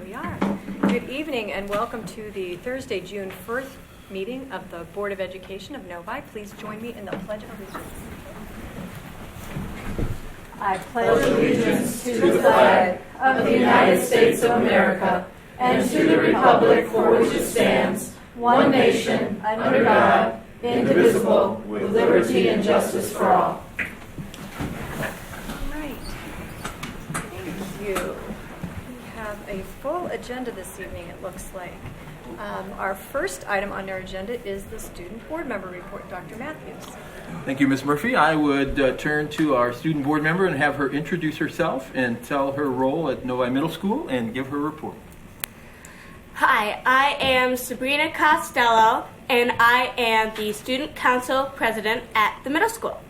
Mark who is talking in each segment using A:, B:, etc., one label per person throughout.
A: we are. Good evening and welcome to the Thursday, June 1st meeting of the Board of Education of Novi. Please join me in the Pledge of Allegiance. I pledge allegiance to the flag of the United States of America and to the republic for which it stands, one nation, under God, indivisible, with liberty and justice for all. All right. Thank you. We have a full agenda this evening, it looks like. Our first item on our agenda is the Student Board Member Report. Dr. Matthews.
B: Thank you, Ms. Murphy. I would turn to our student board member and have her introduce herself and tell her role at Novi Middle School and give her report.
C: Hi, I am Sabrina Costello, and I am the Student Council President at the middle school.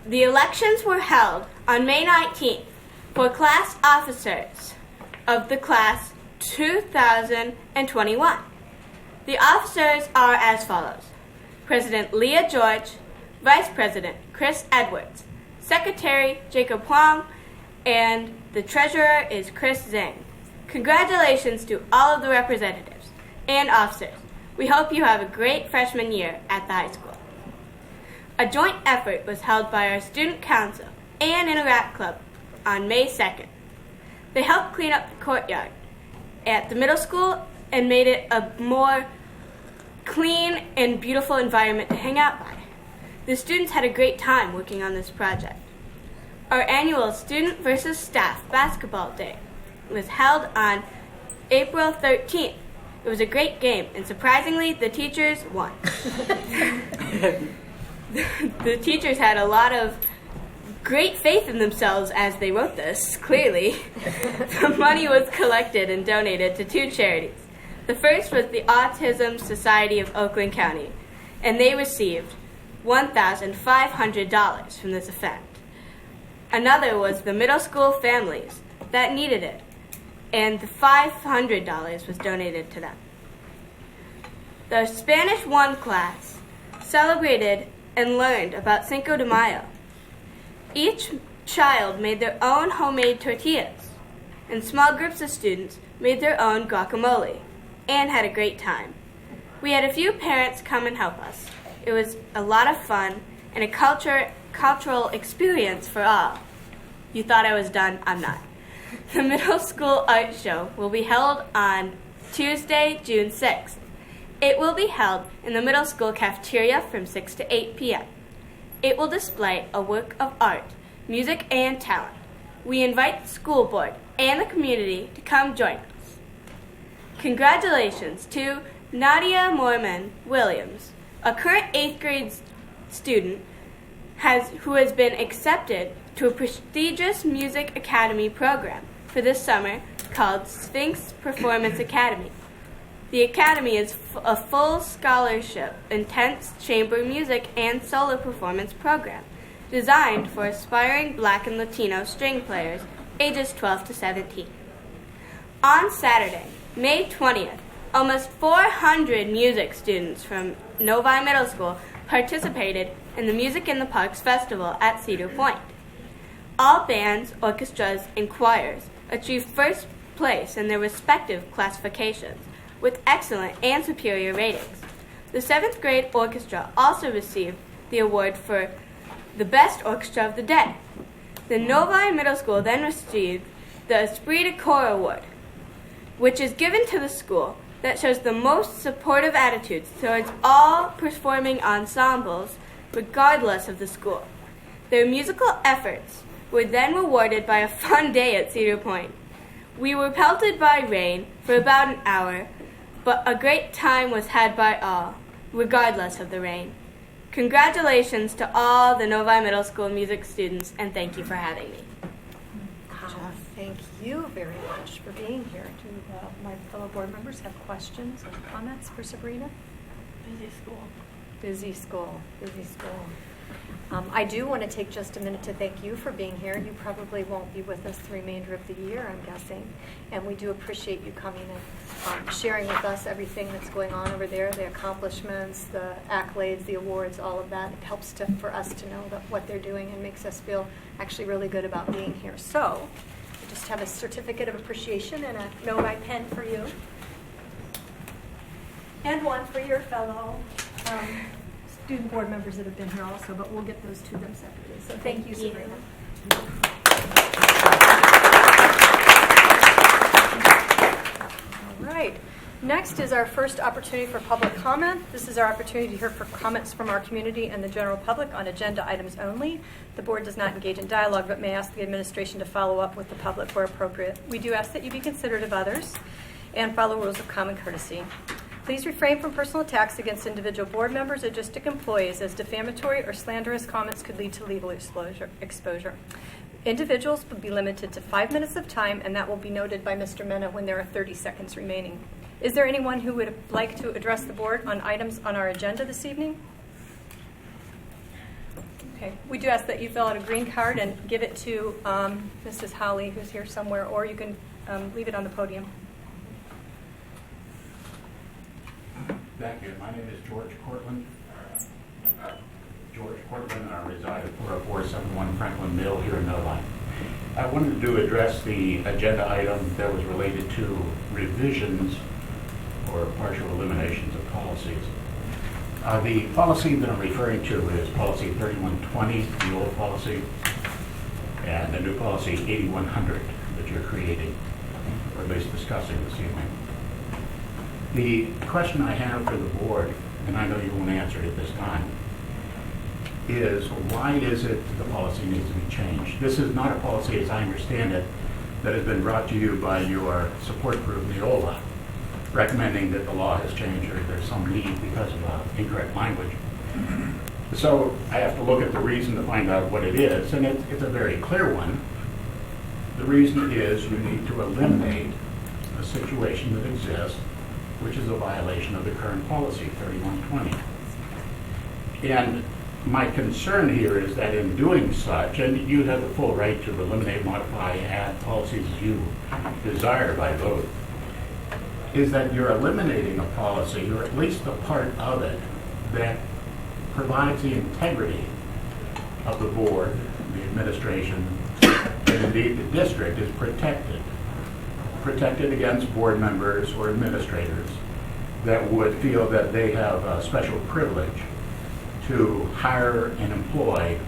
C: The elections were held on May 19th for class officers of the class 2021. The officers are as follows: President Leah George, Vice President Chris Edwards, Secretary Jacob Huang, and the Treasurer is Chris Zhang. Congratulations to all of the representatives and officers. We hope you have a great freshman year at the high school. A joint effort was held by our Student Council and Interact Club on May 2nd. They helped clean up the courtyard at the middle school and made it a more clean and beautiful environment to hang out by. The students had a great time working on this project. Our annual Student versus Staff Basketball Day was held on April 13th. It was a great game, and surprisingly, the teachers won. The teachers had a lot of great faith in themselves as they wrote this, clearly. The money was collected and donated to two charities. The first was the Autism Society of Oakland County, and they received $1,500 from this event. Another was the middle school families that needed it, and the $500 was donated to them. The Spanish 1 class celebrated and learned about Cinco de Mayo. Each child made their own homemade tortillas, and small groups of students made their own guacamole and had a great time. We had a few parents come and help us. It was a lot of fun and a cultural experience for all. You thought I was done? I'm not. The middle school art show will be held on Tuesday, June 6th. It will be held in the middle school cafeteria from 6 to 8 p.m. It will display a work of art, music, and talent. We invite the school board and the community to come join us. Congratulations to Nadia Mormon Williams, a current 8th grade student who has been accepted to a prestigious Music Academy program for this summer called Sphinx Performance Academy. The Academy is a full scholarship, intense chamber music and solo performance program designed for aspiring Black and Latino string players ages 12 to 17. On Saturday, May 20th, almost 400 music students from Novi Middle School participated in the Music in the Parks Festival at Cedar Point. All bands, orchestras, and choirs achieved first place in their respective classifications with excellent and superior ratings. The 7th grade orchestra also received the award for the best orchestra of the day. The Novi Middle School then received the Esprit de Corps Award, which is given to the school that shows the most supportive attitudes towards all performing ensembles regardless of the school. Their musical efforts were then rewarded by a fun day at Cedar Point. We were pelted by rain for about an hour, but a great time was had by all, regardless of the rain. Congratulations to all the Novi Middle School music students, and thank you for having me.
A: Thank you very much for being here. Do my fellow board members have questions or comments for Sabrina?
C: Busy school.
A: Busy school. Busy school. I do want to take just a minute to thank you for being here. You probably won't be with us the remainder of the year, I'm guessing. And we do appreciate you coming and sharing with us everything that's going on over there, the accomplishments, the accolades, the awards, all of that. It helps for us to know what they're doing and makes us feel actually really good about being here. So just have a certificate of appreciation and a Novi pen for you. And one for your fellow student board members that have been here also, but we'll get those to them separately. So thank you, Sabrina. All right. Next is our first opportunity for public comment. This is our opportunity to hear for comments from our community and the general public on agenda items only. The board does not engage in dialogue, but may ask the administration to follow up with the public where appropriate. We do ask that you be considerate of others and follow rules of common courtesy. Please refrain from personal attacks against individual board members or district employees, as defamatory or slanderous comments could lead to legal exposure. Individuals will be limited to 5 minutes of time, and that will be noted by Mr. Mena when there are 30 seconds remaining. Is there anyone who would like to address the board on items on our agenda this evening? Okay. We do ask that you fill out a green card and give it to Mrs. Holly, who's here somewhere, or you can leave it on the podium.
D: Thank you. My name is George Cortland. I reside at 40471 Franklin Mill here in Novi. I wanted to address the agenda item that was related to revisions or partial eliminations of policies. The policy that I'm referring to is policy 3120, the old policy, and the new policy 8100 that you're creating, or at least discussing this evening. The question I have for the board, and I know you won't answer it at this time, is why is it the policy needs to be changed? This is not a policy, as I understand it, that has been brought to you by your support group, Neola, recommending that the law has changed or there's some need because of incorrect language. So I have to look at the reason to find out what it is, and it's a very clear one. The reason is you need to eliminate a situation that exists, which is a violation of the current policy, 3120. And my concern here is that in doing such, and you have the full right to eliminate, modify, add policies as you desire by vote, is that you're eliminating a policy, or at least a part of it, that provides the integrity of the board, the administration, and indeed the district is protected. Protected against board members or administrators that would feel that they have a special privilege to hire and employ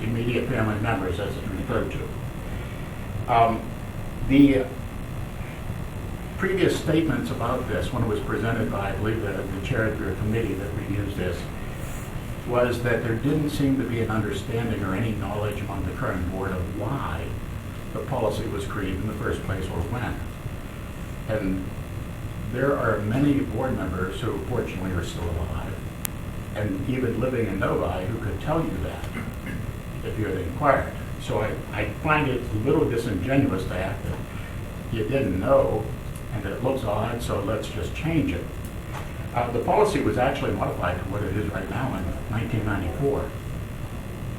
D: immediate family members, as it's referred to. The previous statements about this, when it was presented by, I believe, the chair of your committee that reviews this, was that there didn't seem to be an understanding or any knowledge among the current board of why the policy was created in the first place or when. And there are many board members who fortunately are still alive and even living in Novi who could tell you that if you had inquired. So I find it a little disingenuous to act that you didn't know and that it looks odd, so let's just change it. The policy was actually modified to what it is right now in 1994.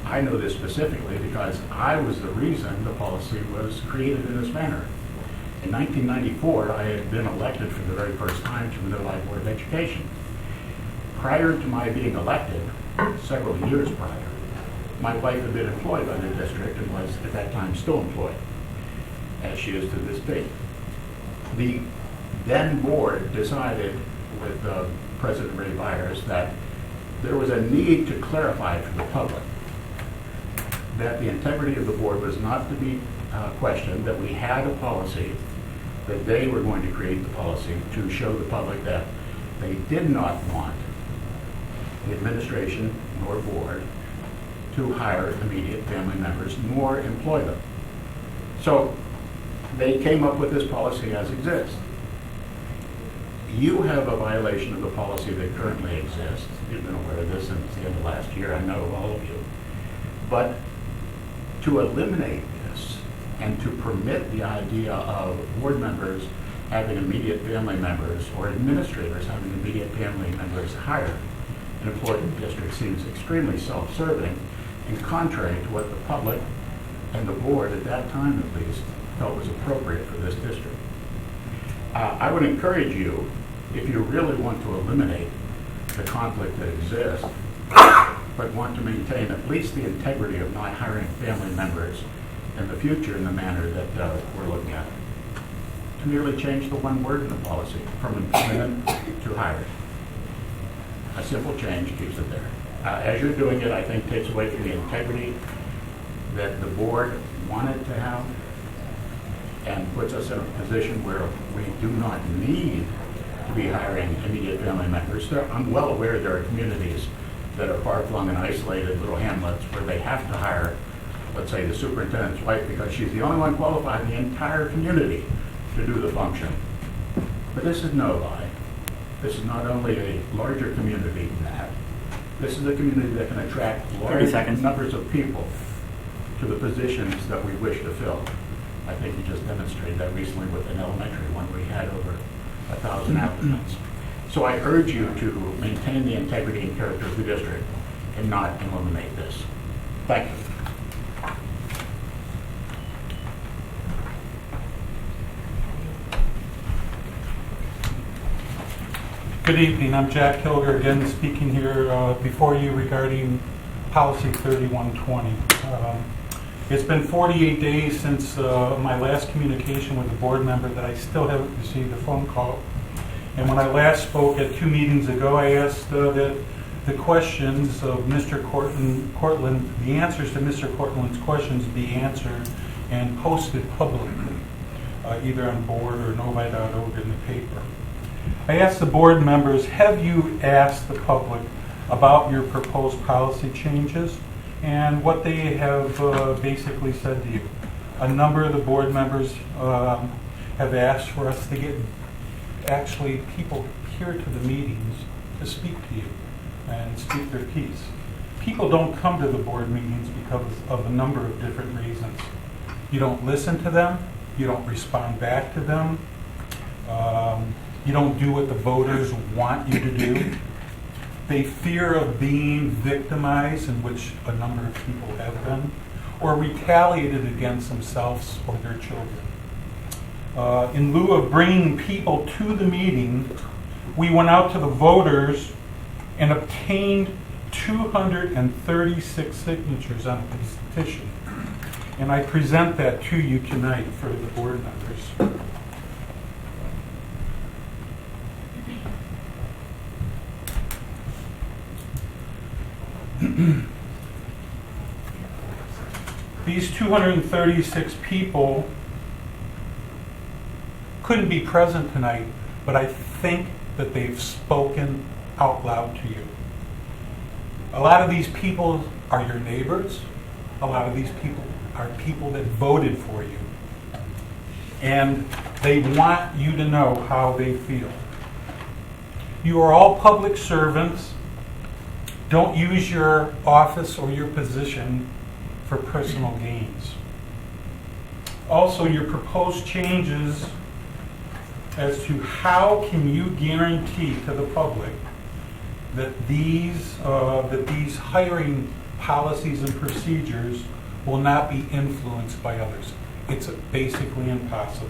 D: I know this specifically because I was the reason the policy was created in this manner. In 1994, I had been elected for the very first time to the Novi Board of Education. Prior to my being elected, several years prior, my wife had been employed by the district and was at that time still employed, as she is to this day. The then board decided with President Ray Byers that there was a need to clarify for the public that the integrity of the board was not to be questioned, that we had a policy, that they were going to create the policy to show the public that they did not want the administration nor board to hire immediate family members nor employ them. So they came up with this policy as exists. You have a violation of the policy that currently exists. You've been aware of this since the end of last year. I know all of you. But to eliminate this and to permit the idea of board members having immediate family members or administrators having immediate family members hired and employed in the district seems extremely self-serving and contrary to what the public and the board at that time at least felt was appropriate for this district. I would encourage you, if you really want to eliminate the conflict that exists, but want to maintain at least the integrity of not hiring family members in the future in the manner that we're looking at. To merely change the one word in the policy from employment to hired. A simple change keeps it there. As you're doing it, I think takes away from the integrity that the board wanted to have and puts us in a position where we do not need to be hiring immediate family members. I'm well aware there are communities that are far-flung and isolated little hamlets where they have to hire, let's say, the superintendent's wife because she's the only one qualified in the entire community to do the function. But this is Novi. This is not only a larger community than that. This is a community that can attract large numbers of people to the positions that we wish to fill. I think you just demonstrated that recently with an elementary one where we had over 1,000 applicants. So I urge you to maintain the integrity and character of the district and not eliminate this. Thank you.
E: Good evening. I'm Jack Hilger again speaking here before you regarding Policy 3120. It's been 48 days since my last communication with the board member that I still haven't received a phone call. And when I last spoke at 2 meetings ago, I asked that the questions of Mr. Cortland, the answers to Mr. Cortland's questions be answered and posted publicly, either on board or novi.org in the paper. I asked the board members, have you asked the public about your proposed policy changes and what they have basically said to you? A number of the board members have asked for us to get actually people here to the meetings to speak to you and speak their piece. People don't come to the board meetings because of a number of different reasons. You don't listen to them, you don't respond back to them, you don't do what the voters want you to do. They fear of being victimized, in which a number of people have been, or retaliated against themselves or their children. In lieu of bringing people to the meeting, we went out to the voters and obtained 236 signatures on a petition. And I present that to you tonight for the board members. These 236 people couldn't be present tonight, but I think that they've spoken out loud to you. A lot of these people are your neighbors. A lot of these people are people that voted for you. And they want you to know how they feel. You are all public servants. Don't use your office or your position for personal gains. Also, your proposed changes as to how can you guarantee to the public that these hiring policies and procedures will not be influenced by others. It's basically impossible.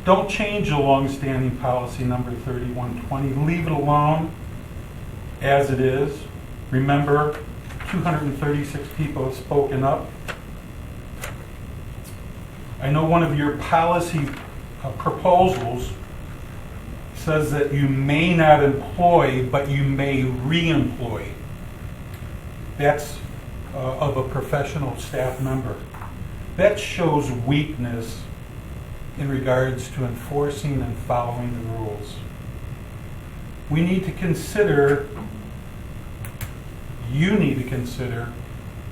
E: Don't change the long-standing policy number 3120. Leave it alone as it is. Remember, 236 people have spoken up. I know one of your policy proposals says that you may not employ, but you may re-employ. That's of a professional staff member. That shows weakness in regards to enforcing and following the rules. We need to consider, you need to consider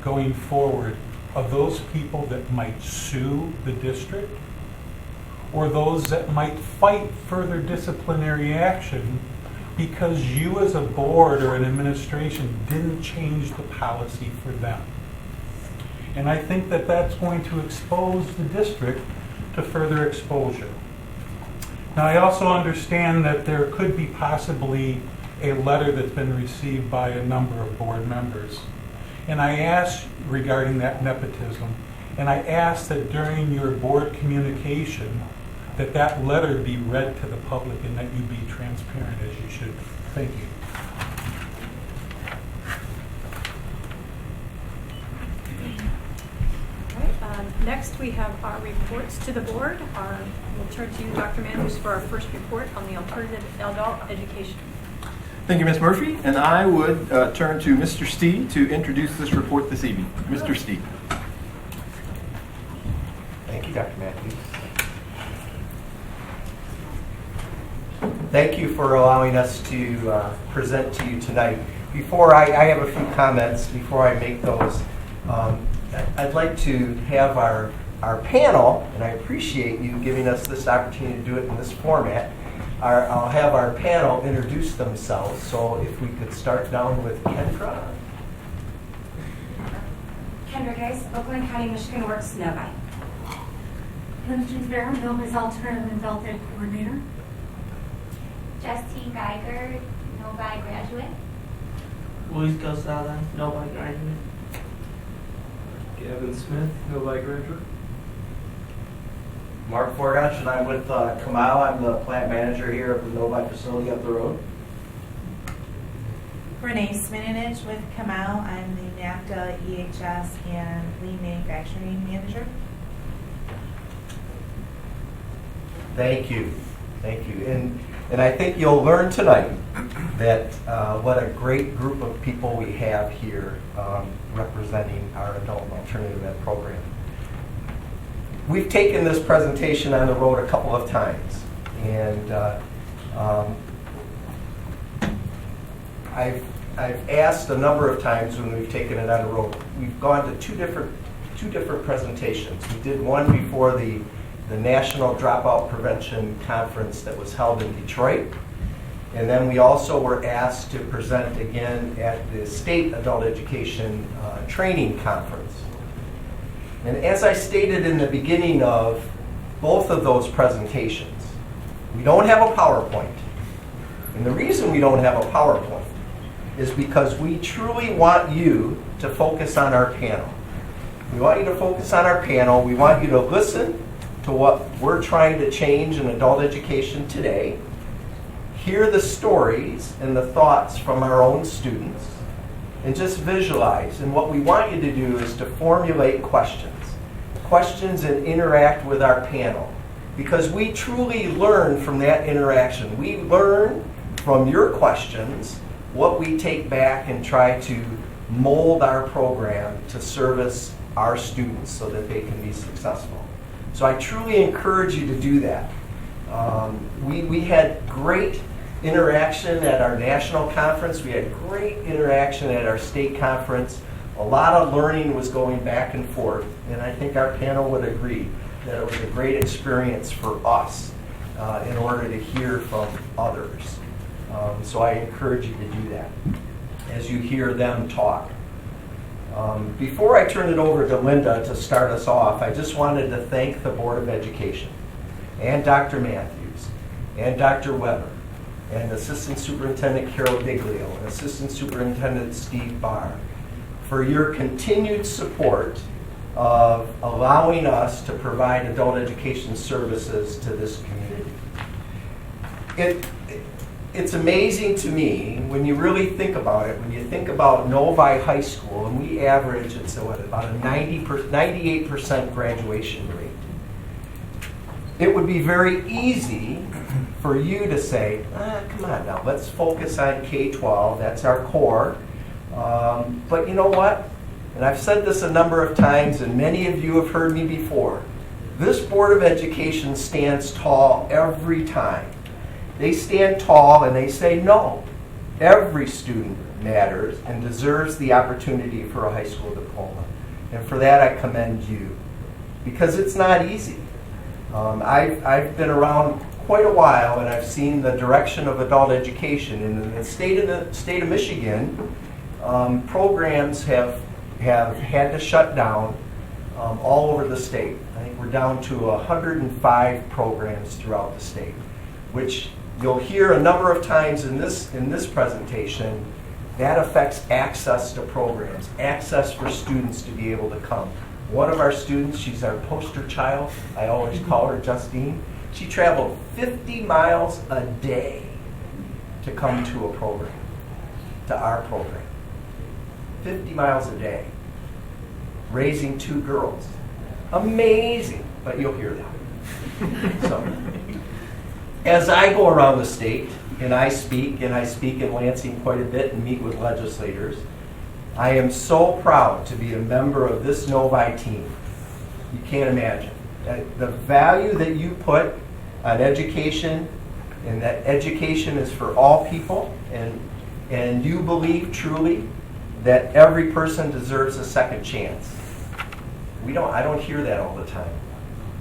E: going forward of those people that might sue the district or those that might fight further disciplinary action because you as a board or an administration didn't change the policy for them. And I think that that's going to expose the district to further exposure. Now, I also understand that there could be possibly a letter that's been received by a number of board members. And I asked regarding that nepotism, and I asked that during your board communication that that letter be read to the public and that you be transparent as you should. Thank you.
A: All right,
F: Next, we have our reports to the board. We'll turn to you, Dr. Matthews, for our first report on the alternative adult education.
B: Thank you, Ms. Murphy. And I would turn to Mr. Stee to introduce this report this evening. Mr. Stee.
G: Thank you, Dr. Matthews. Thank you for allowing us to present to you tonight. Before I have a few comments before I make those. I'd like to have our panel, and I appreciate you giving us this opportunity to do it in this format. I'll have our panel introduce themselves. So if we could start down with Kendra.
H: Kendra Geis, Oakland County, Michigan Works, Novi.
I: Clemson Fair, Novi's Alternative Adult Ed Coordinator.
J: Justine Geiger, Novi graduate.
K: Luis Calzada, Novi graduate.
L: Gavin Smith, Novi graduate.
M: Mark Forgash, and I'm with Kamal. I'm the plant manager here at the Novi facility up the road.
N: Renee Smininich with Kamal. I'm the NAFTA, EHS, and Lean Manufacturing Manager.
G: Thank you. Thank you. And I think you'll learn tonight that what a great group of people we have here representing our adult and alternative ed program. We've taken this presentation on the road a couple of times, and I've asked a number of times when we've taken it on the road. We've gone to two different presentations. We did one before the National Dropout Prevention Conference that was held in Detroit. And then we also were asked to present again at the State Adult Education Training Conference. And as I stated in the beginning of both of those presentations, we don't have a PowerPoint. And the reason we don't have a PowerPoint is because we truly want you to focus on our panel. We want you to focus on our panel. We want you to listen to what we're trying to change in adult education today, hear the stories and the thoughts from our own students, and just visualize. And what we want you to do is to formulate questions and interact with our panel, because we truly learn from that interaction. We learn from your questions what we take back and try to mold our program to service our students so that they can be successful. So I truly encourage you to do that. We had great interaction at our national conference. We had great interaction at our state conference. A lot of learning was going back and forth, and I think our panel would agree that it was a great experience for us in order to hear from others. So I encourage you to do that as you hear them talk. Before I turn it over to Linda to start us off, I just wanted to thank the Board of Education and Dr. Matthews and Dr. Weber and Assistant Superintendent Carol Diglio and Assistant Superintendent Steve Barr for your continued support of allowing us to provide adult education services to this community. It's amazing to me when you really think about it, when you think about Novi High School, and we average, about a 98% graduation rate. It would be very easy for you to say, come on now, let's focus on K-12, that's our core. But you know what? And I've said this a number of times, and many of you have heard me before. This Board of Education stands tall every time. They stand tall and they say, no, every student matters and deserves the opportunity for a high school diploma. And for that, I commend you, because it's not easy. I've been around quite a while, and I've seen the direction of adult education. And in the state of Michigan, programs have had to shut down all over the state. I think we're down to 105 programs throughout the state, which you'll hear a number of times in this presentation. That affects access to programs, access for students to be able to come. One of our students, she's our poster child, I always call her Justine. She traveled 50 miles a day to come to a program, to our program. 50 miles a day, raising 2 girls. Amazing, but you'll hear that. So, as I go around the state and I speak in Lansing quite a bit and meet with legislators, I am so proud to be a member of this Novi team. You can't imagine. The value that you put on education, and that education is for all people, and you believe truly that every person deserves a second chance. I don't hear that all the time,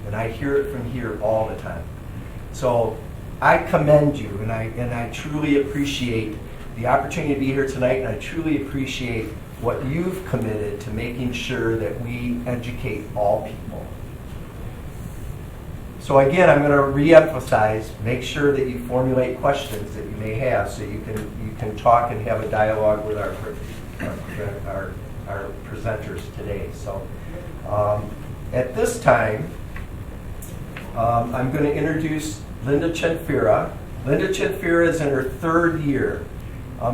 G: and I hear it from here all the time. So I commend you, and I truly appreciate the opportunity to be here tonight, and I truly appreciate what you've committed to making sure that we educate all people. So again, I'm going to re-emphasize, make sure that you formulate questions that you may have so you can talk and have a dialogue with our presenters today. So at this time, I'm going to introduce Linda Chenfira. Linda Chenfira is in her third year.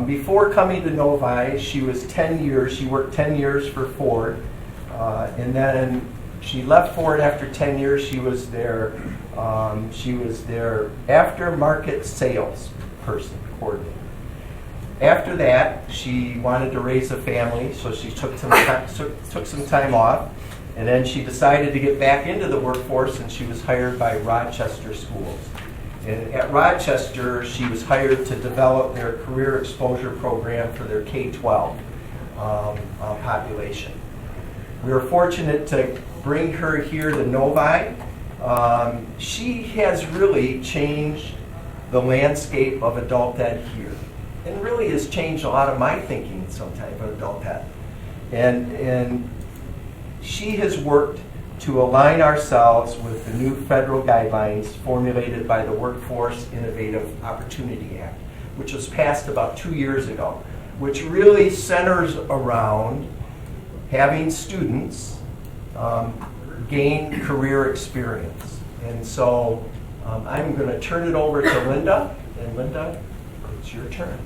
G: Before coming to Novi, she worked 10 years for Ford, and then she left Ford after 10 years. She was their aftermarket sales person, coordinator. After that, she wanted to raise a family, so she took some time off, and then she decided to get back into the workforce, and she was hired by Rochester Schools. And at Rochester, she was hired to develop their career exposure program for their K-12 population. We were fortunate to bring her here to Novi. She has really changed the landscape of adult ed here, and really has changed a lot of my thinking sometimes of adult ed. And she has worked to align ourselves with the new federal guidelines formulated by the Workforce Innovative Opportunity Act, which was passed about 2 years ago, which really centers around having students gain career experience. And so I'm going to turn it over to Linda, and Linda, it's your turn.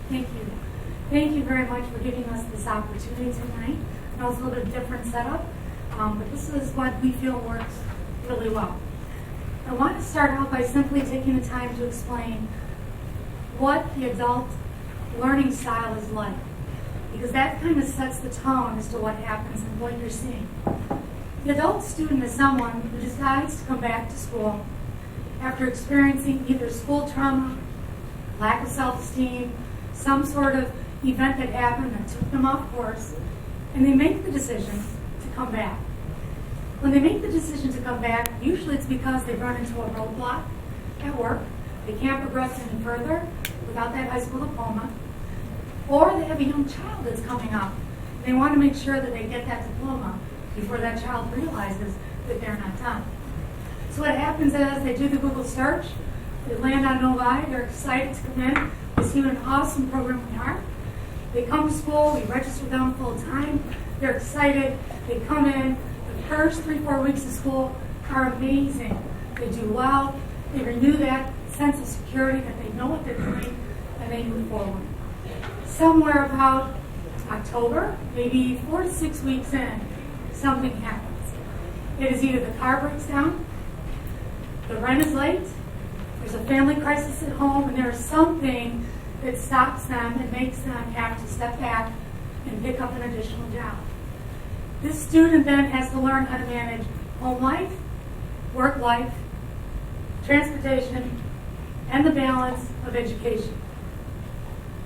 I: Thank you. Thank you very much for giving us this opportunity tonight. That was a little bit different setup. But this is what we feel works really well. I want to start out by simply taking the time to explain what the adult learning style is like, because that kind of sets the tone as to what happens and what you're seeing. The adult student is someone who decides to come back to school after experiencing either school trauma, lack of self-esteem, some sort of event that happened that took them off course, and they make the decision to come back. When they make the decision to come back, usually it's because they've run into a roadblock at work, they can't progress any further without that high school diploma, or they have a young child that's coming up. They want to make sure that they get that diploma before that child realizes that they're not done. So what happens is they do the Google search, they land on Novi, they're excited to come in, they see what an awesome program we are. They come to school, we register them full time, they're excited, they come in. The first 3-4 weeks of school are amazing. They do well, they renew that sense of security that they know what they're doing, and they move forward. Somewhere about October, maybe 4 to 6 weeks in, something happens. It is either the car breaks down, the rent is late, there's a family crisis at home, and there's something that stops them and makes them have to step back and pick up an additional job. This student then has to learn how to manage home life, work life, transportation, and the balance of education.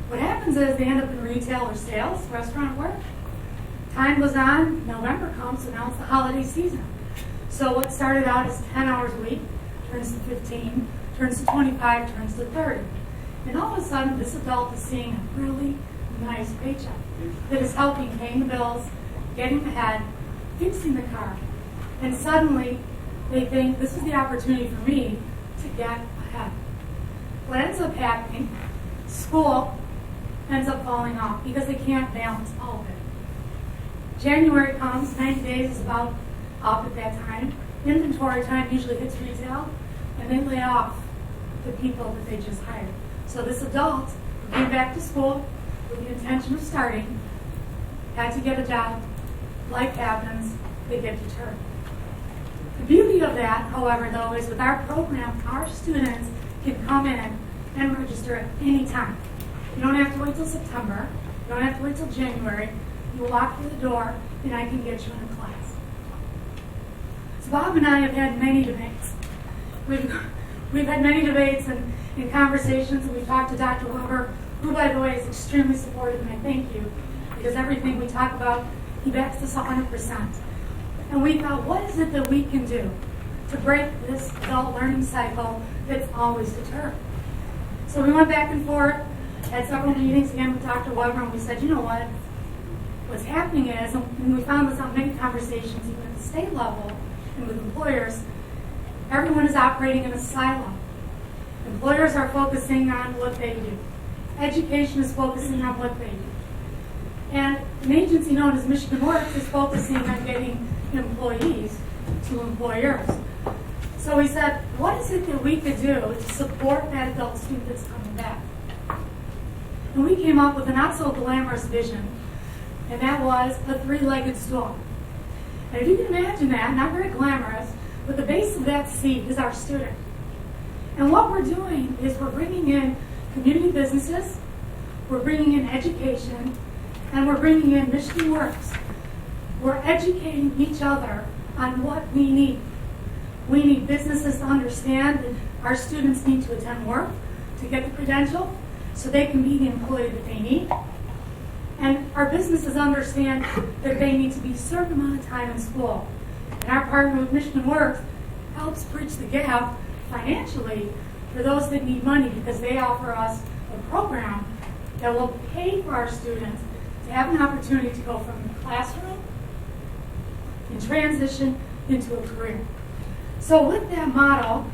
I: What happens is they end up in retail or sales, restaurant work. Time goes on, November comes, and now it's the holiday season. So what started out as 10 hours a week turns to 15, turns to 25, turns to 30. And all of a sudden, this adult is seeing a really nice paycheck that is helping paying the bills, getting ahead, fixing the car. And suddenly, they think, this is the opportunity for me to get ahead. What ends up happening, school ends up falling off because they can't balance all of it. January comes, 90 days is about up at that time. Inventory time usually hits retail, and they lay off the people that they just hired. So this adult who came back to school with the intention of starting, had to get a job, life happens, they get deterred. The beauty of that, however, though, is with our program, our students can come in and register at any time. You don't have to wait till September. You don't have to wait till January. You walk through the door, and I can get you in a class. So Bob and I have had many debates. We've had many debates and conversations, and we've talked to Dr. Weber, who, by the way, is extremely supportive, and I thank you, because everything we talk about, he backs us 100%. And we thought, what is it that we can do to break this adult learning cycle that's always deterred? So we went back and forth, had several meetings again with Dr. Weber, and we said, you know what? What's happening is, and we found this on many conversations, even at the state level and with employers, everyone is operating in a silo. Employers are focusing on what they do. Education is focusing on what they do. And an agency known as Michigan Works is focusing on getting employees to employers. So we said, what is it that we could do to support that adult student that's coming back? And we came up with a not so glamorous vision, and that was a three-legged stool. And if you can imagine that, not very glamorous, but the base of that seat is our student. And what we're doing is we're bringing in community businesses, we're bringing in education, and we're bringing in Michigan Works. We're educating each other on what we need. We need businesses to understand that our students need to attend work to get the credential so they can be the employee that they need. And our businesses understand that they need to be a certain amount of time in school. And our partner with Michigan Works helps bridge the gap financially for those that need money, because they offer us a program that will pay for our students to have an opportunity to go from the classroom and transition into a career. So with that model,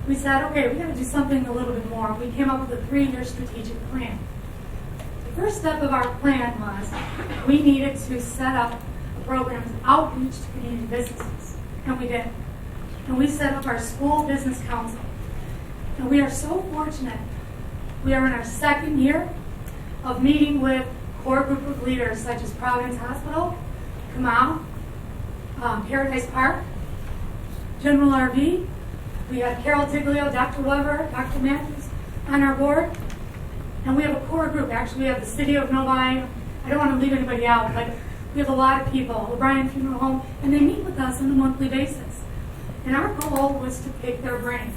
I: we said, okay, we got to do something a little bit more. We came up with a 3-year strategic plan. The first step of our plan was we needed to set up a program to outreach to community businesses, and we did. And we set up our school business council. And we are so fortunate. We are in our 2nd year of meeting with core group of leaders such as Providence Hospital, Kamau, Paradise Park, General RV. We have Carol Tiglio, Dr. Weber, Dr. Matthews on our board. And we have a core group. Actually, we have the city of Novi. I don't want to leave anybody out, but we have a lot of people. O'Brien Funeral Home, and they meet with us on a monthly basis. And our goal was to pick their brain.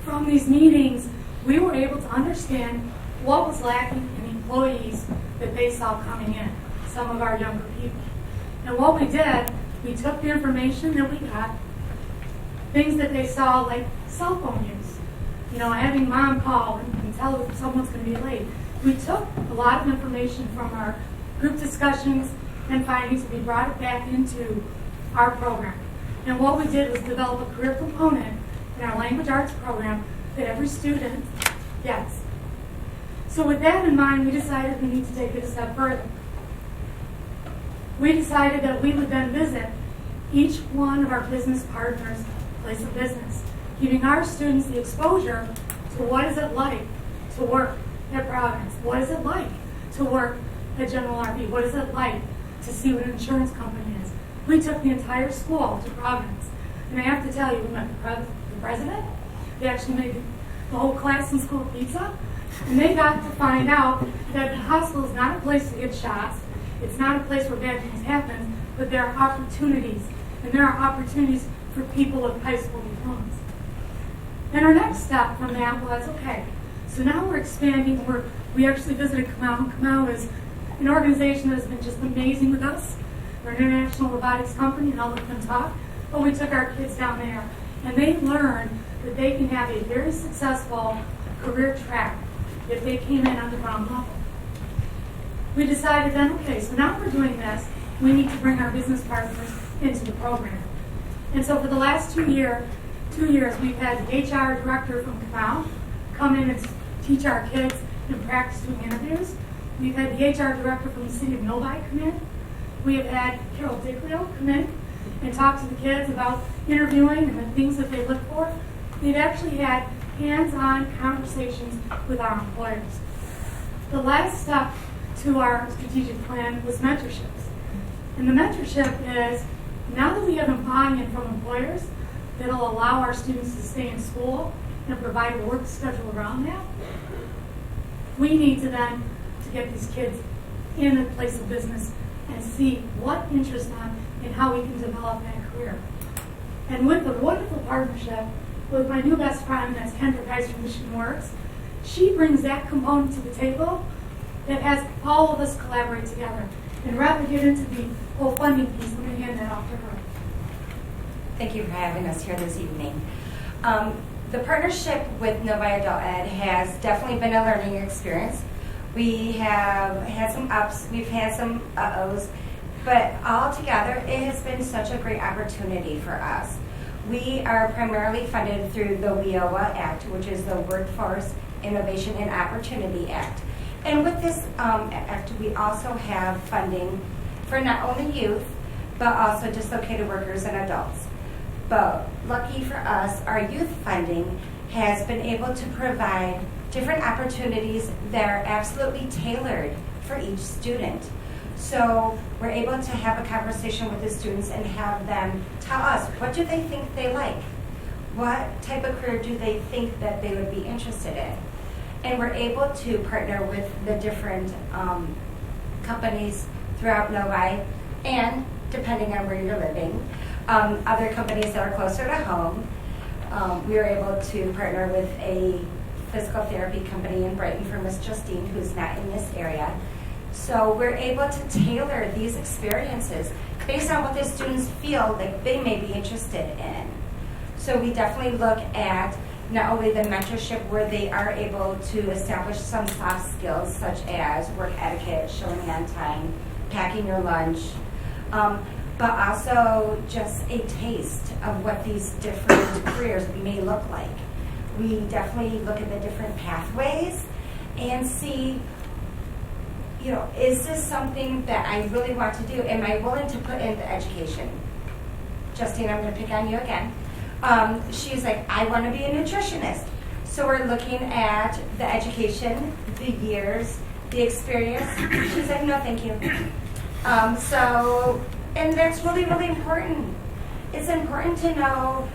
I: From these meetings, we were able to understand what was lacking in employees that they saw coming in, some of our younger people. And what we did, we took the information that we got, things that they saw like cell phone use, having mom call and tell if someone's going to be late. We took a lot of information from our group discussions and findings, and we brought it back into our program. And what we did was develop a career component in our language arts program that every student gets. So with that in mind, we decided we need to take it a step further. We decided that we would then visit each one of our business partners' place of business, giving our students the exposure to what is it like to work at Providence, what is it like to work at General RV, what is it like to see what an insurance company is. We took the entire school to Providence, and I have to tell you, we met the president. They actually made the whole class in school pizza, and they got to find out that the hospital is not a place to get shots. It's not a place where bad things happen, but there are opportunities, and there are opportunities for people with high school diplomas. And our next step from that was, okay, so now we're expanding. We actually visited Kamau. Kamau is an organization that has been just amazing with us. They're an international robotics company, and I'll let them talk. But we took our kids down there, and they learned that they can have a very successful career track if they came in on the ground level. We decided then, okay, so now we're doing this, we need to bring our business partners into the program. And so for the last 2 years, we've had the HR director from Kamau come in and teach our kids and practice doing interviews. We've had the HR director from the city of Novi come in. We have had Carol Tiglio come in and talk to the kids about interviewing and the things that they look for. We've actually had hands-on conversations with our employers. The last step to our strategic plan was mentorships. And the mentorship is Now that we have buy-in from employers that'll allow our students to stay in school and provide a work schedule around that, we need to then to get these kids in a place of business and see what interests them and how we can develop that career. And with the wonderful partnership with my new best friend, that's Kendra Geis from Michigan Works, she brings that component to the table that has all of us collaborate together. And rather get into the whole funding piece, let me hand that off to her.
H: Thank you for having us here this evening. The partnership with Novi Adult Ed has definitely been a learning experience. We have had some ups, we've had some uh-ohs, but all together it has been such a great opportunity for us. We are primarily funded through the WIOA Act, which is the Workforce Innovation and Opportunity Act. And with this act, we also have funding for not only youth, but also dislocated workers and adults. But lucky for us, our youth funding has been able to provide different opportunities that are absolutely tailored for each student. So we're able to have a conversation with the students and have them tell us, what do they think they like? What type of career do they think that they would be interested in? And we're able to partner with the different companies throughout Novi, and depending on where you're living, other companies that are closer to home. We were able to partner with a physical therapy company in Brighton for Miss Justine, who's not in this area. So we're able to tailor these experiences based on what the students feel like they may be interested in. So we definitely look at not only the mentorship where they are able to establish some soft skills such as work etiquette, showing on time, packing your lunch, but also just a taste of what these different careers may look like. We definitely look at the different pathways and see, you know, is this something that I really want to do? Am I willing to put in the education? Justine, I'm going to pick on you again. She's like, I want to be a nutritionist. So we're looking at the education, the years, the experience. She's like, no, thank you. And that's really, really important. It's important to know,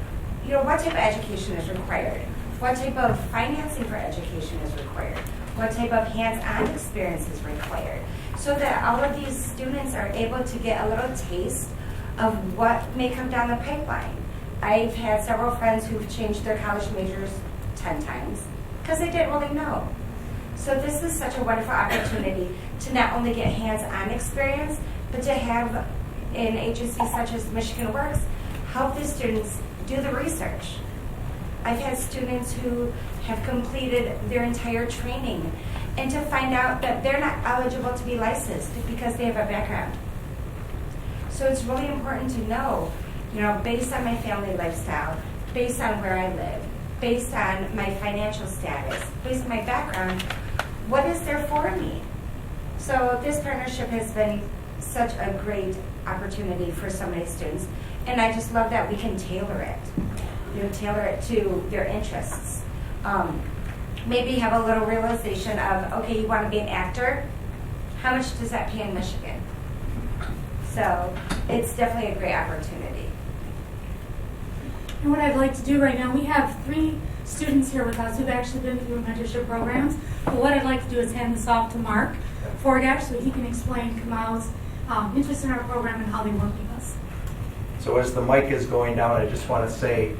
H: you know, what type of education is required, what type of financing for education is required, what type of hands-on experience is required, so that all of these students are able to get a little taste of what may come down the pipeline. I've had several friends who've changed their college majors 10 times because they didn't really know. So this is such a wonderful opportunity to not only get hands-on experience, but to have an agency such as Michigan Works help the students do the research. I've had students who have completed their entire training and to find out that they're not eligible to be licensed because they have a background. So it's really important to know, you know, based on my family lifestyle, based on where I live, based on my financial status, based on my background, what is there for me? So this partnership has been such a great opportunity for so many students, and I just love that we can tailor it. You know, tailor it to their interests. Maybe have a little realization of, okay, you want to be an actor? How much does that pay in Michigan? So it's definitely a great opportunity.
I: And what I'd like to do right now, we have 3 students here with us who've actually been through mentorship programs. But what I'd like to do is hand this off to Mark Fordash so he can explain Kamal's interest in our program and how they work with us.
G: So as the mic is going down, I just want to say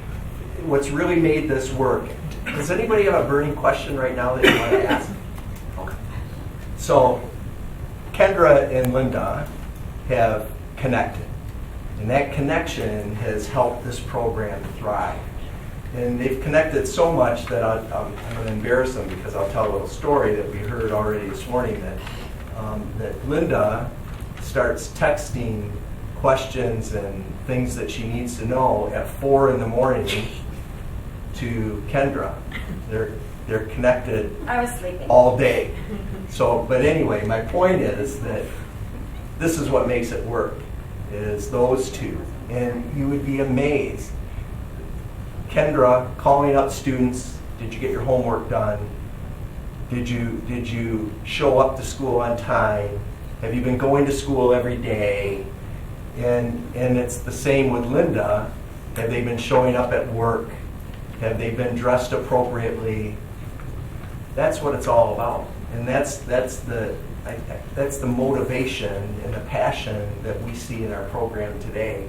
G: what's really made this work. Does anybody have a burning question right now that you want to ask? Okay. So Kendra and Linda have connected, and that connection has helped this program thrive. And they've connected so much that I'm going to embarrass them because I'll tell a little story that we heard already this morning that Linda starts texting questions and things that she needs to know at 4 in the morning to Kendra. They're connected
H: I was sleeping
G: all day. So, but anyway, my point is that this is what makes it work, is those two. And you would be amazed. Kendra calling up students, did you get your homework done? Did you show up to school on time? Have you been going to school every day? And it's the same with Linda. Have they been showing up at work? Have they been dressed appropriately? That's what it's all about. And that's the motivation and the passion that we see in our program today,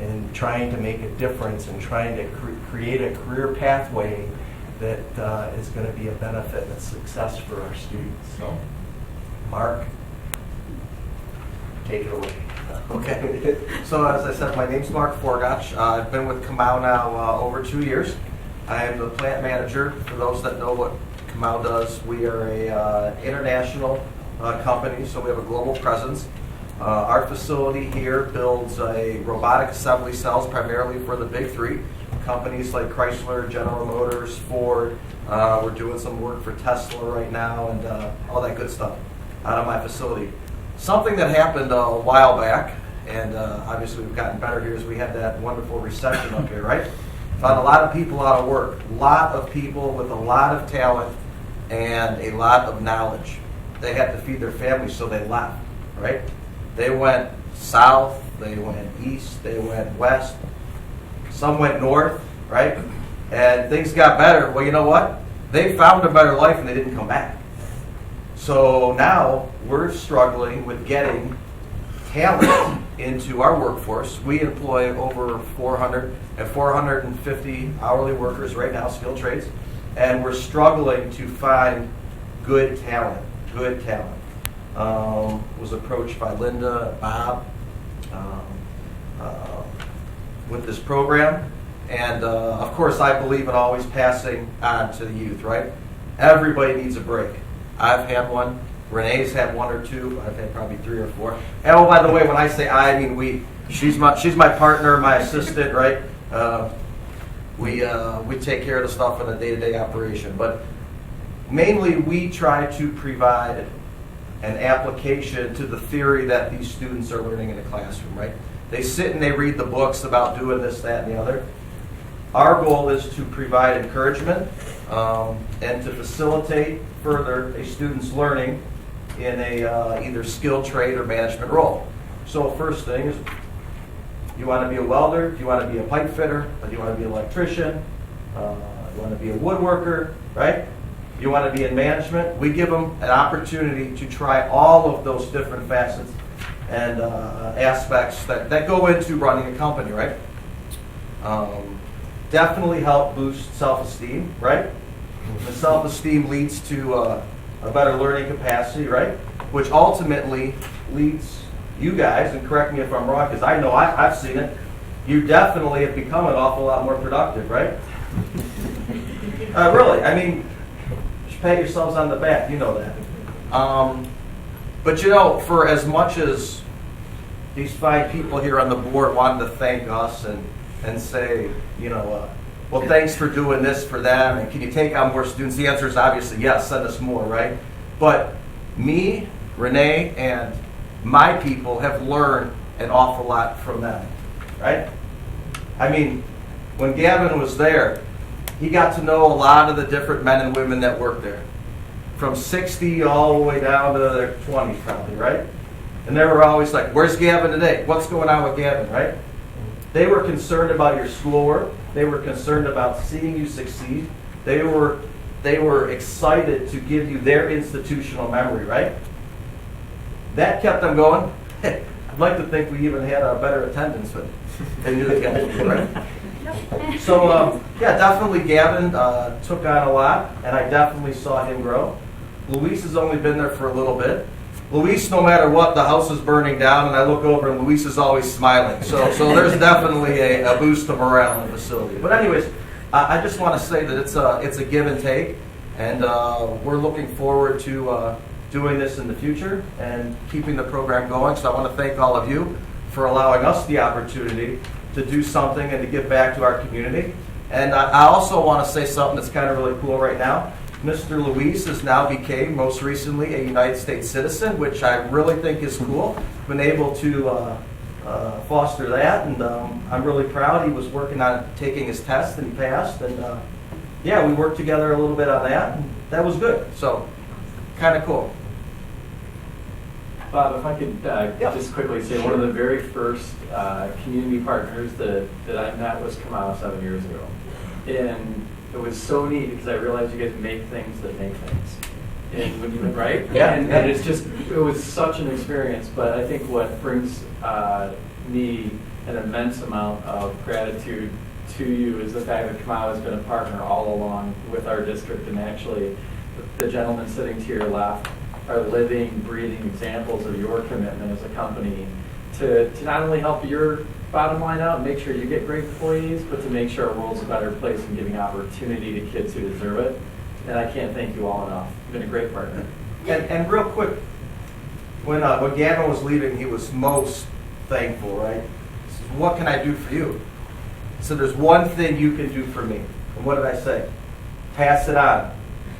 G: in trying to make a difference and trying to create a career pathway that is going to be a benefit and a success for our students. So, Mark, take it away.
M: Okay. So as I said, my name's Mark Forgach. I've been with Kamau now over 2 years. I am the plant manager. For those that know what Kamau does, we are a international company, so we have a global presence. Our facility here builds a robotic assembly cells primarily for the big three companies like Chrysler, General Motors, Ford. We're doing some work for Tesla right now and all that good stuff out of my facility. Something that happened a while back, and obviously we've gotten better here, is we had that wonderful recession up here, right? Found a lot of people out of work, a lot of people with a lot of talent and a lot of knowledge. They had to feed their families, so they left, right? They went south, they went east, they went west, some went north, right? And things got better. Well, you know what? They found a better life and they didn't come back. So now we're struggling with getting talent into our workforce. We employ over 450 hourly workers right now, skilled trades, and we're struggling to find good talent. Good talent. Was approached by Linda, Bob, with this program, and of course I believe in always passing on to the youth, right? Everybody needs a break. I've had one. Renee's had one or two. I've had probably 3 or 4. And oh, by the way, when I say I mean we. She's my partner, my assistant, right? We take care of the stuff in the day-to-day operation, but mainly we try to provide an application to the theory that these students are learning in the classroom, right? They sit and they read the books about doing this, that, and the other. Our goal is to provide encouragement and to facilitate further a student's learning in a either skilled trade or management role. So first thing is, you want to be a welder, do you want to be a pipe fitter, or do you want to be an electrician, you want to be a woodworker, right? You want to be in management. We give them an opportunity to try all of those different facets and aspects that go into running a company, right? Definitely help boost self-esteem, right? The self-esteem leads to a better learning capacity, right? Which ultimately leads you guys, and correct me if I'm wrong, because I know I've seen it, you definitely have become an awful lot more productive, right? Really, I mean, you should pat yourselves on the back, you know that. But you know, for as much as these fine people here on the board wanted to thank us and say, you know, well, thanks for doing this for them, and can you take on more students? The answer is obviously yes, send us more, right? But me, Renee, and my people have learned an awful lot from them, right? I mean, when Gavin was there, he got to know a lot of the different men and women that work there, from 60 all the way down to their 20s probably, right? And they were always like, where's Gavin today? What's going on with Gavin, right? They were concerned about your schoolwork. They were concerned about seeing you succeed. They were excited to give you their institutional memory, right? That kept them going. I'd like to think we even had a better attendance than you guys, right? So, yeah, definitely Gavin took on a lot, and I definitely saw him grow. Luis has only been there for a little bit. Luis, no matter what, the house is burning down, and I look over, and Luis is always smiling. So there's definitely a boost of morale in the facility. But anyways, I just want to say that it's a give and take, and we're looking forward to doing this in the future and keeping the program going. So I want to thank all of you for allowing us the opportunity to do something and to give back to our community. And I also want to say something that's kind of really cool right now. Mr. Luis has now became, most recently, a United States citizen, which I really think is cool. Been able to foster that, and I'm really proud. He was working on taking his test, and he passed. And yeah, we worked together a little bit on that, and that was good. So, kind of cool.
L: Bob, if I could just quickly say, one of the very first community partners that I met was Kamau 7 years ago. And it was so neat because I realized you guys make things that make things. And when you right?
G: Yeah.
L: And it's just, it was such an experience. But I think what brings me an immense amount of gratitude to you is the fact that Kamau has been a partner all along with our district. And actually, the gentleman sitting to your left are living, breathing examples of your commitment as a company to not only help your bottom line out and make sure you get great employees, but to make sure our world's a better place and giving opportunity to kids who deserve it. And I can't thank you all enough. You've been a great partner.
G: And real quick, when Gavin was leaving, he was most thankful, right? He says, what can I do for you? So there's one thing you can do for me. And what did I say? Pass it on.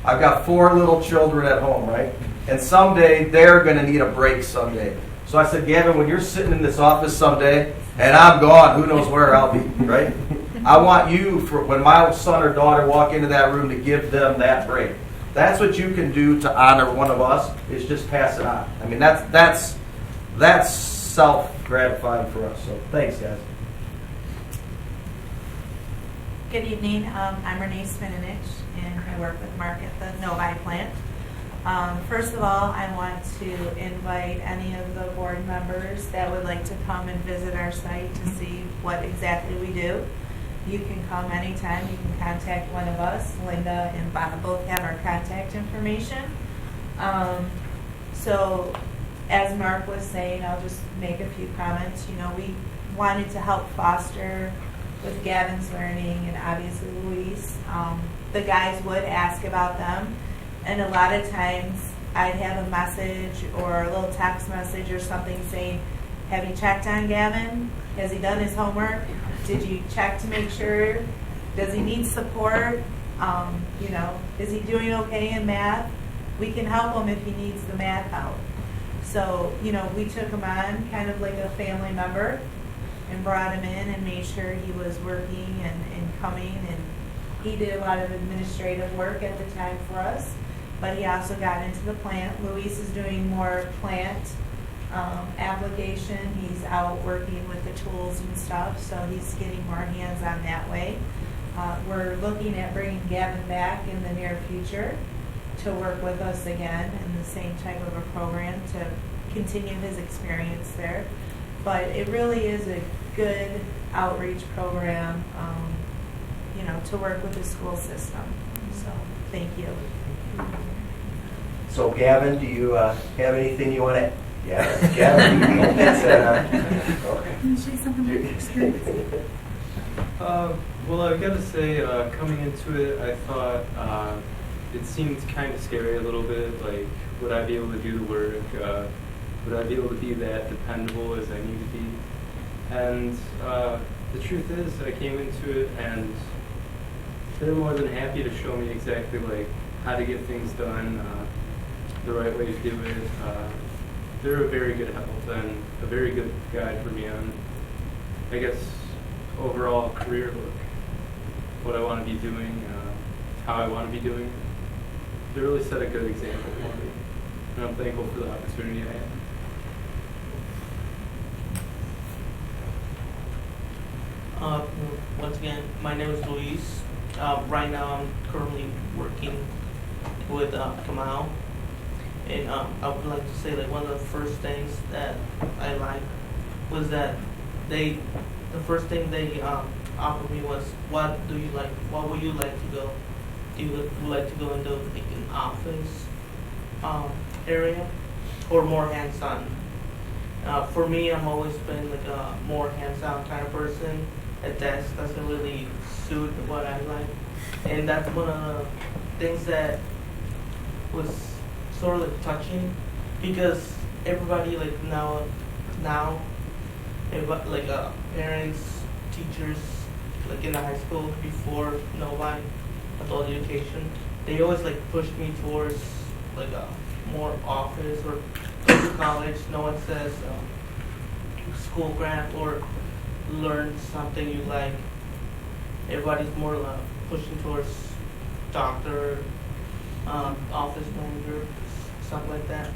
G: I've got 4 little children at home, right? And someday they're going to need a break someday. So I said, Gavin, when you're sitting in this office someday and I'm gone, who knows where I'll be, right? I want you, for when my son or daughter walk into that room, to give them that break. That's what you can do to honor one of us, is just pass it on. I mean, that's self-gratifying for us. So thanks, guys.
N: Good evening. I'm Renee Spinanich, and I work with Mark at the Novi plant. First of all, I want to invite any of the board members that would like to come and visit our site to see what exactly we do. You can come anytime. You can contact one of us. Linda and Bob both have our contact information. So, as Mark was saying, I'll just make a few comments. You know, we wanted to help foster with Gavin's learning and obviously Luis. The guys would ask about them. And a lot of times I'd have a message or a little text message or something saying, have you checked on Gavin? Has he done his homework? Did you check to make sure? Does he need support? You know, is he doing okay in math? We can help him if he needs the math help. So, you know, we took him on kind of like a family member and brought him in and made sure he was working and coming. And he did a lot of administrative work at the time for us. But he also got into the plant. Luis is doing more plant application. He's out working with the tools and stuff, so he's getting more hands-on that way. We're looking at bringing Gavin back in the near future to work with us again in the same type of a program to continue his experience there. But it really is a good outreach program, you know, to work with the school system. So thank you.
G: So, Gavin, do you have anything you want to? Yeah, Gavin.
I: Can you say something about your experience?
O: Well, I've got to say, coming into it, I thought it seemed kind of scary a little bit. Like, would I be able to do the work? Would I be able to be that dependable as I need to be? And the truth is, I came into it, and they're more than happy to show me exactly like how to get things done, the right way to do it. They're a very good help and a very good guide for me on, I guess, overall career look, what I want to be doing, how I want to be doing it. They really set a good example for me, and I'm thankful for the opportunity I had.
K: Once again, my name is Luis. Right now I'm currently working with Kamau. And I would like to say that one of the first things that I liked was that the first thing they offered me was, what do you like? What would you like to go? Do you like to go into like an office area or more hands-on? For me, I've always been like a more hands-on kind of person. A desk doesn't really suit what I like, and that's one of the things that was sort of like touching, because everybody like now everybody, like parents, teachers, like in the high school before Novi, adult education, they always like pushed me towards like a more office or go to college. No one says school grant or learn something you like. Everybody's more pushing towards doctor, office manager, stuff like that.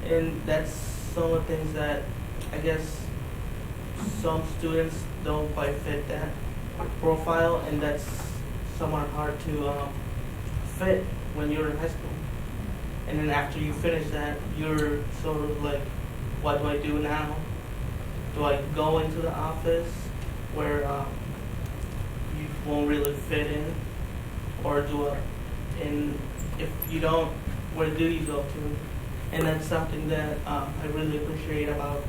K: And that's some of the things that I guess some students don't quite fit that profile, and that's somewhat hard to fit when you're in high school. And then after you finish that, you're sort of like, what do I do now? Do I go into the office where you won't really fit in, or and if you don't, where do you go to? And that's something that I really appreciate about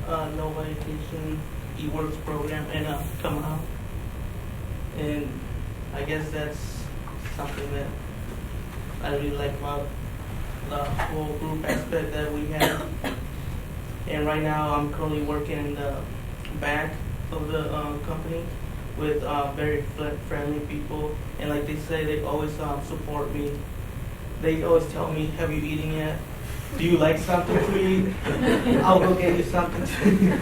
K: Novi Education eWorks program and come out. And I guess that's something that I really like about the whole group aspect that we have. And right now I'm currently working in the back of the company with very friendly people. And like they say, they always support me. They always tell me, have you eaten yet? Do you like something to eat? I'll go get you something to eat.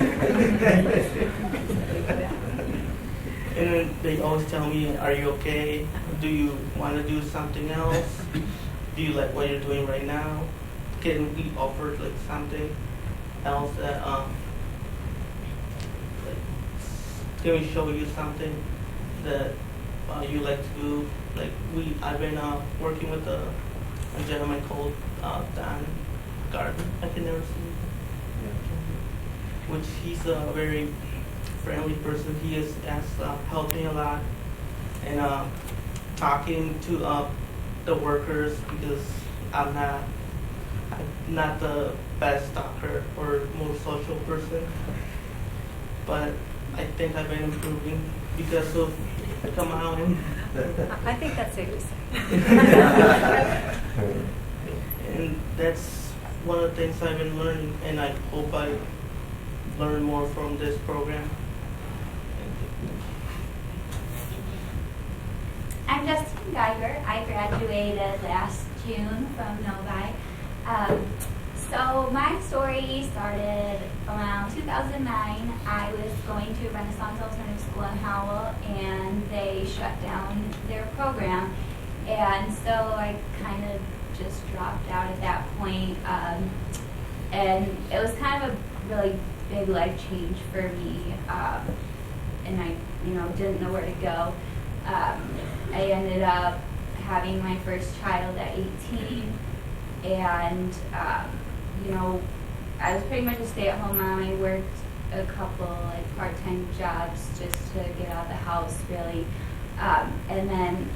K: And then they always tell me, are you okay? Do you want to do something else? Do you like what you're doing right now? Can we offer like something else that like, can we show you something that you like to do? Like I've been working with a gentleman called Dan Garden. I can never see him. Which he's a very friendly person. He has helped me a lot, and talking to the workers, because I'm not the best talker or most social person, but I think I've been improving because of come out.
A: I think that's safe to say.
K: And that's one of the things I've been learning, and I hope I learn more from this program.
J: I'm Justine Geiger. I graduated last June from Novi. So my story started around 2009. I was going to Renaissance Alternative School in Howell, and they shut down their program. And so I kind of just dropped out at that point. And it was kind of a really big life change for me. And I, didn't know where to go. I ended up having my first child at 18, and I was pretty much a stay-at-home mom. I worked a couple part-time jobs just to get out of the house, really, and then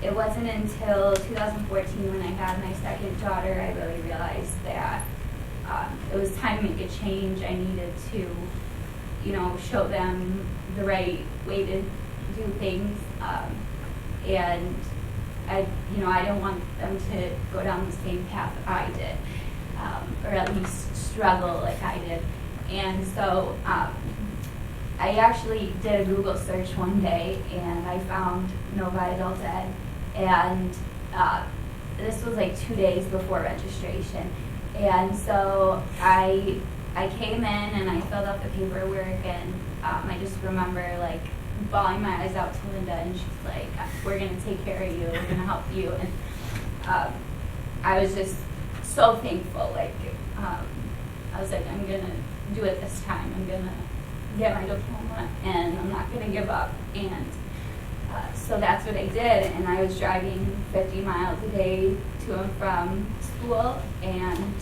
J: it wasn't until 2014 when I had my second daughter I really realized that it was time to make a change. I needed to, show them the right way to do things, and I didn't want them to go down the same path I did, or at least struggle like I did. And so I actually did a Google search one day, and I found Novi Adult Ed, and this was like 2 days before registration. And so I came in and I filled out the paperwork, and I just remember bawling my eyes out to Linda, and she's like, we're going to take care of you, we're going to help you. And I was just so thankful. I was like, I'm going to do it this time. I'm going to get my diploma, and I'm not going to give up. And so that's what I did, and I was driving 50 miles a day to and from school, and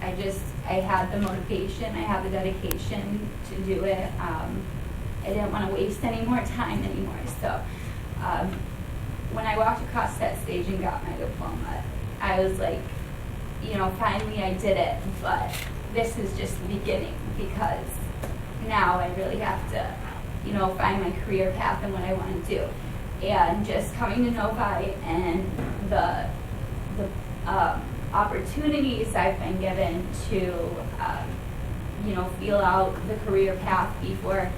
J: I had the motivation, I had the dedication to do it. I didn't want to waste any more time anymore. So when I walked across that stage and got my diploma, I was like, finally I did it, but this is just the beginning, because now I really have to, find my career path and what I want to do. And just coming to Novi and the opportunities I've been given to, feel out the career path before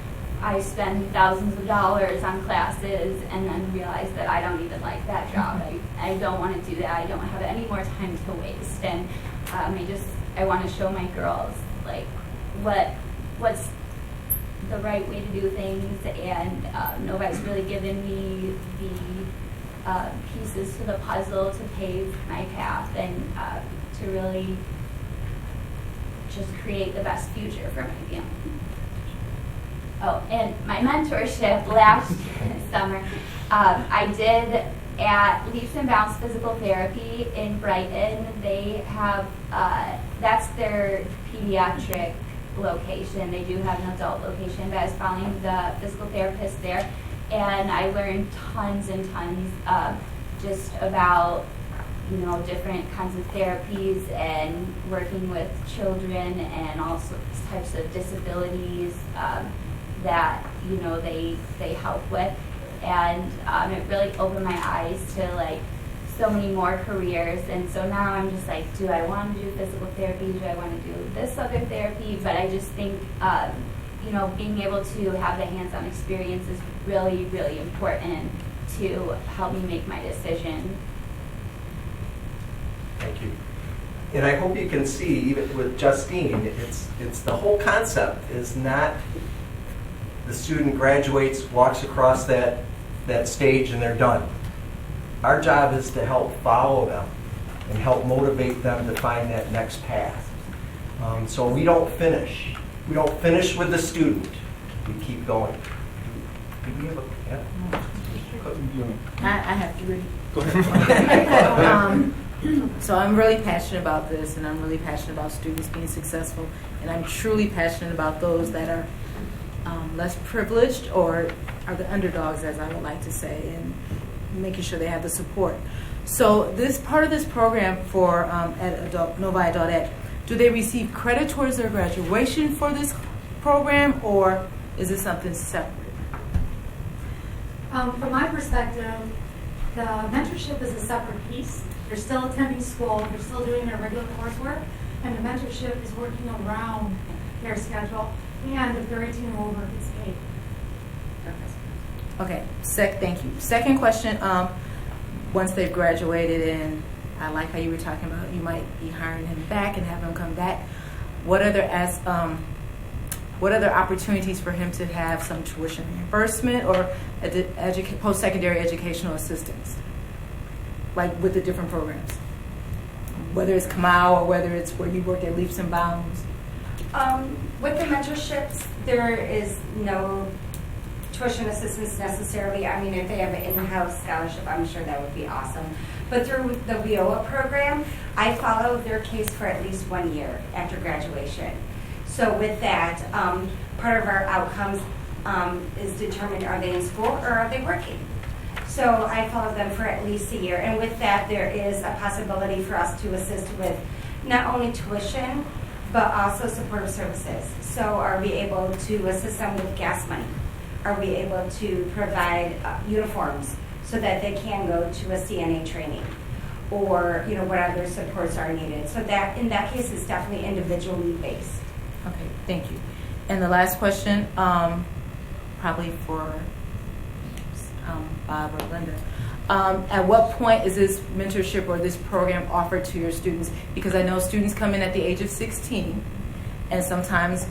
J: I spend thousands of dollars on classes and then realize that I don't even like that job. I don't want to do that. I don't have any more time to waste. And I want to show my girls what's the right way to do things, and Novi's really given me the pieces to the puzzle to pave my path and to really just create the best future for my family. Oh, and my mentorship last summer, I did at Leaps and Bounds Physical Therapy in Brighton. They have, that's their pediatric location. They do have an adult location, but I was following the physical therapist there, and I learned tons and tons just about, you know, different kinds of therapies and working with children and all types of disabilities that, you know, they help with. And it really opened my eyes to like so many more careers. And so now I'm just like, do I want to do physical therapy? Do I want to do this other therapy? But I just think, you know, being able to have the hands-on experience is really, really important to help me make my decision.
G: Thank you. And I hope you can see, even with Justine, it's the whole concept is not the student graduates, walks across that stage, and they're done. Our job is to help follow them and help motivate them to find that next path. So we don't finish. We don't finish with the student. We keep going. Do we have a, yeah?
P: I have to read.
B: Go ahead.
P: So I'm really passionate about this, and I'm really passionate about students being successful, and I'm truly passionate about those that are less privileged or are the underdogs, as I would like to say, and making sure they have the support. So this part of this program for at Novi Adult Ed, do they receive credit towards their graduation for this program, or is it something separate?
I: From my perspective, the mentorship is a separate piece. They're still attending school, they're still doing their regular coursework, and the mentorship is working around their schedule, and if they're 18 or over, it's paid.
P: Okay, thank you. Second question, once they've graduated, and I like how you were talking about you might be hiring him back and have him come back, what other opportunities for him to have some tuition reimbursement or post-secondary educational assistance, like with the different programs, whether it's Kamau or whether it's where you work at Leaps and Bounds?
H: With the mentorships, there is no tuition assistance necessarily. I mean, if they have an in-house scholarship, I'm sure that would be awesome. But through the WIOA program, I follow their case for at least 1 year after graduation. So with that, part of our outcomes is determined, are they in school or are they working? So I follow them for at least a year. And with that, there is a possibility for us to assist with not only tuition, but also supportive services. So are we able to assist them with gas money? Are we able to provide uniforms so that they can go to a CNA training? Or, you know, what other supports are needed? So that, in that case, is definitely individually based.
P: Okay, thank you. And the last question, probably for Bob or Linda. At what point is this mentorship or this program offered to your students? Because I know students come in at the age of 16, and sometimes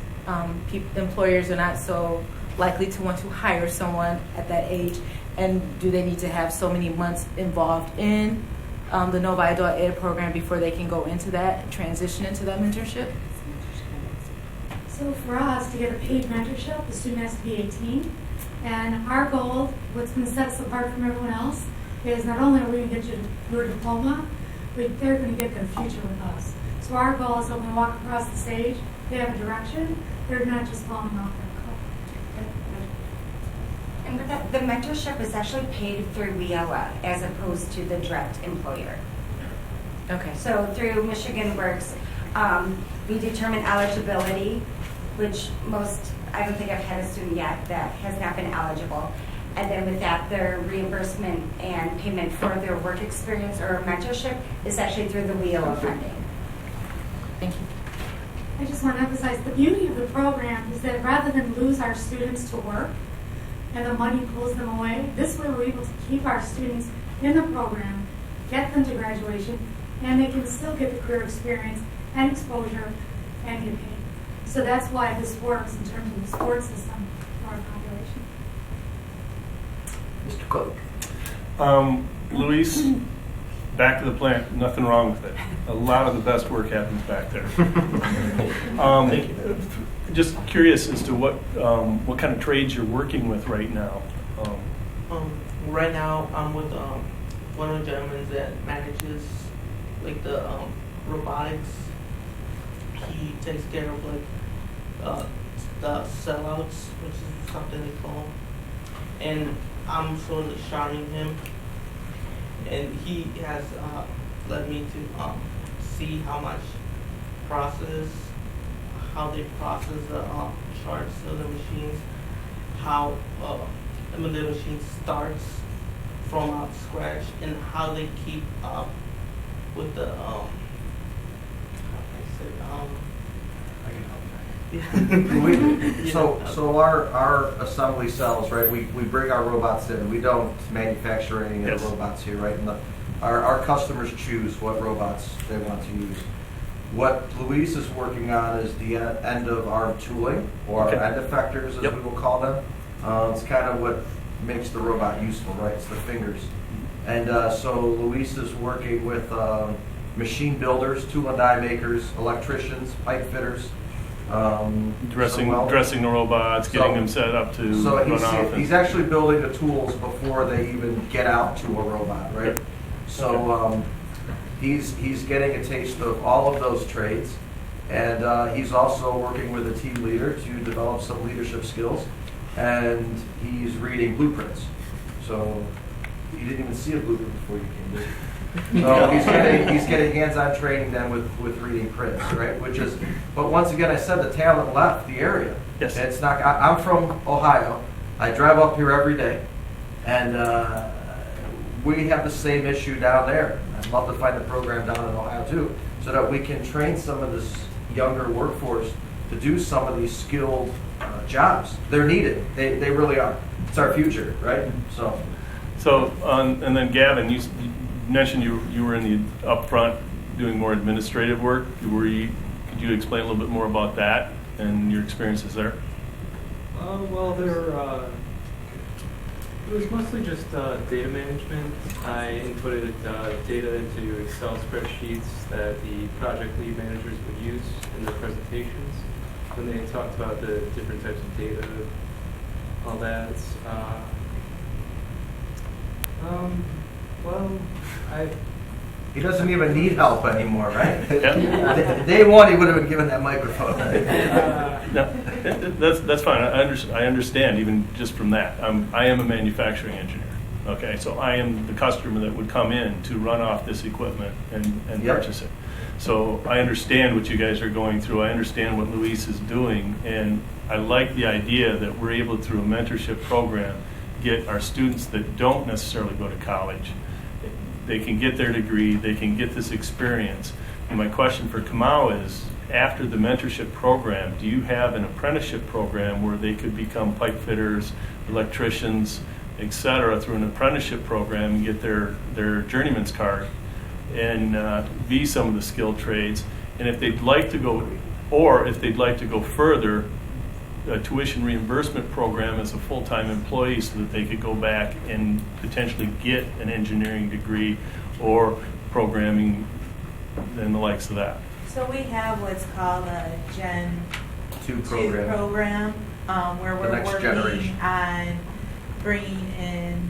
P: employers are not so likely to want to hire someone at that age. And do they need to have so many months involved in the Novi Adult Ed program before they can go into that and transition into that mentorship?
I: So for us, to get a paid mentorship, the student has to be 18. And our goal, what's going to set us apart from everyone else, is not only are we going to get you your diploma, but they're going to get their future with us. So our goal is that when they walk across the stage, they have a direction. They're not just falling off their cliff.
H: And with that, the mentorship is actually paid through WIOA as opposed to the direct employer.
P: Okay.
H: So through Michigan Works, we determine eligibility, which I don't think I've had a student yet that has not been eligible. And then with that, their reimbursement and payment for their work experience or mentorship is actually through the WIOA funding.
P: Thank you.
I: I just want to emphasize the beauty of the program is that rather than lose our students to work and the money pulls them away, this way we're able to keep our students in the program, get them to graduation, and they can still get the career experience and exposure and get paid. So that's why this works in terms of the support system for our population.
G: Mr. Cook.
Q: Luis, back to the plant, nothing wrong with it. A lot of the best work happens back there. Just curious as to what kind of trades you're working with right now.
K: Right now, I'm with one of the gentlemen that manages like the robotics. He takes care of like the sellouts, which is something they call, and I'm sort of shadowing him. And he has led me to see how much how they process the charts of the machines, how when the machine starts from scratch, and how they keep up with the
M: So our assembly cells, right? We bring our robots in. We don't manufacture any of the robots here, right? And our customers choose what robots they want to use. What Luis is working on is the end of arm tooling, or end effectors, as we will call them. It's kind of what makes the robot useful, right? It's the fingers. And so Luis is working with machine builders, tool and die makers, electricians, pipe fitters.
Q: Dressing the robots, getting them set up to run off.
M: He's actually building the tools before they even get out to a robot, right? Yep. So he's getting a taste of all of those trades, and he's also working with a team leader to develop some leadership skills, and he's reading blueprints. So you didn't even see a blueprint before you came, did you? So he's getting hands-on training then with reading prints, right? But once again, I said the talent left the area.
Q: Yes.
M: It's not. I'm from Ohio. I drive up here every day, and we have the same issue down there. I'd love to find a program down in Ohio too, so that we can train some of this younger workforce to do some of these skilled jobs. They're needed. They really are. It's our future, right?
Q: So and then Gavin, you mentioned you were in the upfront doing more administrative work. Could you explain a little bit more about that and your experiences there?
O: Well, it was mostly just data management. I inputted data into Excel spreadsheets that the project lead managers would use in their presentations when they talked about the different types of data, all that.
M: He doesn't even need help anymore, right? Day one, he would have been given that microphone.
Q: That's fine. I understand even just from that. I am a manufacturing engineer. Okay, so I am the customer that would come in to run off this equipment and purchase it. So I understand what you guys are going through. I understand what Luis is doing, and I like the idea that we're able, through a mentorship program, get our students that don't necessarily go to college. They can get their degree, they can get this experience. And my question for Kamau is, after the mentorship program, do you have an apprenticeship program where they could become pipe fitters, electricians, etc., through an apprenticeship program and get their journeyman's card and be some of the skilled trades? And if they'd like to go, or if they'd like to go further, a tuition reimbursement program as a full-time employee so that they could go back and potentially get an engineering degree or programming and the likes of that.
N: So we have what's called a Gen 2 program where we're working on bringing in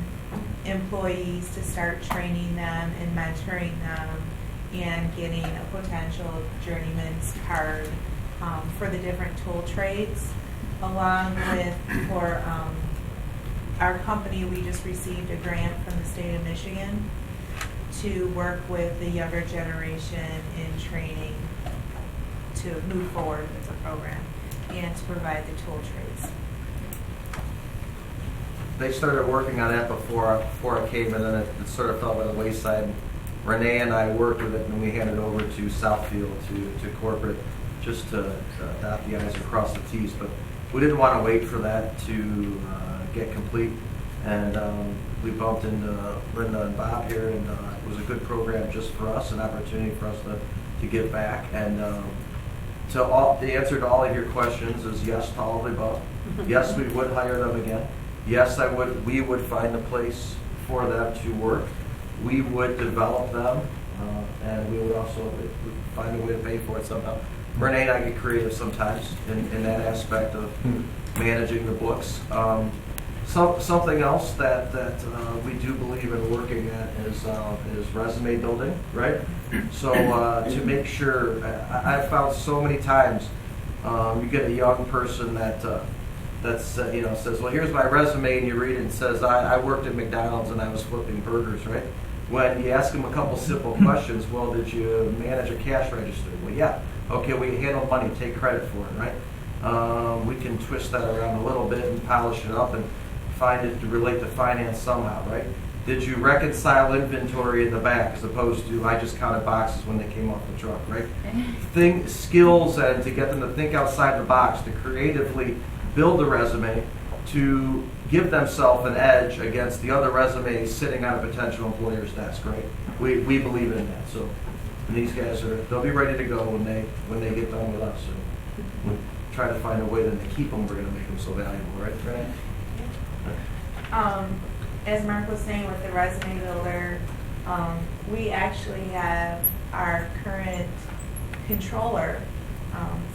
N: employees to start training them and mentoring them and getting a potential journeyman's card for the different tool trades. Along with, for our company, we just received a grant from the state of Michigan to work with the younger generation in training to move forward with the program and to provide the tool trades.
M: They started working on that before I came, and then it sort of fell by the wayside. Renee and I worked with it, and we handed it over to Southfield, to corporate, just to dot the I's and cross the T's. But we didn't want to wait for that to get complete, and we bumped into Linda and Bob here, and it was a good program just for us, an opportunity for us to give back. And the answer to all of your questions is yes to all of the above. Yes, we would hire them again. Yes, we would find a place for them to work. we would develop them, and we would also find a way to pay for it somehow. Renee and I get creative sometimes in that aspect of managing the books. Something else that we do believe in working at is resume building, right? So to make sure, I've found so many times you get a young person that's says, well, here's my resume, and you read it and says, I worked at McDonald's and I was flipping burgers, right? When you ask them a couple simple questions, well, did you manage a cash register? Well, yeah. Okay, we handle money, take credit for it, right? We can twist that around a little bit and polish it up and find it to relate to finance somehow, right? Did you reconcile inventory in the back as opposed to I just counted boxes when they came off the truck, right? Skills and to get them to think outside the box, to creatively build a resume, to give themselves an edge against the other resumes sitting on a potential employer's desk, right? We believe in that. So these guys they'll be ready to go when they get done with us. And we'll try to find a way then to keep them. We're going to make them so valuable, right, Renee?
N: As Mark was saying with the resume builder, we actually have our current controller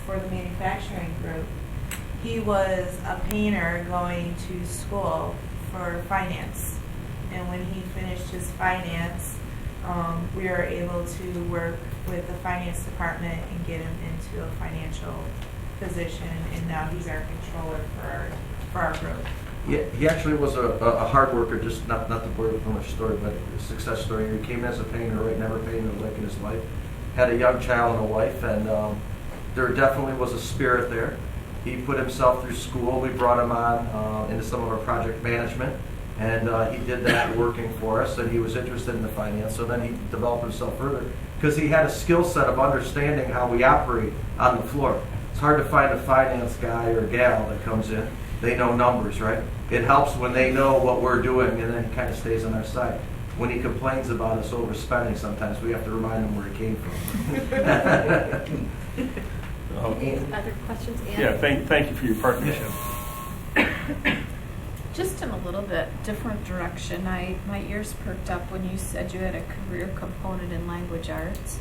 N: for the manufacturing group. He was a painter going to school for finance, and when he finished his finance, we were able to work with the finance department and get him into a financial position, and now he's our controller for our group.
M: Yeah, he actually was a hard worker, just not the bore with much story, but a success story. He came in as a painter, right? Never painted a lick in his life. Had a young child and a wife, and there definitely was a spirit there. He put himself through school. We brought him on into some of our project management, and he did that working for us, and he was interested in the finance. So then he developed himself further because he had a skill set of understanding how we operate on the floor. It's hard to find a finance guy or gal that comes in. They know numbers, right? It helps when they know what we're doing, and then he kind of stays on our side. When he complains about us overspending, sometimes we have to remind him where it came from.
A: Other questions? Ann?
Q: Yeah, thank you for your partnership.
R: Just in a little bit different direction, my ears perked up when you said you had a career component in language arts,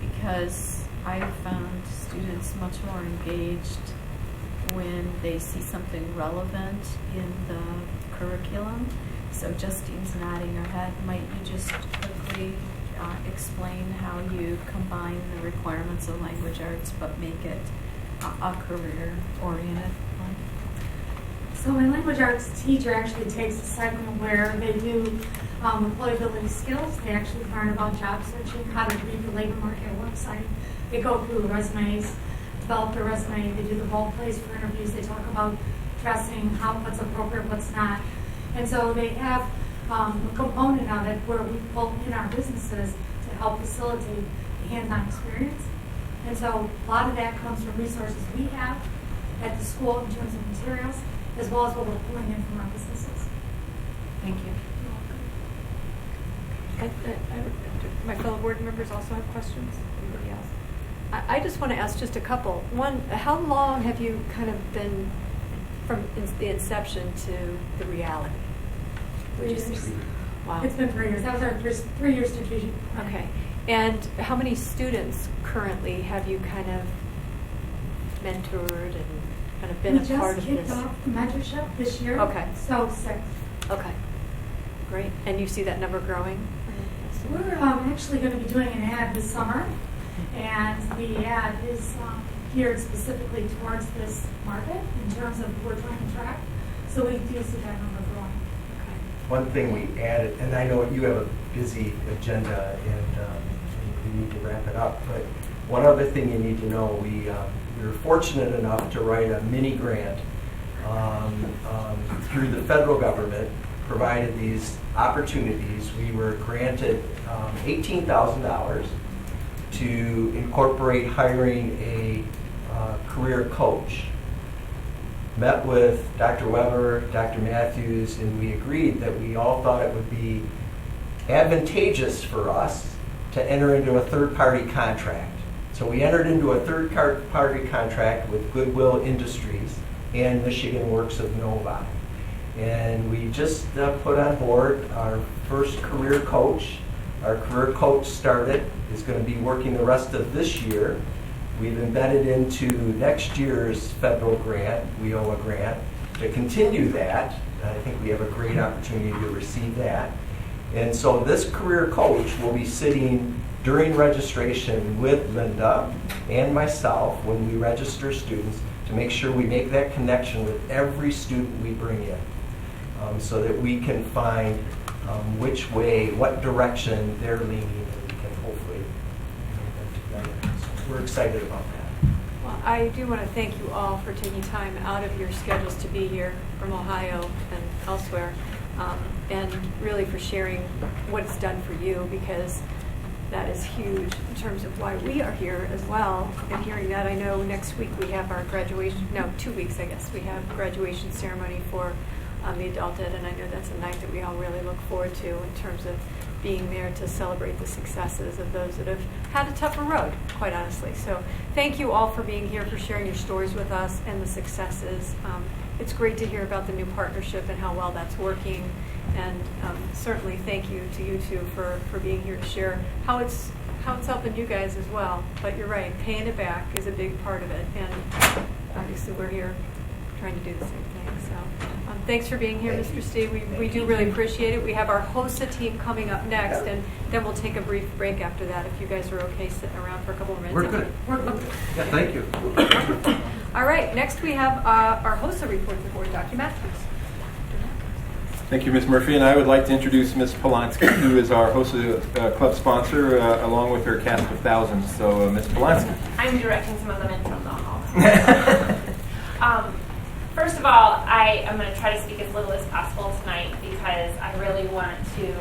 R: because I found students much more engaged when they see something relevant in the curriculum. So Justine's nodding her head. Might you just quickly explain how you combine the requirements of language arts but make it a career-oriented one?
I: So my language arts teacher actually takes a segment where they do employability skills. They actually learn about job searching, how to read the labor market website. They go through resumes, develop their resume. They do the role plays for interviews. They talk about dressing, what's appropriate, what's not. And so they have a component of it where we pull in our businesses to help facilitate the hands-on experience. And so a lot of that comes from resources we have at the school in terms of materials, as well as what we're pulling in from our businesses.
R: Thank you.
A: My fellow board members also have questions. Anybody else? I just want to ask just a couple. One, how long have you kind of been from the inception to the reality?
I: 3 years.
A: Wow.
I: It's been 3 years. That was our 3-year strategic plan.
A: Okay. And how many students currently have you kind of mentored and kind of been a part of this?
I: We just kicked off the mentorship this year.
A: Okay.
I: So 6.
A: Okay. Great. And you see that number growing?
I: We're actually going to be doing an ad this summer, and the ad is geared specifically towards this market in terms of who we're trying to track. So we do see that number growing.
G: One thing we added, and I know you have a busy agenda and we need to wrap it up, but one other thing you need to know, we were fortunate enough to write a mini grant through the federal government, provided these opportunities. We were granted $18,000 to incorporate hiring a career coach. Met with Dr. Weber, Dr. Matthews, and we agreed that we all thought it would be advantageous for us to enter into a third-party contract. So we entered into a third-party contract with Goodwill Industries and Michigan Works of Novi. And we just put on board our first career coach. Our career coach started, is going to be working the rest of this year. We've embedded into next year's federal grant, we owe a grant, to continue that. I think we have a great opportunity to receive that. And so this career coach will be sitting during registration with Linda and myself when we register students to make sure we make that connection with every student we bring in, so that we can find which way, what direction they're leaning, and we can hopefully bring them together. So we're excited about that.
F: Well, I do want to thank you all for taking time out of your schedules to be here from Ohio and elsewhere, and really for sharing what it's done for you, because that is huge in terms of why we are here as well. And hearing that, I know next week we have our graduation, no, 2 weeks I guess, we have graduation ceremony for the adult ed, and I know that's a night that we all really look forward to in terms of being there to celebrate the successes of those that have had a tougher road, quite honestly. So thank you all for being here, for sharing your stories with us and the successes. It's great to hear about the new partnership and how well that's working. And certainly thank you to you two for being here to share how it's helping you guys as well. But you're right, paying it back is a big part of it. And obviously we're here trying to do the same thing. So thanks for being here, Mr. Steve. We do really appreciate it. We have our HOSA team coming up next, and then we'll take a brief break after that if you guys are okay sitting around for a couple of minutes.
M: We're good. Yeah, thank you.
F: All right, next we have our HOSA report to the board, Dr. Matthews.
B: Thank you, Ms. Murphy, and I would like to introduce Ms. Polanski, who is our HOSA club sponsor, along with her cast of thousands. So, Ms. Polanski.
S: I'm directing some of them in from the hall. First of all, I am going to try to speak as little as possible tonight because I really want to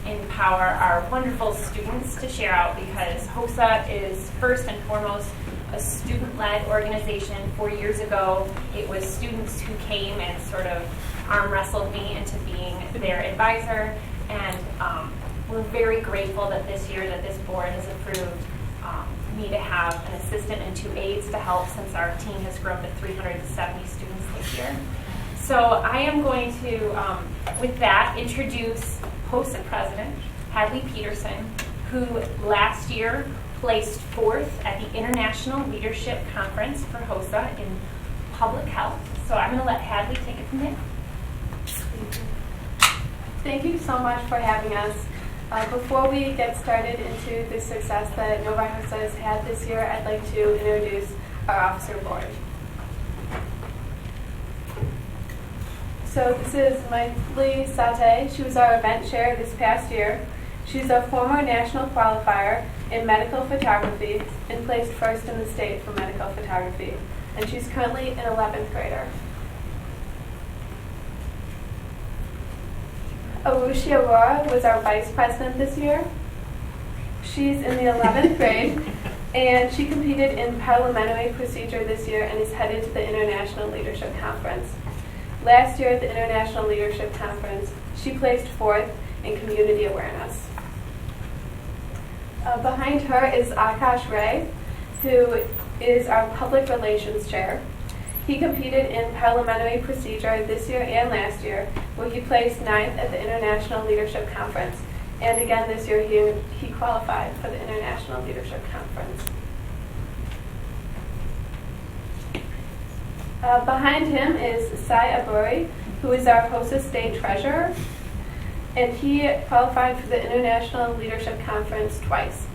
S: empower our wonderful students to share out, because HOSA is first and foremost a student-led organization. 4 years ago, it was students who came and sort of arm wrestled me into being their advisor, and we're very grateful that this year that this board has approved me to have an assistant and 2 aides to help, since our team has grown to 370 students this year. So I am going to, with that, introduce HOSA President Hadley Peterson, who last year placed 4th at the International Leadership Conference for HOSA in Public Health. So I'm going to let Hadley take it from there.
C: Thank you so much for having us. Before we get started into the success that Novi HOSA has had this year, I'd like to introduce our officer board. So this is Miley Sate. She was our event chair this past year. She's a former national qualifier in medical photography and placed 1st in the state for medical photography. And she's currently an 11th grader. Arushi Aurora was our vice president this year. She's in the 11th grade, and she competed in parliamentary procedure this year and is headed to the International Leadership Conference. Last year at the International Leadership Conference, she placed 4th in community awareness. Behind her is Akash Ray, who is our public relations chair. He competed in parliamentary procedure this year and last year, where he placed 9th at the International Leadership Conference. And again this year he qualified for the International Leadership Conference. Behind him is Sai Aburi, who is our HOSA State Treasurer, and he qualified for the International Leadership Conference twice.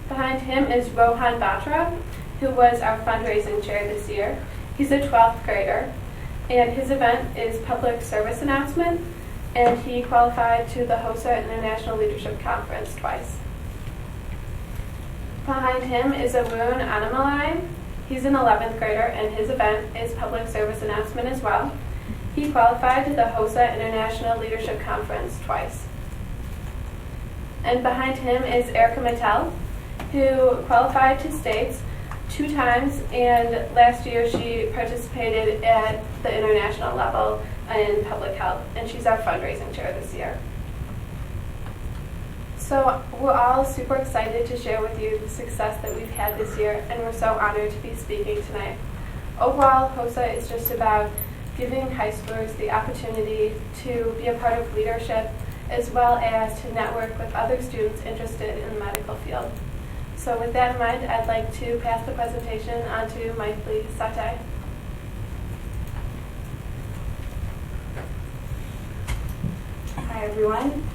C: Behind him is Rohan Batra, who was our fundraising chair this year. He's a 12th grader, and his event is public service announcement, and he qualified to the HOSA International Leadership Conference twice. Behind him is Arun Anamalai. He's an 11th grader, and his event is public service announcement as well. He qualified to the HOSA International Leadership Conference twice. And behind him is Erica Mattel, who qualified to states 2 times, and last year she participated at the international level in public health, and she's our fundraising chair this year. So we're all super excited to share with you the success that we've had this year, and we're so honored to be speaking tonight. Overall, HOSA is just about giving high schoolers the opportunity to be a part of leadership
T: as well as to network with other students interested in the medical field. So with that in mind, I'd like to pass the presentation on to Maithili Satay.
U: Hi everyone.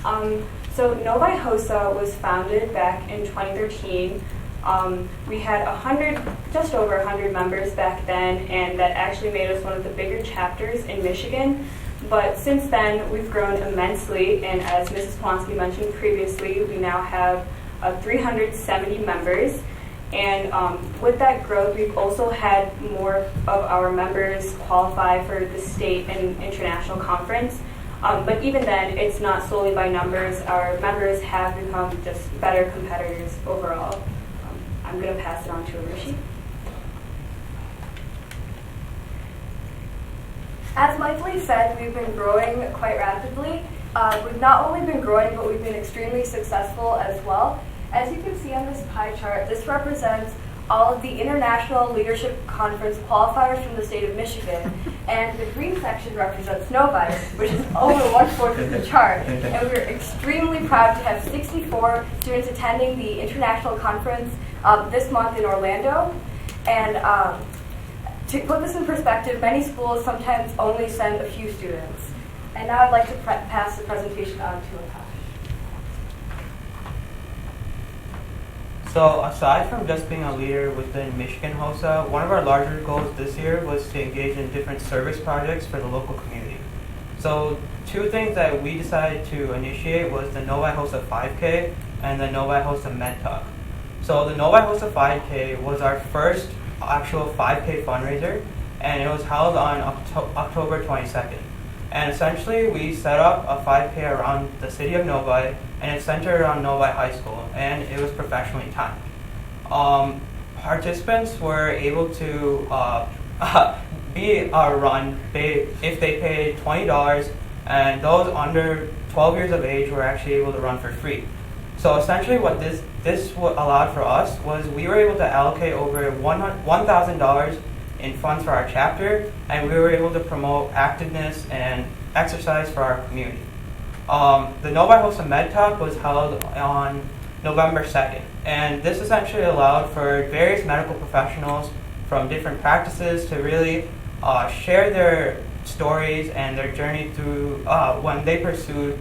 U: So Novi HOSA was founded back in 2013. We had just over 100 members back then, and that actually made us one of the bigger chapters in Michigan. But since then, we've grown immensely, and as Mrs. Polonsky mentioned previously, we now have 370 members. And with that growth, we've also had more of our members qualify for the state and international conference. But even then, it's not solely by numbers. Our members have become just better competitors overall. I'm going to pass it on to Arushi.
V: As Maithili said, we've been growing quite rapidly. We've not only been growing, but we've been extremely successful as well. As you can see on this pie chart, this represents all of the International Leadership Conference qualifiers from the state of Michigan. And the green section represents Novi, which is over 1/4 of the chart. And we're extremely proud to have 64 students attending the International Conference this month in Orlando. And to put this in perspective, many schools sometimes only send a few students. And now I'd like to pass the presentation on to Akash.
W: So aside from just being a leader within Michigan HOSA, one of our larger goals this year was to engage in different service projects for the local community. So 2 things that we decided to initiate was the Novi HOSA 5K and the Novi HOSA Med Talk. So the Novi HOSA 5K was our first actual 5K fundraiser, and it was held on October 22nd. And essentially, we set up a 5K around the city of Novi, and it's centered around Novi High School, and it was professionally timed. Participants were able to be run if they paid $20, and those under 12 years of age were actually able to run for free. So essentially what this allowed for us was we were able to allocate over $1,000 in funds for our chapter, and we were able to promote activeness and exercise for our community. The Novi HOSA Med Talk was held on November 2nd, and this essentially allowed for various medical professionals from different practices to really share their stories and their journey through when they pursued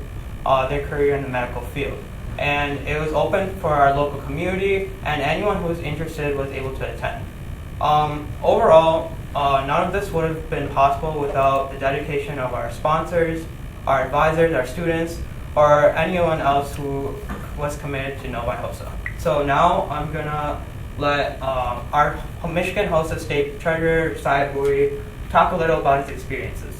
W: their career in the medical field. And it was open for our local community, and anyone who was interested was able to attend. Overall, none of this would have been possible without the dedication of our sponsors, our advisors, our students, or anyone else who was committed to Novi HOSA. So now I'm going to let our Michigan HOSA State Treasurer, Syed Buri, talk a little about his experiences.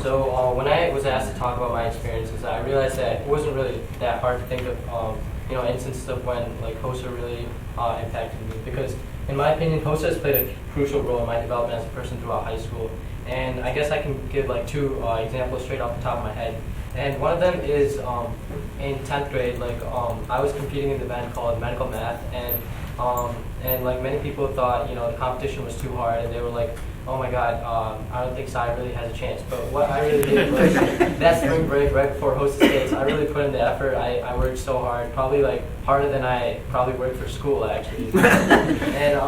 X: So when I was asked to talk about my experiences, I realized that it wasn't really that hard to think of instances of when HOSA really impacted me, because in my opinion, HOSA has played a crucial role in my development as a person throughout high school. And I guess I can give 2 examples straight off the top of my head. And one of them is in 10th grade, I was competing in an event called Medical Math, and many people thought, the competition was too hard, and they were like, oh my God, I don't think Sai really has a chance. But what I really did was, that spring break right before HOSA States, I really put in the effort. I worked so hard, probably harder than I probably worked for school actually. And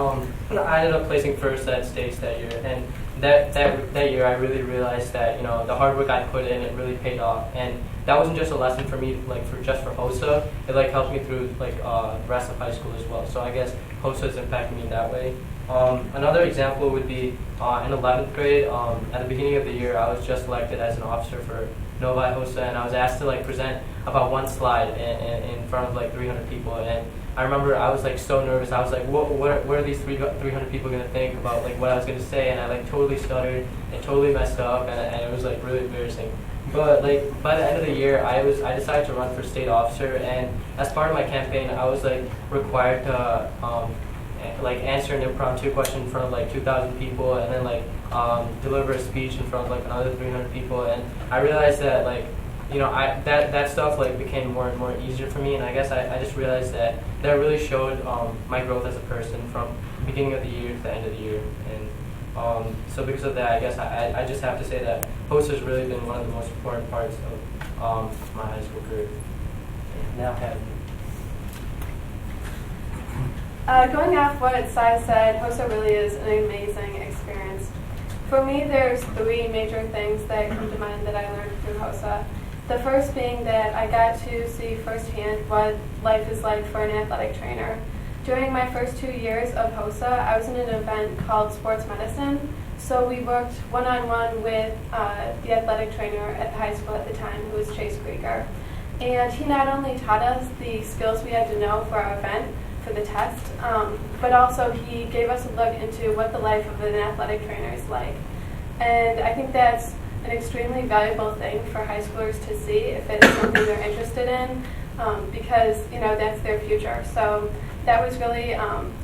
X: I ended up placing first at States that year. And that year I really realized that, the hard work I put in, it really paid off. And that wasn't just a lesson for me, for HOSA. It helped me through the rest of high school as well. So I guess HOSA has impacted me that way. Another example would be in 11th grade. At the beginning of the year, I was just elected as an officer for Novi HOSA, and I was asked to present about one slide in front of 300 people. And I remember I was so nervous. I was like, what are these 300 people going to think about what I was going to say? And I totally stuttered and totally messed up, and it was really embarrassing. But by the end of the year, I decided to run for state officer, and as part of my campaign, I was required to answer an impromptu question in front of 2,000 people, and then deliver a speech in front of another 300 people. And I realized that that stuff became more and more easier for me, and I guess I just realized that really showed my growth as a person from the beginning of the year to the end of the year. And So because of that, I guess I just have to say that HOSA has really been one of the most important parts of my high school career. Now have
T: Going off what Sai said, HOSA really is an amazing experience. For me, there's 3 major things that come to mind that I learned through HOSA. The first being that I got to see firsthand what life is like for an athletic trainer. During my first 2 years of HOSA, I was in an event called Sports Medicine. So we worked one-on-one with the athletic trainer at the high school at the time, who was Chase Krieger. And he not only taught us the skills we had to know for our event, for the test, but also he gave us a look into what the life of an athletic trainer is like. And I think that's an extremely valuable thing for high schoolers to see if it's something they're interested in, because that's their future. So that was really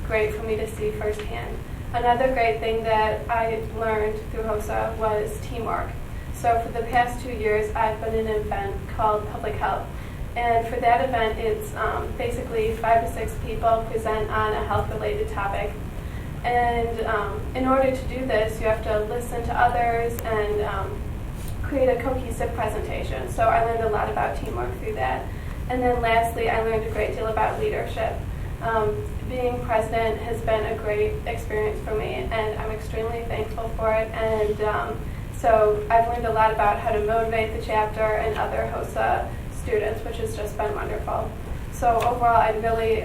T: great for me to see firsthand. Another great thing that I learned through HOSA was teamwork. So for the past 2 years, I've been in an event called Public Health. And for that event, it's basically 5 to 6 people present on a health-related topic. And in order to do this, you have to listen to others and create a cohesive presentation. So I learned a lot about teamwork through that. And then lastly, I learned a great deal about leadership. Being president has been a great experience for me, and I'm extremely thankful for it. And so I've learned a lot about how to motivate the chapter and other HOSA students, which has just been wonderful. So overall, I'd really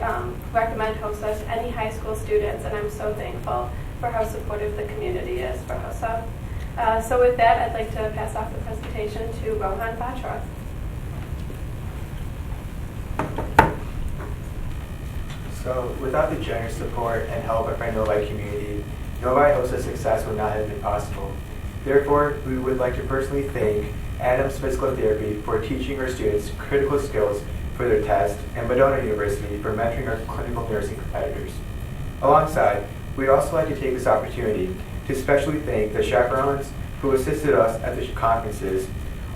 T: recommend HOSA to any high school students, and I'm so thankful for how supportive the community is for HOSA. So with that, I'd like to pass off the presentation to Rohan Batra.
D: So without the generous support and help of our Novi community, Novi HOSA's success would not have been possible. Therefore, we would like to personally thank Adams Physical Therapy for teaching our students critical skills for their test, and Madonna University for mentoring our clinical nursing competitors. Alongside, we'd also like to take this opportunity to especially thank the chaperones who assisted us at the conferences,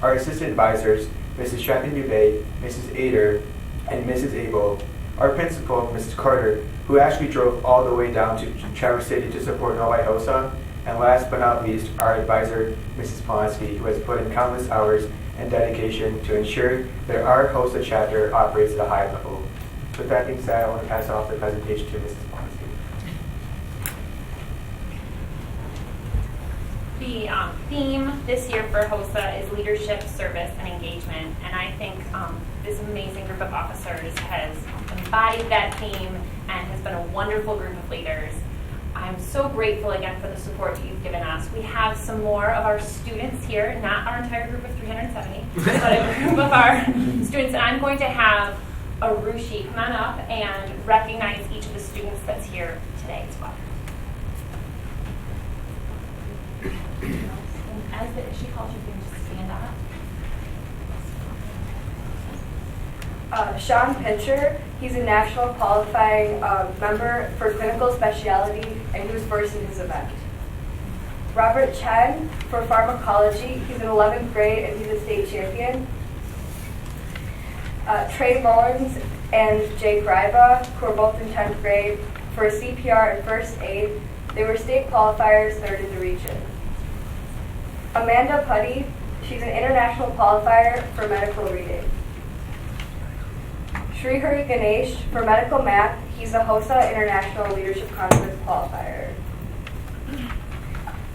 D: our assistant advisors, Mrs. Shannon Dubé, Mrs. Ader, and Mrs. Abel, our principal, Mrs. Carter, who actually drove all the way down to Traverse City to support Novi HOSA, and last but not least, our advisor, Mrs. Polanski, who has put in countless hours and dedication to ensure that our HOSA chapter operates at a high level. With that being said, I want to pass off the presentation to Mrs. Polanski.
S: The theme this year for HOSA is leadership, service, and engagement. And I think this amazing group of officers has embodied that theme and has been a wonderful group of leaders. I'm so grateful again for the support that you've given us. We have some more of our students here, not our entire group of 370, but a group of our students. And I'm going to have Arushi come on up and recognize each of the students that's here today as well. And as she calls you, you can just stand up.
V: Sean Pincher, he's a national qualifying member for clinical specialty, and he was first in his event. Robert Chen, for pharmacology, he's in 11th grade and he's a state champion. Trey Mullins and Jake Riva, who are both in 10th grade, for CPR and first aid, they were state qualifiers, third in the region. Amanda Putty, she's an international qualifier for medical reading. Srihari Ganesh, for medical math, he's a HOSA International Leadership Conference qualifier.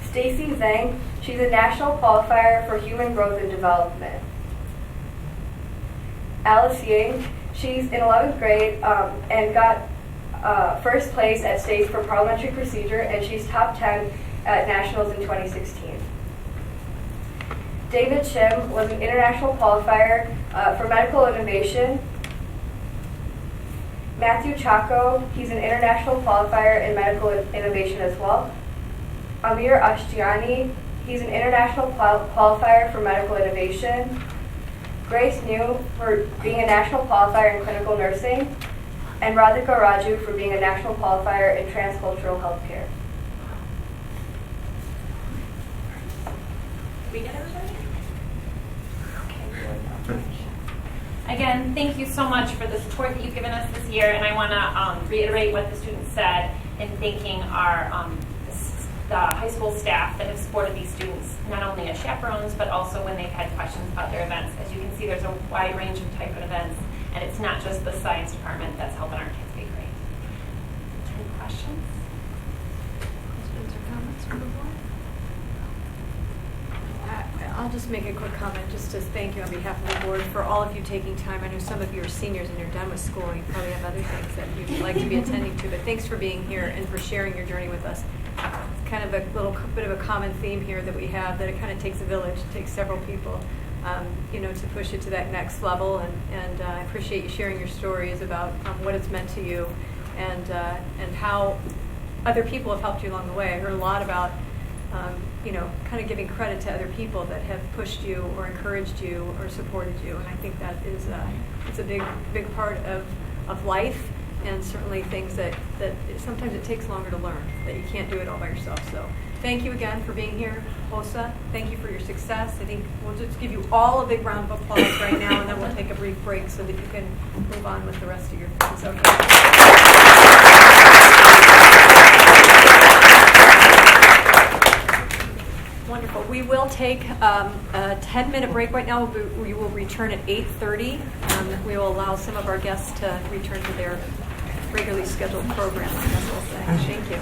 V: Stacy Zhang, she's a national qualifier for human growth and development. Alice Ying, she's in 11th grade and got first place at states for parliamentary procedure, and she's top 10 at nationals in 2016. David Shim was an international qualifier for medical innovation. Matthew Chaco, he's an international qualifier in medical innovation as well. Amir Ashtiani, he's an international qualifier for medical innovation. Grace New for being a national qualifier in clinical nursing. And Radhika Raju for being a national qualifier in transcultural healthcare.
S: Did we get everybody? Again, thank you so much for the support that you've given us this year, and I want to reiterate what the students said in thanking our the high school staff that have supported these students, not only as chaperones, but also when they've had questions about their events. As you can see, there's a wide range of type of events, and it's not just the science department that's helping our kids be great. Any questions?
F: Questions or comments from the board? I'll just make a quick comment just to thank you on behalf of the board for all of you taking time. I know some of you are seniors and you're done with school. You probably have other things that you'd like to be attending to, but thanks for being here and for sharing your journey with us. It's kind of a little bit of a common theme here that we have, that it kind of takes a village, it takes several people, to push it to that next level. And I appreciate you sharing your stories about what it's meant to you and how other people have helped you along the way. I heard a lot about kind of giving credit to other people that have pushed you or encouraged you or supported you. And I think that is it's a big part of life, and certainly things that sometimes it takes longer to learn, that you can't do it all by yourself. So thank you again for being here, HOSA. Thank you for your success. I think we'll just give you all a big round of applause right now, and then we'll take a brief break so that you can move on with the rest of your things. Okay. Wonderful. We will take a 10-minute break right now. We will return at 8:30. We will allow some of our guests to return to their regularly scheduled program, I guess we'll say. Thank you.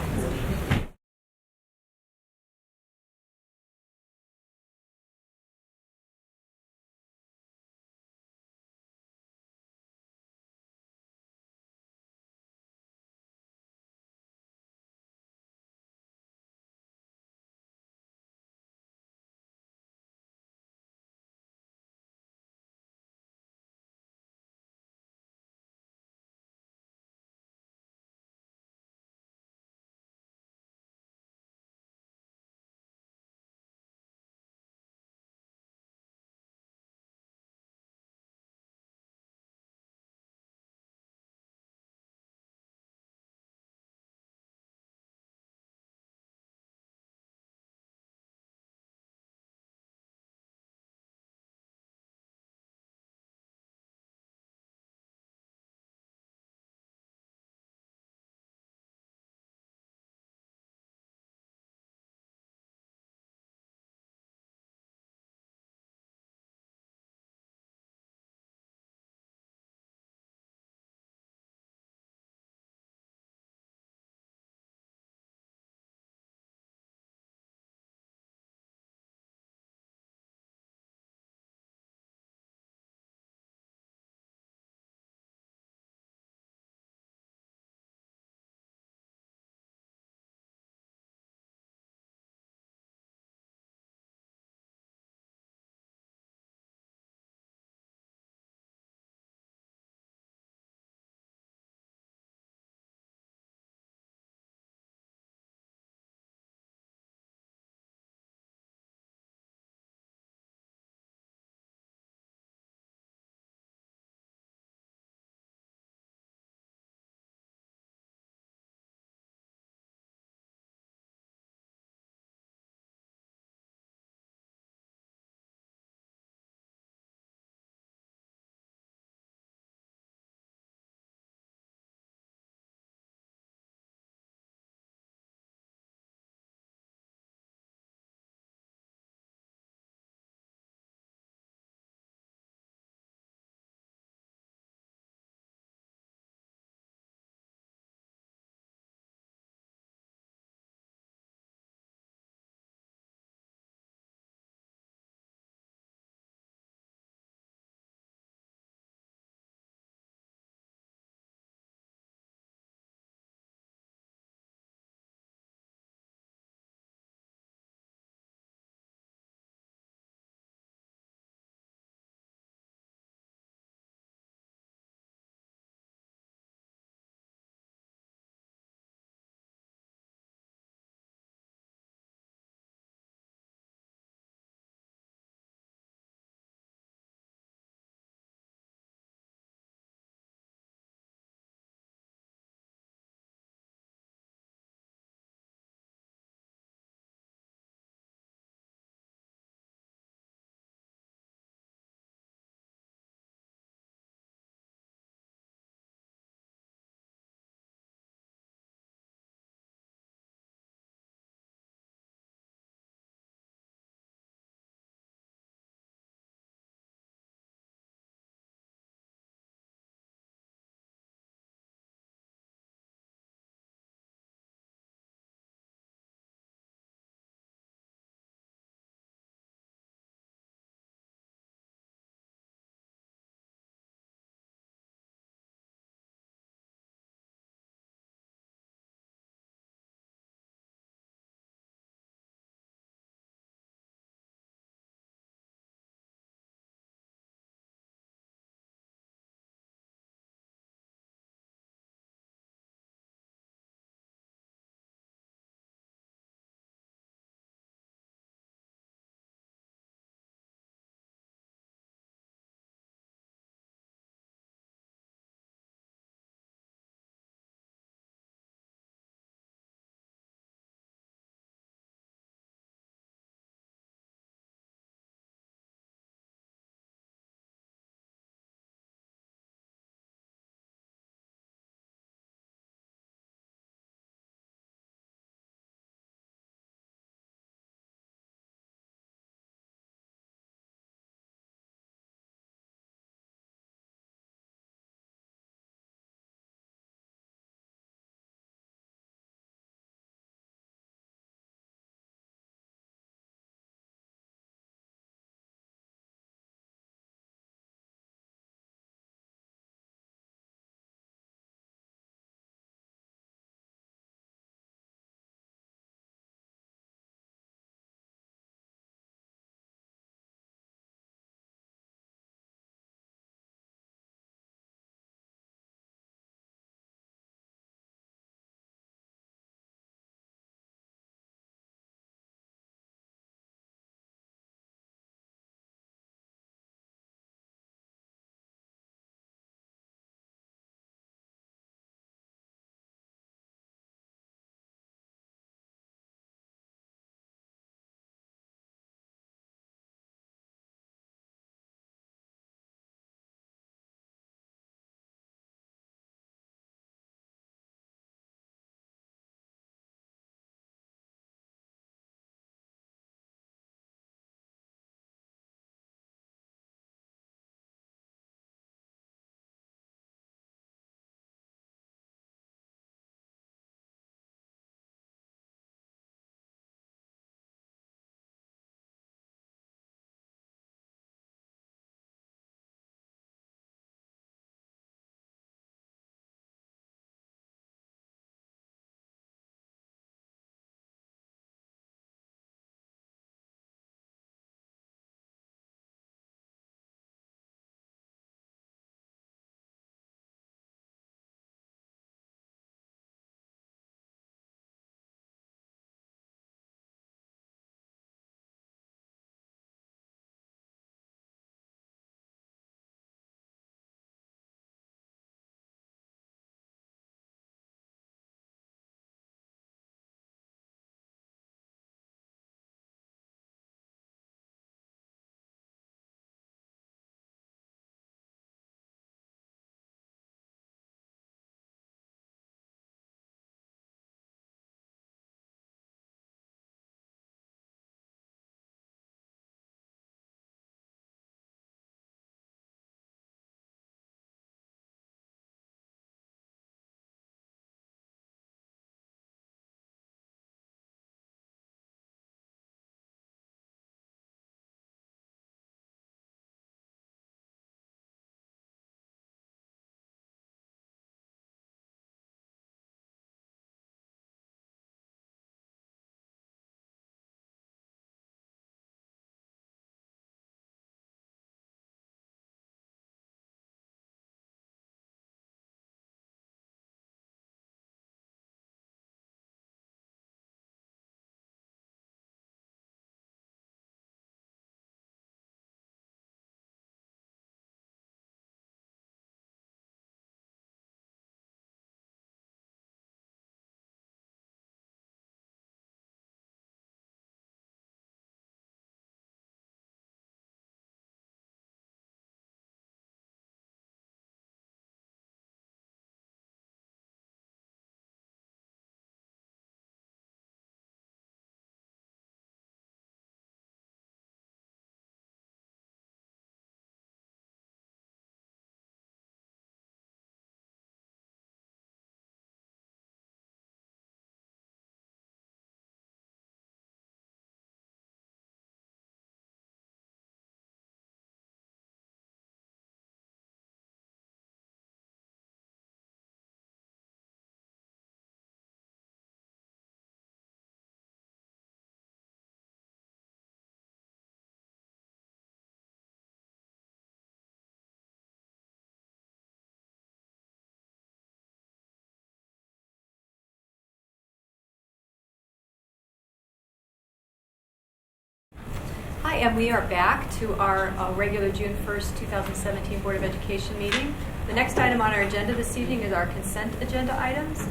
F: Hi, and we are back to our regular June 1st, 2017 Board of Education meeting. The next item on our agenda this evening is our consent agenda items.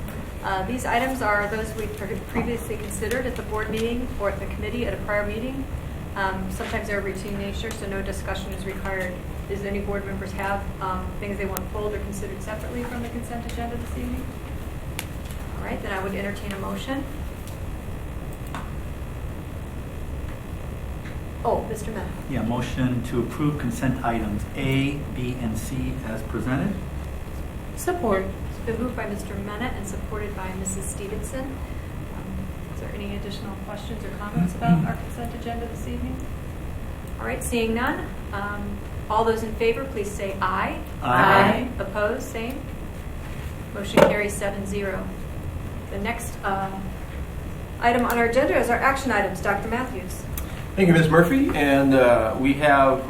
F: These items are those we previously considered at the board meeting or at the committee at a prior meeting. Sometimes they're of routine nature, so no discussion is required. Does any board members have things they want pulled or considered separately from the consent agenda this evening? All right, then I would entertain a motion. Oh, Mr. Mena.
E: Yeah, motion to approve consent items A, B, and C as presented.
P: Support.
F: It's been moved by Mr. Mena and supported by Mrs. Stevenson. Is there any additional questions or comments about our consent agenda this evening? All right, seeing none. All those in favor, please say aye.
E: Aye.
F: Opposed, same. Motion carries 7-0. The next item on our agenda is our action items. Dr. Matthews.
B: Thank you, Ms. Murphy. And we have,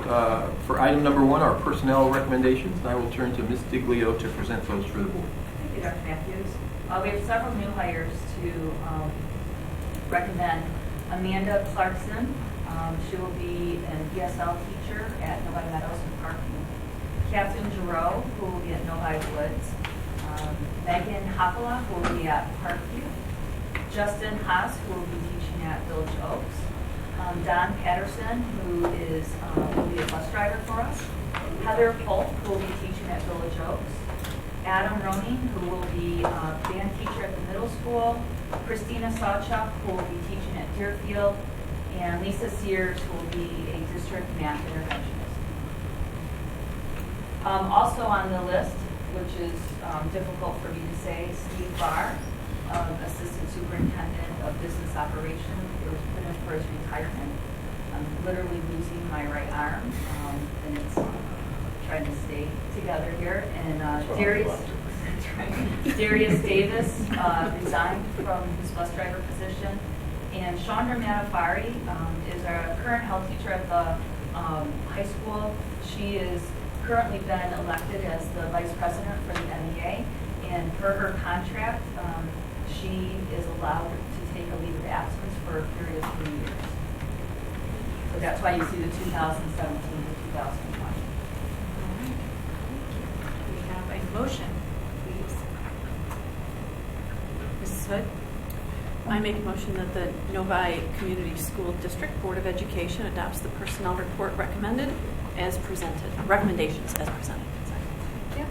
B: for item number 1, our personnel recommendations. And I will turn to Ms. Diglio to present those for the board.
H: Thank you, Dr. Matthews. We have several new hires to recommend. Amanda Clarkson, she will be an ESL teacher at Novi Meadows and Parkview. Catherine Giroux, who will be at Novi Woods. Megan Hoppola, who will be at Parkview. Justin Haas, who will be teaching at Village Oaks. Don Patterson, who will be a bus driver for us. Heather Polk, who will be teaching at Village Oaks. Adam Roning, who will be a band teacher at the middle school. Christina Sawchuk, who will be teaching at Deerfield. And Lisa Sears, who will be a district math interventionist. Also on the list, which is difficult for me to say, Steve Barr, Assistant Superintendent of Business Operations, is put in for his retirement. I'm literally losing my right arm, and it's trying to stay together here. And Darius Davis resigned from his bus driver position. And Chandra Manafari is our current health teacher at the high school. She is currently been elected as the vice president for the NEA, and per her contract, she is allowed to take a leave of absence for a period of 3 years. So that's why you see the 2017 to 2020.
F: We have a motion, please. Mrs. Hood?
J: I make a motion that the Novi Community School District Board of Education adopts the personnel report recommended as presented, recommendations as presented.
F: Thank you.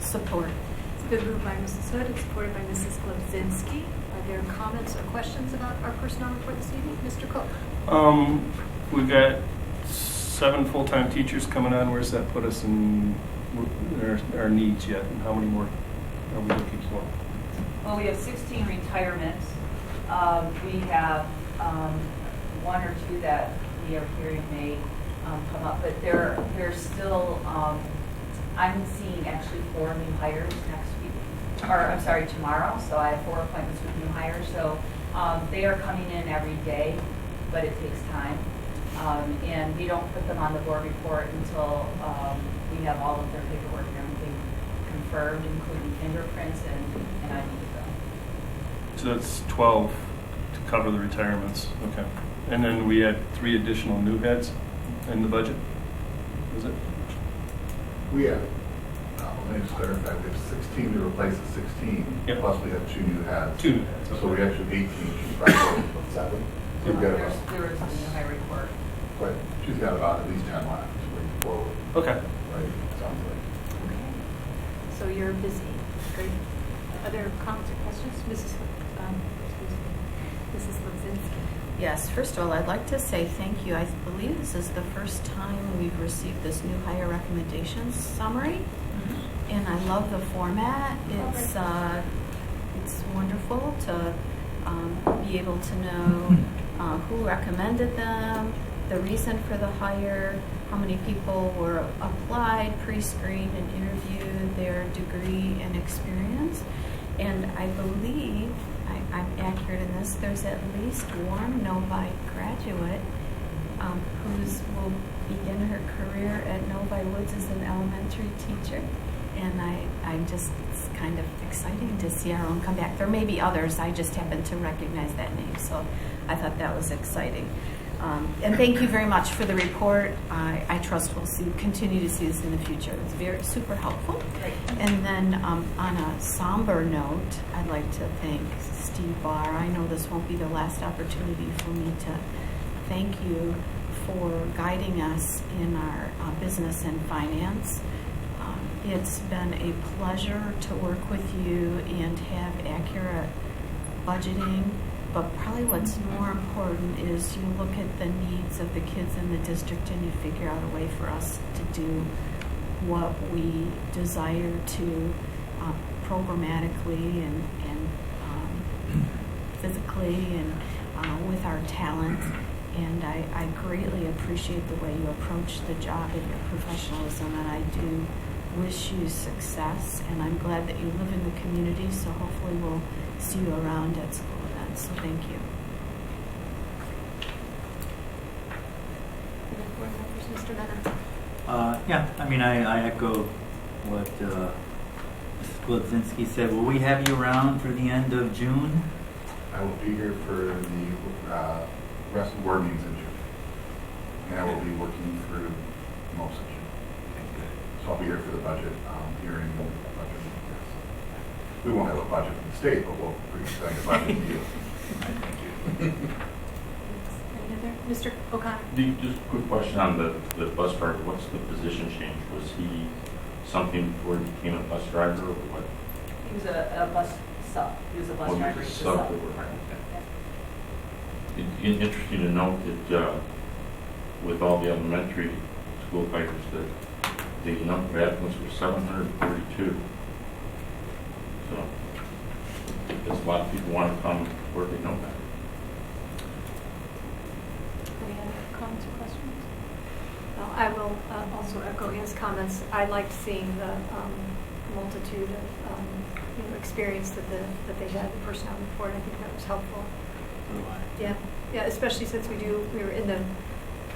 P: Support.
F: It's been moved by Mrs. Hood and supported by Mrs. Glowzinski. Are there comments or questions about our personnel report this evening? Mr. Cook?
Q: We've got 7 full-time teachers coming on. Where's that put us in our needs yet? And how many more are we looking for?
H: Well, we have 16 retirements. We have 1 or 2 that we are hearing may come up, but there's still, I'm seeing actually 4 new hires next week, or I'm sorry, tomorrow. So I have 4 appointments with new hires. So they are coming in every day, but it takes time. And we don't put them on the board report until we have all of their paperwork and everything confirmed, including fingerprints and ID.
Q: So that's 12 to cover the retirements. Okay. And then we had 3 additional new heads in the budget. Was it?
L: We have, let me just clarify, we have 16 to replace the 16,
Q: yep.
L: Plus we have 2 new heads.
Q: 2 new heads. Okay.
L: So we actually have 18, she's right, 7. So we've got
H: There was a new hire report.
L: Right, she's got about at least 10 left moving forward.
Q: Okay.
L: Right, sounds like.
F: Okay. So you're busy. Great. Other comments or questions? Mrs. Glowzinski.
R: Yes, first of all, I'd like to say thank you. I believe this is the first time we've received this new hire recommendations summary, and I love the format. It's wonderful to be able to know who recommended them, the reason for the hire, how many people were applied, pre-screened, and interviewed, their degree and experience. And I believe, I'm accurate in this, there's at least 1 Novi graduate will begin her career at Novi Woods as an elementary teacher. And I'm just, it's kind of exciting to see our own come back. There may be others, I just happen to recognize that name, so I thought that was exciting.
J: And thank you very much for the report. I trust we'll continue to see this in the future. It's very super helpful. And then on a somber note, I'd like to thank Steve Barr. I know this won't be the last opportunity for me to thank you for guiding us in our business and finance. It's been a pleasure to work with you and have accurate budgeting, but probably what's more important is you look at the needs of the kids in the district and you figure out a way for us to do what we desire to programmatically and physically and with our talent. And I greatly appreciate the way you approach the job and your professionalism, and I do wish you success, and I'm glad that you live in the community, so hopefully we'll see you around at school events. So thank you.
F: Mr. Mena.
E: Yeah, I mean, I echo what Mrs. Glodzinski said. Will we have you around for the end of June?
L: I will be here for the rest of the board meetings in June. And I will be working through most of June. So I'll be here for the budget hearing and the budget. Yes. We won't have a budget from the state, but we'll present a budget to you. Thank you.
F: Mr. O'Connor.
A: Just a quick question on the bus driver. What's the position change? Was he something before he became a bus driver, or what?
H: He was a bus sub. He was a bus driver.
A: He was a sub. It's interesting to note that with all the elementary school fighters, that the number of applicants were 742. So, because a lot of people want to come where they know that.
F: Any other comments or questions? Well, I will also echo his comments. I liked seeing the multitude of experience that they had, the personnel report. I think that was helpful. Yeah, especially since we were in the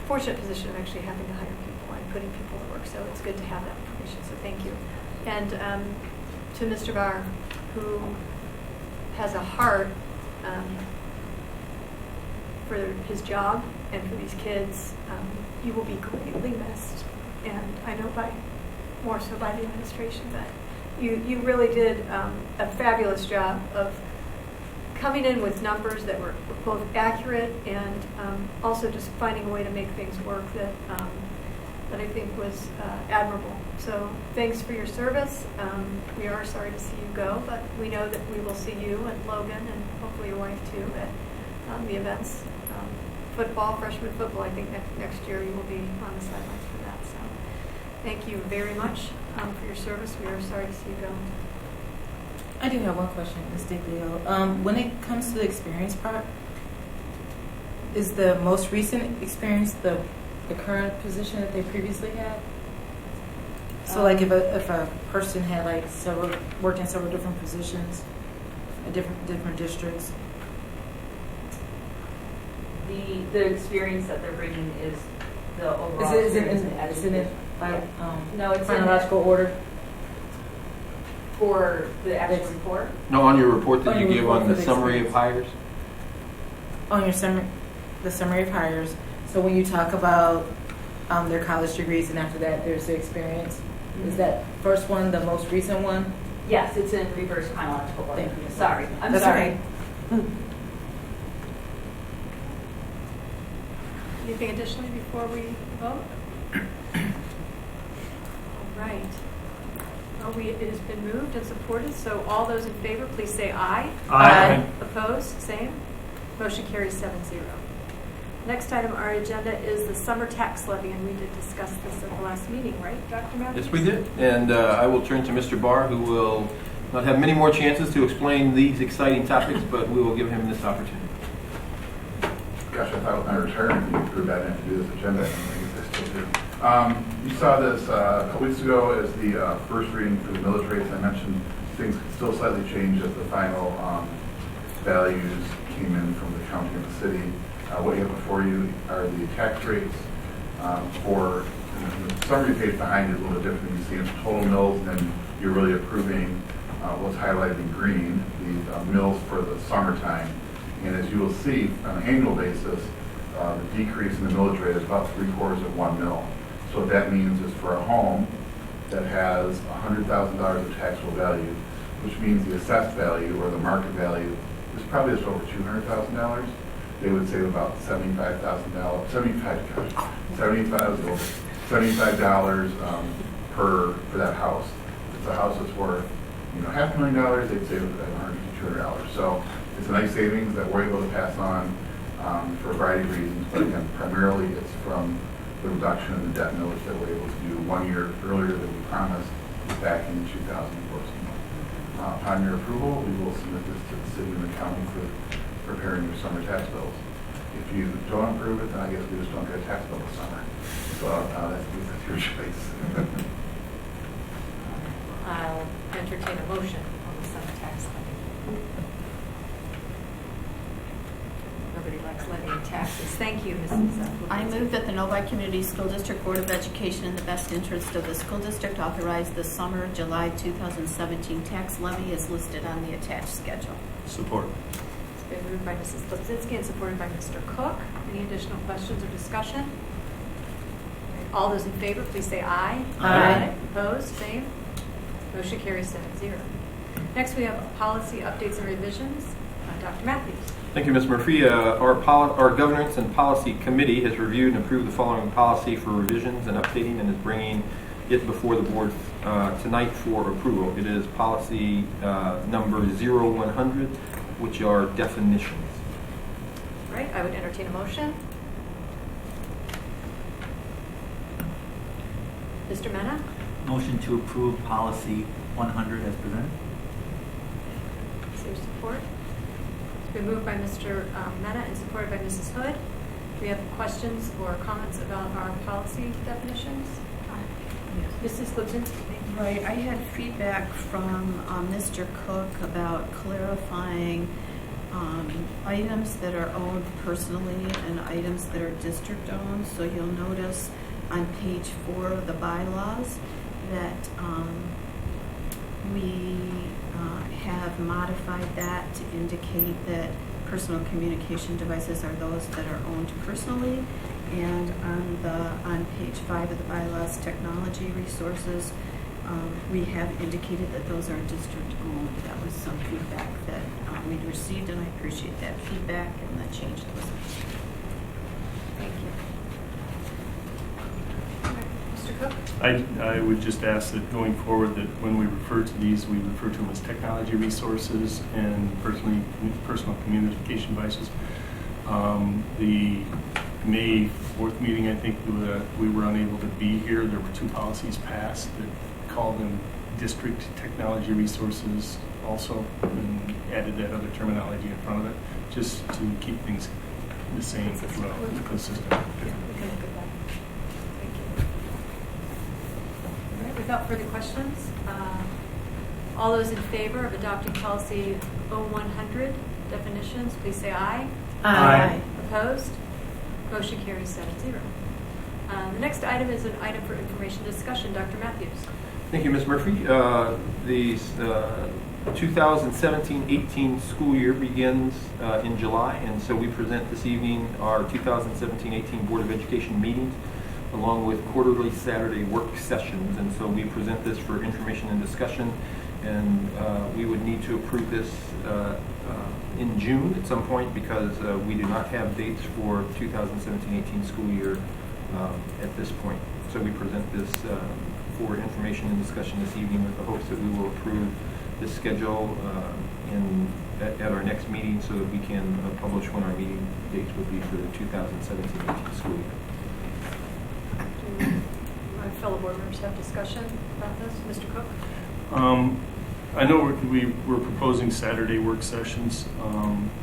F: fortunate position of actually having to hire people and putting people to work. So it's good to have that information. So thank you. And to Mr. Barr, who has a heart for his job and for these kids, you will be greatly missed. And I know more so by the administration that you really did a fabulous job of coming in with numbers that were both accurate and also just finding a way to make things work that I think was admirable. So thanks for your service. We are sorry to see you go, but we know that we will see you and Logan and hopefully your wife too at the events. Football, freshman football, I think next year you will be on the sidelines for that. So thank you very much for your service. We are sorry to see you go.
P: I do have one question, Ms. Diglio. When it comes to the experience part, is the most recent experience the current position that they previously had? So, like, if a person had worked in several different positions, in different districts.
H: The experience that they're bringing is the overall experience.
P: Is it
H: no, it's
P: chronological order?
H: For the actual report?
B: No, on your report that you give on the summary of hires?
P: On your the summary of hires. So when you talk about their college degrees and after that there's the experience, is that first one the most recent one?
H: Yes, it's in reverse chronological order.
P: Thank you.
H: Sorry. I'm
P: That's
H: sorry.
P: Okay.
F: Anything additionally before we vote? All right. Well, it has been moved and supported, so all those in favor, please say aye.
E: Aye.
F: Opposed? Same. Motion carries 7-0. Next item on our agenda is the summer tax levy, and we did discuss this at the last meeting, right, Dr. Matthews?
B: Yes, we did. And I will turn to Mr. Barr, who will not have many more chances to explain these exciting topics, but we will give him this opportunity.
L: Gosh, I thought with my retirement, you threw that in to do this agenda. I guess I still do. You saw this a couple weeks ago as the first reading for the millage rates. I mentioned things could still slightly change as the final values came in from the county and the city. What you have before you are the tax rates for the summary page behind it is a little bit different. You see it's total mills, and then you're really approving what's highlighted in green, the mills for the summertime. And as you will see, on an annual basis, the decrease in the millage rate is about 3/4 of 1 mil. So what that means is for a home that has $100,000 of taxable value, which means the assessed value or the market value is probably just over $200,000, they would save about $75,000, $75 for that house. If the house is worth $500,000, they'd save $100 to $200. So it's a nice savings that we're able to pass on for a variety of reasons. But again, primarily it's from the reduction in the debt millage that we're able to do 1 year earlier than we promised back in 2014. Upon your approval, we will submit this to the city and the county for preparing your summer tax bills. If you don't approve it, then I guess we just don't get a tax bill this summer. So that's your choice.
F: I'll entertain a motion on the summer tax levy. Nobody likes levying taxes. Thank you, Mrs.
J: I move that the Novi Community School District Board of Education, in the best interest of the school district, authorize the summer July 2017 tax levy as listed on the attached schedule.
Q: Support.
F: It's been moved by Mrs. Lipzinski and supported by Mr. Cook. Any additional questions or discussion? All those in favor, please say aye.
J: Aye.
F: Opposed? Same. Motion carries 7-0. Next, we have policy updates and revisions. Dr. Matthews.
B: Thank you, Ms. Murphy. Our Governance and Policy Committee has reviewed and approved the following policy for revisions and updating and is bringing it before the board tonight for approval. It is policy number 0100, which are definitions.
F: All right, I would entertain a motion. Mr. Mena?
E: Motion to approve policy 100 as presented.
F: Is there support? It's been moved by Mr. Mena and supported by Mrs. Hood. Do we have questions or comments about our policy definitions? Mrs. Lipzinski.
J: Right. I had feedback from Mr. Cook about clarifying items that are owned personally and items that are district owned. So you'll notice on page 4 of the bylaws that we have modified that to indicate that personal communication devices are those that are owned personally. And on page 5 of the bylaws, technology resources, we have indicated that those are district owned. That was some feedback that we'd received, and I appreciate that feedback and the change that was made.
F: Thank you. Mr. Cook?
Q: I would just ask that going forward that when we refer to these, we refer to them as technology resources and personal communication devices. The May 4th meeting, I think we were unable to be here. There were 2 policies passed that called them district technology resources also, and added that other terminology in front of it, just to keep things the same throughout, consistent.
F: Thank you. All right, without further questions, all those in favor of adopting policy 0100 definitions, please say aye.
J: Aye.
F: Opposed? Motion carries 7-0. The next item is an item for information discussion. Dr. Matthews.
B: Thank you, Ms. Murphy. The 2017-18 school year begins in July, and so we present this evening our 2017-18 Board of Education meetings along with quarterly Saturday work sessions. And so we present this for information and discussion, and we would need to approve this in June at some point because we do not have dates for 2017-18 school year at this point. So we present this for information and discussion this evening with the hopes that we will approve this schedule at our next meeting so that we can publish when our meeting dates would be for the 2017-18 school year.
F: Do my fellow board members have discussion about this? Mr. Cook?
Q: I know we're proposing Saturday work sessions.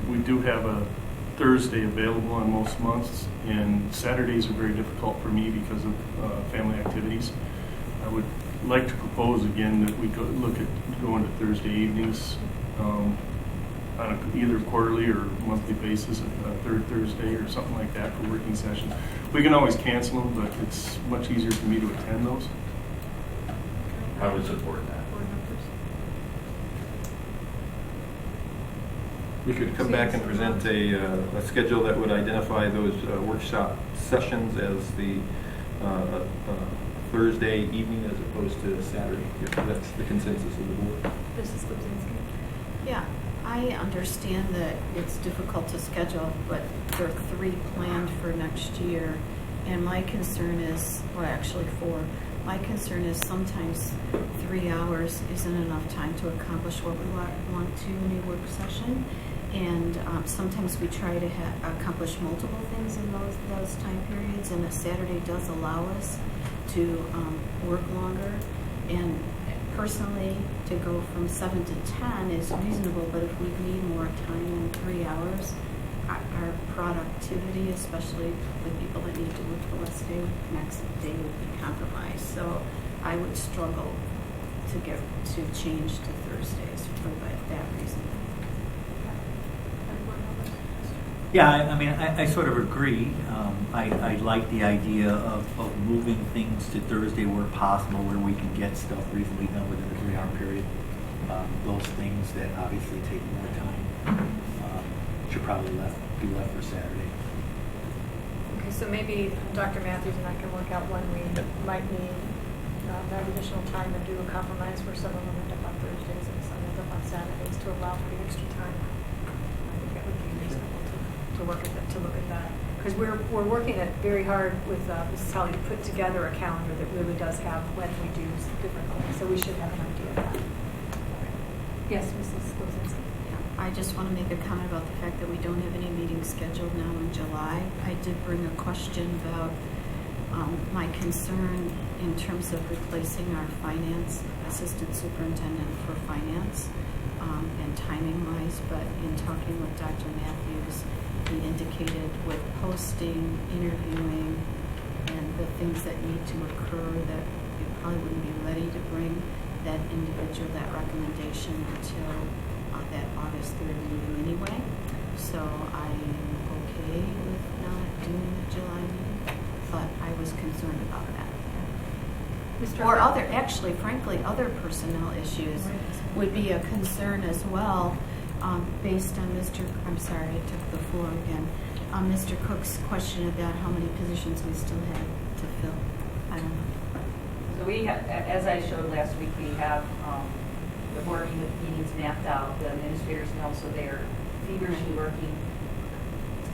Q: We do have a Thursday available on most months, and Saturdays are very difficult for me because of family activities. I would like to propose again that we look at going to Thursday evenings on either quarterly or monthly basis, a third Thursday or something like that for working sessions. We can always cancel them, but it's much easier for me to attend those.
A: I would support that.
F: Board members?
B: We could come back and present a schedule that would identify those workshop sessions as the Thursday evening as opposed to Saturday, if that's the consensus of the board.
F: Mrs. Lipzinski?
J: Yeah, I understand that it's difficult to schedule, but there are 3 planned for next year. And my concern is, well, actually 4. My concern is sometimes 3 hours isn't enough time to accomplish what we want to in a work session. And sometimes we try to accomplish multiple things in those time periods, and a Saturday does allow us to work longer. And personally, to go from 7 to 10 is reasonable, but if we need more time than 3 hours, our productivity, especially the people that need to work the next day, would be compromised. So I would struggle to change to Thursdays for that reason.
E: Yeah, I mean, I sort of agree. I like the idea of moving things to Thursday where possible, where we can get stuff reasonably done within a 3-hour period. Those things that obviously take more time should probably be left for Saturday.
F: Okay, so maybe Dr. Matthews and I can work out when we might need that additional time and do a compromise where some of them end up on Thursdays and some end up on Saturdays to allow for the extra time. I think that would be reasonable to look at that. Because we're working it very hard with Mrs. Holly to put together a calendar that really does have when we do different things. So we should have an idea of that. Yes, Mrs. Lozinski.
J: I just want to make a comment about the fact that we don't have any meetings scheduled now in July. I did bring a question about my concern in terms of replacing our finance assistant superintendent for finance and timing-wise, but in talking with Dr. Matthews, he indicated with posting, interviewing, and the things that need to occur that you probably wouldn't be ready to bring that individual, that recommendation until that August 3rd meeting anyway. So I'm okay with not doing the July meeting, but I was concerned about that. Or actually, frankly, other personnel issues would be a concern as well, based on I'm sorry, I took the floor again, Mr. Cook's question about how many positions we still had to fill. I don't know.
H: So we have, as I showed last week, we have the board meetings mapped out. The administrators know, so they're feverishly working.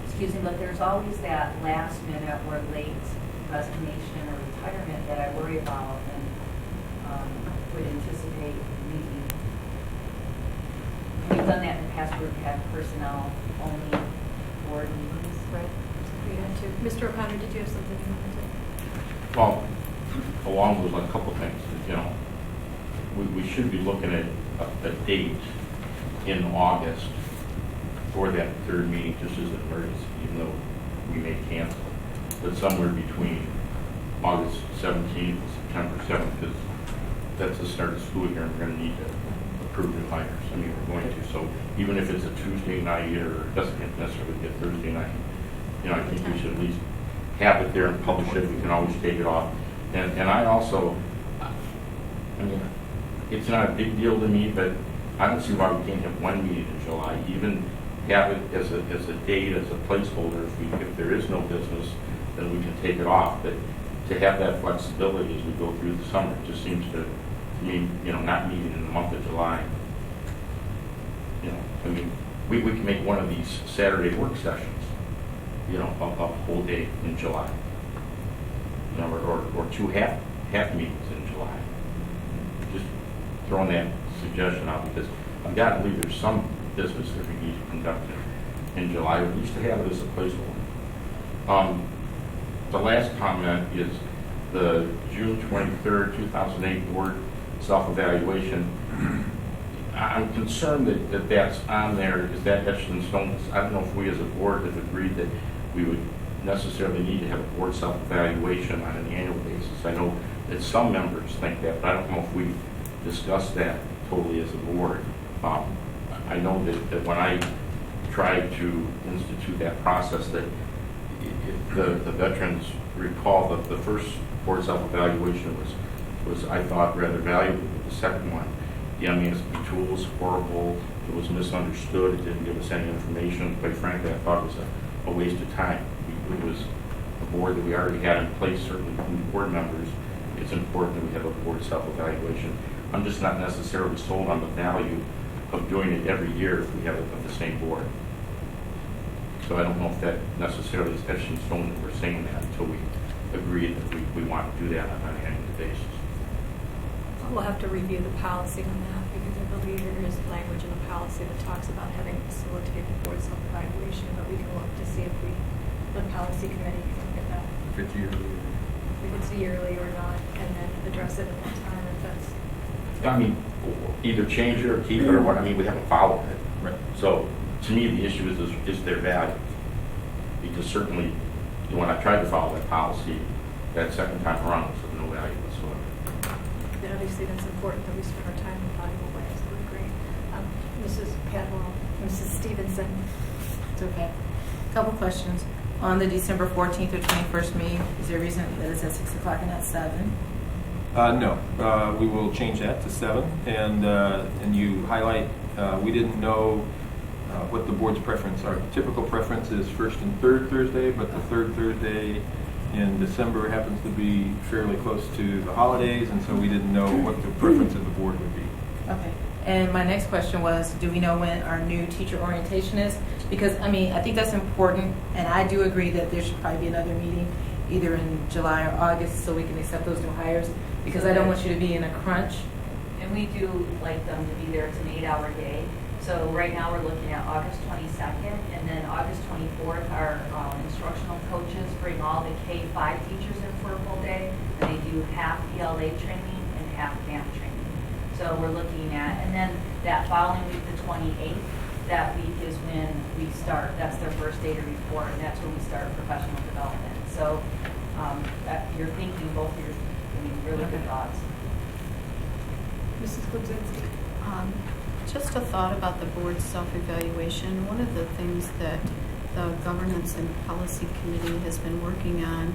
H: Excuse me, but there's always that last minute or late resignation or retirement that I worry about and would anticipate leaving. We've done that in the past. We've had personnel only board meetings.
F: Right. We had to. Mr. O'Connor, did you have something you wanted to?
A: Well, along with a couple things, we should be looking at a date in August for that 3rd meeting, just as an emergency, even though we may cancel. But somewhere between August 17th and September 7th, because that's the start of school year, and we're going to need to approve new hires. I mean, we're going to. So even if it's a Tuesday night or it doesn't necessarily be a Thursday night, I think we should at least have it there and publish it. We can always take it off. And I also, it's not a big deal to me, but I don't see why we can't have one meeting in July. Even have it as a date, as a placeholder. If there is no business, then we can take it off. But to have that flexibility as we go through the summer, it just seems to me, not meeting in the month of July. We can make one of these Saturday work sessions, a whole day in July. Or 2 half meetings in July. Just throwing that suggestion out because I've got to believe there's some business that we need to conduct in July, at least to have it as a placeholder. The last comment is the June 23rd, 2008 board self-evaluation. I'm concerned that that's on there. Is that etched in stone? I don't know if we as a board have agreed that we would necessarily need to have a board self-evaluation on an annual basis. I know that some members think that, but I don't know if we discussed that totally as a board. I know that when I tried to institute that process, that if the veterans recall that the first board self-evaluation was I thought rather valuable, but the second one The MESP tool was horrible. It was misunderstood. It didn't give us any information. Quite frankly, I thought it was a waste of time. It was a board that we already had in place, certainly from the board members. It's important that we have a board self-evaluation. I'm just not necessarily sold on the value of doing it every year if we have it with the same board. So I don't know if that necessarily is etched in stone that we're saying that until we agree that we want to do that on an annual basis.
F: We'll have to review the policy on that because I believe there is language in the policy that talks about having facilitated board self-evaluation, but we can look to see if the policy committee can look at that.
B: If it's yearly.
F: If it's yearly or not, and then address it at that time if that's.
A: I mean, either change it or keep it or what. I mean, we haven't followed it.
B: Right.
A: So to me, the issue is their value. Because certainly, when I tried to follow that policy, that second time around was of no value whatsoever.
F: And obviously, that's important that we spend our time in valuable ways. I would agree. Mrs. Cadwell, Mrs. Stevenson.
P: It's okay. Couple questions. On the December 14th or 21st meeting, is there a reason that it's at 6 o'clock and not 7?
B: No, we will change that to 7. And you highlight, we didn't know what the board's preference. Our typical preference is first and third Thursday, but the third Thursday in December happens to be fairly close to the holidays, and so we didn't know what the preference of the board would be.
P: Okay. And my next question was, do we know when our new teacher orientation is? Because, I mean, I think that's important, and I do agree that there should probably be another meeting either in July or August so we can accept those new hires, because I don't want you to be in a crunch.
H: And we do like them to be there. It's an 8-hour day. So right now we're looking at August 22nd, and then August 24th, our instructional coaches bring all the K-5 teachers in for a full day, and they do half ELA training and half math training. So we're looking at, and then that following week, the 28th, that week is when we start. That's their first day to report, and that's when we start professional development. So you're thinking both your, really good thoughts.
F: Mrs. Kudzinski.
J: Just a thought about the board self-evaluation. One of the things that the Governance and Policy Committee has been working on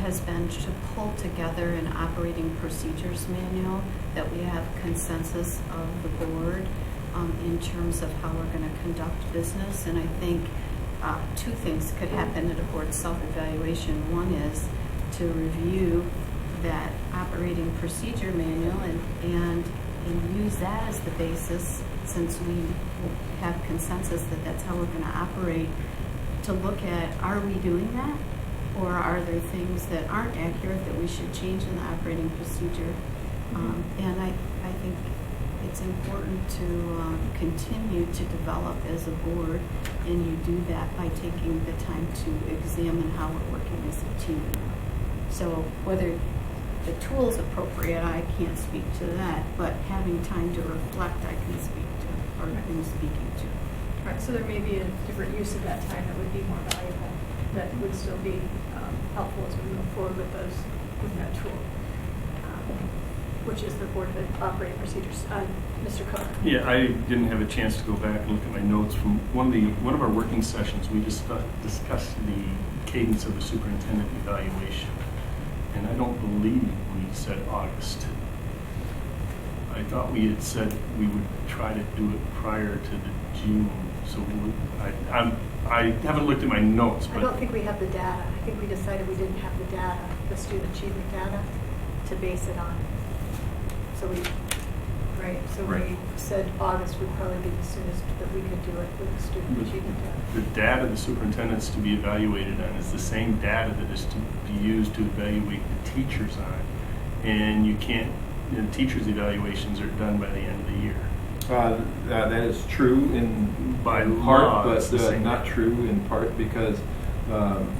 J: has been to pull together an operating procedures manual that we have consensus of the board in terms of how we're going to conduct business. And I think two things could happen at a board self-evaluation. One is to review that operating procedure manual and use that as the basis, since we have consensus that that's how we're going to operate, to look at, are we doing that? Or are there things that aren't accurate that we should change in the operating procedure? And I think it's important to continue to develop as a board, and you do that by taking the time to examine how we're working as a team. So whether the tool is appropriate, I can't speak to that, but having time to reflect, I can speak to, or been speaking to.
F: Right, so there may be a different use of that time that would be more valuable, that would still be helpful as we move forward with that tool, which is the Board of Operating Procedures. Mr. Cook.
Q: Yeah, I didn't have a chance to go back and look at my notes from one of our working sessions. We discussed the cadence of the superintendent evaluation. And I don't believe we said August. I thought we had said we would try to do it prior to the June. So I haven't looked at my notes. But
F: I don't think we have the data. I think we decided we didn't have the data, the student achievement data, to base it on. So we said August would probably be the soonest that we could do it with the student achievement data.
Q: The data the superintendent's to be evaluated on is the same data that is to be used to evaluate the teachers on. And you can't, teachers' evaluations are done by the end of the year.
B: That is true in part, but not true in part because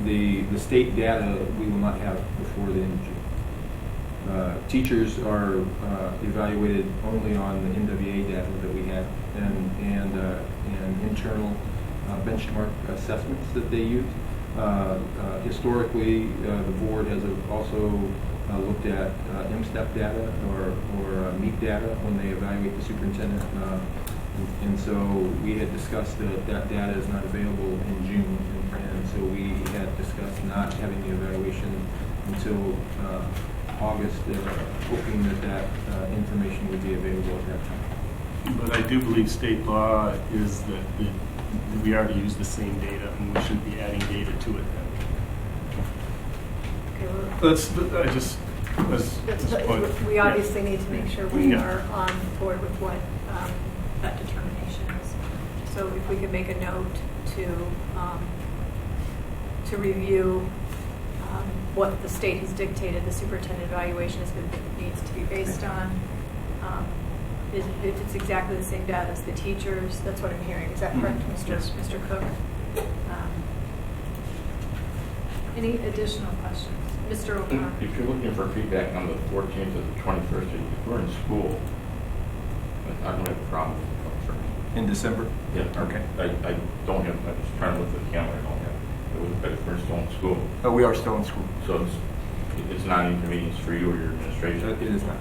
B: the state data we will not have before the end of June. Teachers are evaluated only on the NWA data that we have and internal benchmark assessments that they use. Historically, the board has also looked at MSTEP data or MEEP data when they evaluate the superintendent. And so we had discussed that data is not available in June, and so we had discussed not having the evaluation until August, hoping that information would be available at that time.
Q: But I do believe state law is that we already use the same data, and we should be adding data to it then.
F: Okay, well, we obviously need to make sure we are on board with what that determination is. So if we could make a note to review what the state has dictated the superintendent evaluation needs to be based on. If it's exactly the same data as the teachers, that's what I'm hearing. Is that correct, Mr. Cook? Any additional questions? Mr. O'Connor?
A: If you're looking for feedback on the 14th to the 21st, if we're in school, I don't have a problem with the culture.
B: In December?
A: Yeah.
B: Okay.
A: I don't have, I was trying to look at the calendar, I don't have it. But if we're still in school.
B: Oh, we are still in school.
A: So it's not an inconvenience for you or your administration?
B: It is not.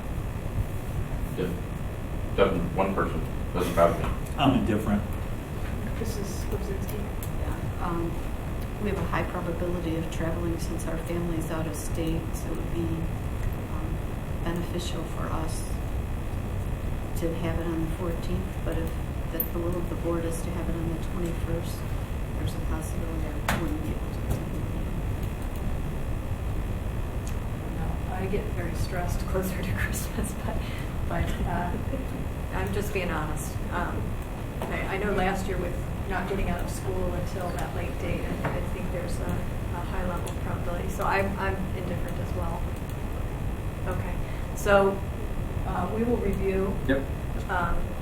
A: One person doesn't bother me.
E: I'm indifferent.
F: Mrs. Lubzinski?
J: Yeah. We have a high probability of traveling since our family's out of state, so it would be beneficial for us to have it on the 14th, but if the will of the board is to have it on the 21st, there's a possibility I wouldn't be able to attend.
F: No, I get very stressed closer to Christmas, but I'm just being honest. I know last year with not getting out of school until that late date, and I think there's a high level of probability. So I'm indifferent as well. Okay, so we will review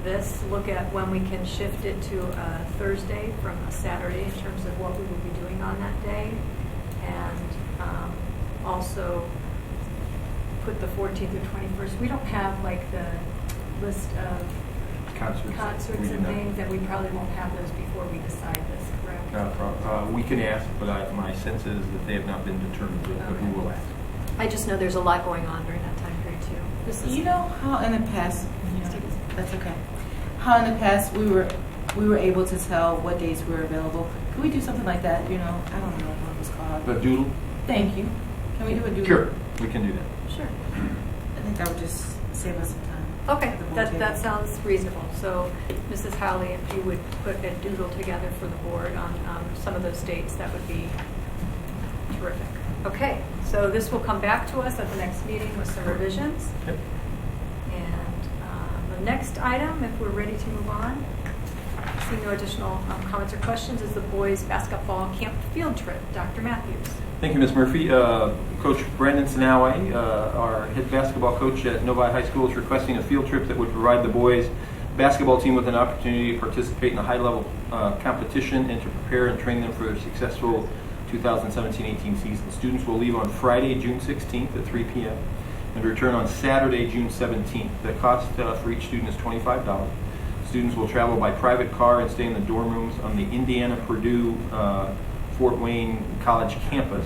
F: this, look at when we can shift it to a Thursday from a Saturday in terms of what we will be doing on that day, and also put the 14th or 21st. We don't have like the list of concerts and things, and we probably won't have those before we decide this, correct?
B: Not a problem. We can ask, but my sense is that they have not been determined yet, but we will ask.
F: I just know there's a lot going on during that time period too.
P: You know how in the past, that's okay. How in the past we were able to tell what days we were available. Could we do something like that? You know, I don't know what it was called.
B: The doodle?
P: Thank you. Can we do a doodle?
B: Sure, we can do that.
F: Sure.
P: I think that would just save us some time.
F: Okay, that sounds reasonable. So, Mrs. Howley, if you would put a doodle together for the board on some of those dates, that would be terrific. Okay, so this will come back to us at the next meeting with some revisions.
B: Yep.
F: And the next item, if we're ready to move on, seeing no additional comments or questions, is the boys' basketball camp field trip. Dr. Matthews.
B: Thank you, Ms. Murphy. Coach Brandon Sanawe, our head basketball coach at Novi High School, is requesting a field trip that would provide the boys' basketball team with an opportunity to participate in a high-level competition and to prepare and train them for their successful 2017-18 season. Students will leave on Friday, June 16th at 3 p.m. and return on Saturday, June 17th. The cost for each student is $25. Students will travel by private car and stay in the dorm rooms on the Indiana-Purdue Fort Wayne College campus.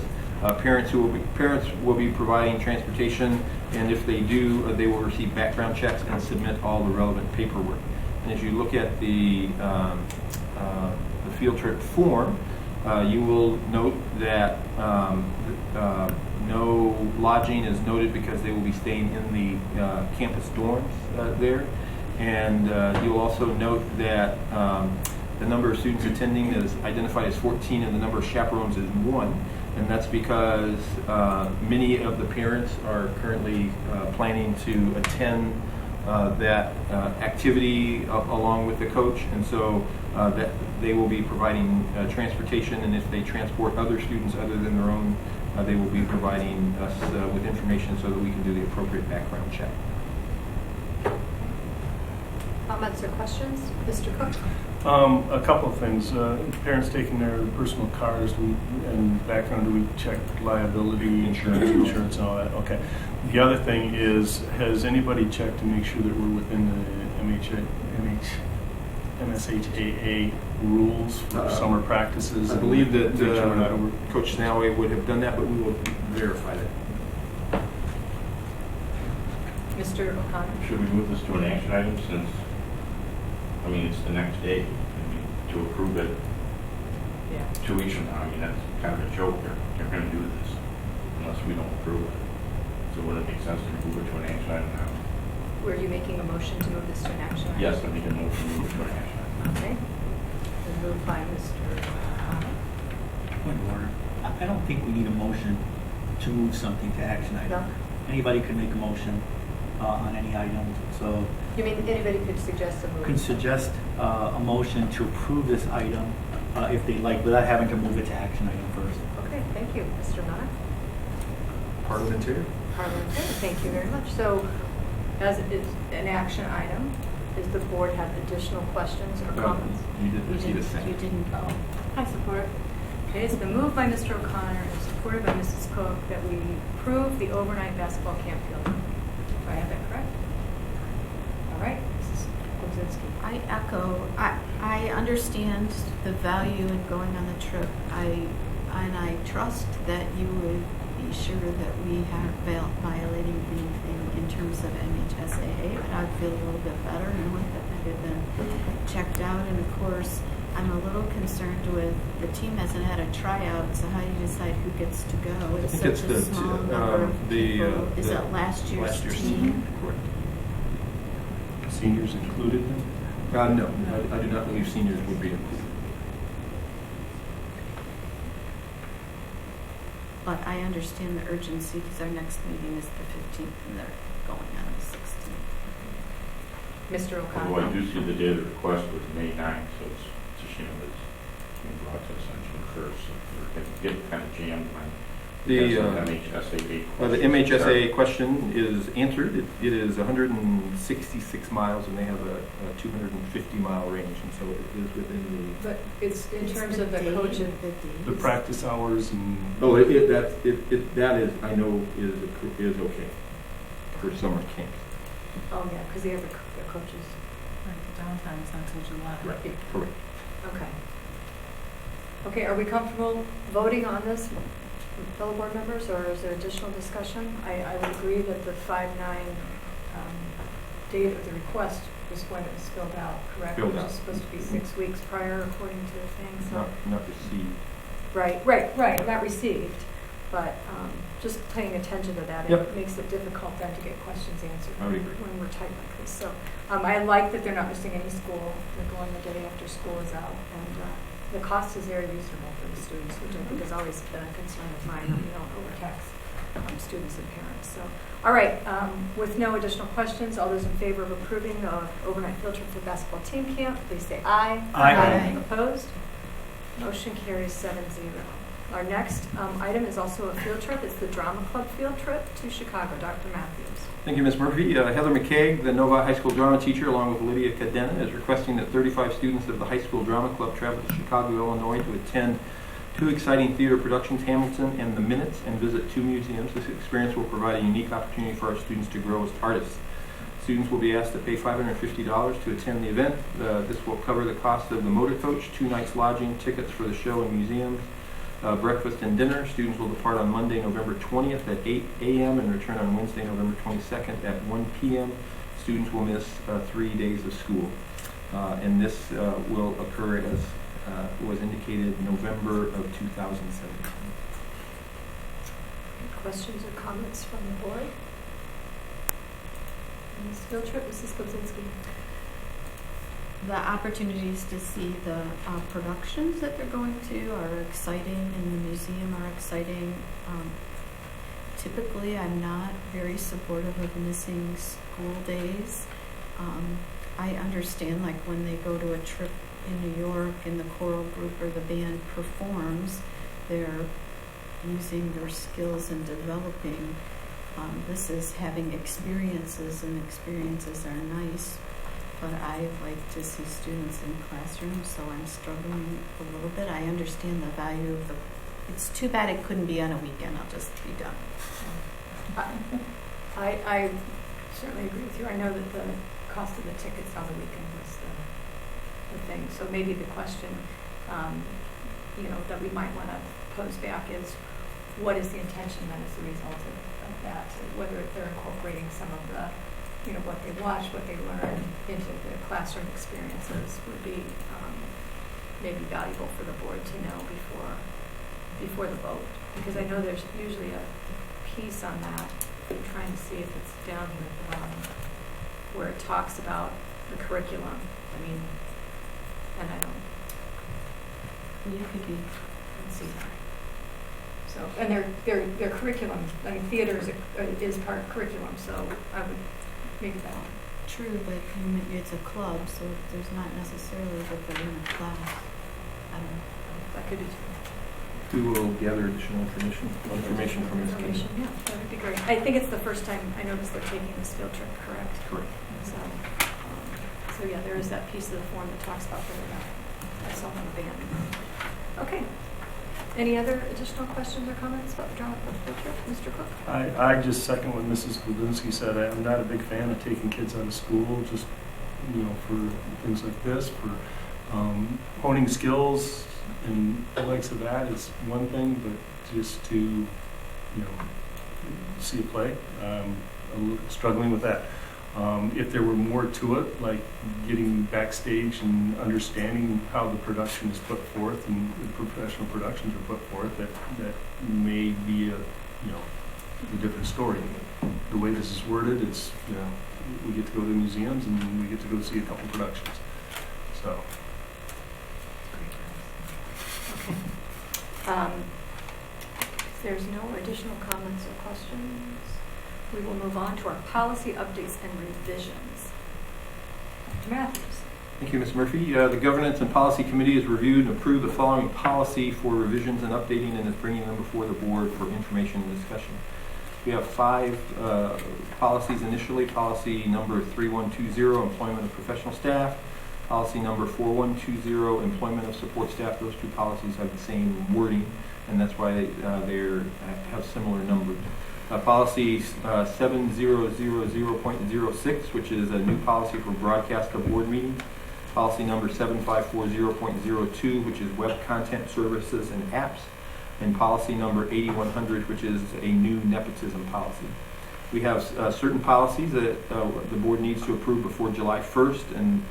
B: Parents will be providing transportation, and if they do, they will receive background checks and submit all the relevant paperwork. And as you look at the field trip form, you will note that no lodging is noted because they will be staying in the campus dorms there. And you'll also note that the number of students attending is identified as 14 and the number of chaperones is 1. And that's because many of the parents are currently planning to attend that activity along with the coach. And so that they will be providing transportation, and if they transport other students other than their own, they will be providing us with information so that we can do the appropriate background check.
F: Comments or questions? Mr. Cook?
Q: A couple of things. Parents taking their personal cars and background, do we check liability, insurance and all that? Okay. The other thing is, has anybody checked to make sure that we're within the MSHAA rules for summer practices?
B: I believe that Coach Sanawe would have done that, but we will verify that.
F: Mr. O'Connor?
A: Should we move this to an action item since, I mean, it's the next day? I mean, to approve it 2 weeks from now, I mean, that's kind of a joke. They're going to do this unless we don't approve it. So would it make sense to move it to an action item now?
F: Were you making a motion to move this to an action item?
A: Yes, I make a motion to move it to an action item.
F: Okay. Then moved by Mr. O'Connor.
E: Point of order. I don't think we need a motion to move something to action item.
F: No?
E: Anybody can make a motion on any item, so
F: You mean anybody could suggest a move?
E: can suggest a motion to approve this item if they'd like, without having to move it to action item first.
F: Okay, thank you. Mr. Mott?
B: Parliamentary.
F: Parliamentary, thank you very much. So, as it is an action item, does the board have additional questions or comments?
B: You did receive a second.
J: You didn't vote.
F: I support. Okay, it's been moved by Mr. O'Connor and supported by Mrs. Cook that we approve the overnight basketball camp field trip. Do I have that correct? All right, Mrs. Kozinski.
J: I echo. I understand the value in going on the trip. I trust that you would be sure that we aren't violating anything in terms of MHSAA, but I'd feel a little bit better knowing that that had been checked out. And of course, I'm a little concerned with the team hasn't had a tryout, so how do you decide who gets to go? It's
B: I think
J: such
B: it's
J: a small number of people. Is it last year's team?
B: Correct.
Q: Seniors included?
B: No, I do not believe seniors would be included.
J: But I understand the urgency because our next meeting is the 15th and they're going on the 16th.
F: Mr. O'Connor.
A: Although I do see the day of the request was May 9th, so it's a shame that it's being brought to attention first. So we're getting kind of jammed on
B: The
A: MHSAA question.
B: MHSA question is answered. It is 166 miles, and they have a 250-mile range, and so it is within the.
F: But it's in terms of the coach and
Q: The practice hours and...
B: Oh, that is, I know, is okay for summer camps.
F: Oh, yeah, because they have the coaches.
P: Right, downtime is not till July.
F: Right.
B: Correct.
F: Okay. Okay, are we comfortable voting on this, fellow board members, or is there additional discussion? I would agree that the 5/9 date of the request was when it was filled out, correct?
B: Filled
F: Which
B: out.
F: is supposed to be 6 weeks prior, according to the thing, so.
B: Not received.
F: Right, not received, but just paying attention to that,
B: Yep.
F: it makes it difficult then to get questions answered
B: I would agree.
F: when we're tight like this. So I like that they're not missing any school, they're going the day after school is out, and the cost is very reasonable for the students, which I think has always been a concern of mine, that we don't overtax students and parents. So, all right, with no additional questions, all those in favor of approving the overnight field trip for basketball team camp, please say aye.
E: Aye.
F: Opposed? Motion carries 7-0. Our next item is also a field trip. It's the Drama Club field trip to Chicago. Dr. Matthews.
B: Thank you, Ms. Murphy. Heather McCaig, the Novi High School drama teacher, along with Lydia Cadena, is requesting that 35 students of the High School Drama Club travel to Chicago, Illinois to attend 2 exciting theater productions, Hamilton and The Minutes, and visit 2 museums. This experience will provide a unique opportunity for our students to grow as artists. Students will be asked to pay $550 to attend the event. This will cover the cost of the motor coach, 2 nights lodging, tickets for the show and museums, breakfast and dinner. Students will depart on Monday, November 20th at 8 a.m. and return on Wednesday, November 22nd at 1 p.m. Students will miss 3 days of school. And this will occur as was indicated November of 2017.
F: Questions or comments from the board? On this field trip, Mrs. Kozinski.
J: The opportunities to see the productions that they're going to are exciting, and the museum are exciting. Typically, I'm not very supportive of missing school days. I understand, like, when they go to a trip in New York and the choral group or the band performs, they're using their skills and developing. This is having experiences, and experiences are nice. But I like to see students in classrooms, so I'm struggling a little bit. I understand the value of the. It's too bad it couldn't be on a weekend. I'll just be done.
F: I certainly agree with you. I know that the cost of the tickets on the weekend was the thing. So maybe the question, that we might want to pose back is, what is the intention then as a result of that? Whether they're incorporating some of the what they watch, what they learn into the classroom experiences would be maybe valuable for the board to know before the vote. Because I know there's usually a piece on that I'm trying to see if it's down here at the bottom, where it talks about the curriculum. I mean, and I don't.
J: You could be.
F: Let's see. So, and their curriculum. I mean, theater is part of curriculum, so I would make that.
J: True, but it's a club, so there's not necessarily that they're in a class. I don't know.
F: That could be.
B: We will gather additional information from Ms. King.
F: Yeah, that would be great. I think it's the first time I noticed they're taking this field trip, correct?
B: Correct.
F: So yeah, there is that piece of the form that talks about the self-band. Okay. Any other additional questions or comments about the drama field trip, Mr. Cook?
Q: I just second what Mrs. Gludinsky said. I'm not a big fan of taking kids out of school just, for things like this, for honing skills and the likes of that is one thing, but just to, see a play, I'm struggling with that. If there were more to it, like getting backstage and understanding how the production is put forth and the professional productions are put forth, that may be a different story. The way this is worded, it's, we get to go to museums and we get to go see a couple productions. So.
F: If there's no additional comments or questions, we will move on to our policy updates and revisions. Dr. Matthews.
B: Thank you, Ms. Murphy. The Governance and Policy Committee has reviewed and approved the following policy for revisions and updating and is bringing them before the board for information and discussion. We have 5 policies initially. Policy number 3120, employment of professional staff. Policy number 4120, employment of support staff. Those 2 policies have the same wording, and that's why they have similar numbers. Policy 7000.06, which is a new policy for broadcast of board meetings. Policy number 7540.02, which is web content services and apps. And policy number 8100, which is a new nepotism policy. We have certain policies that the board needs to approve before July 1st, and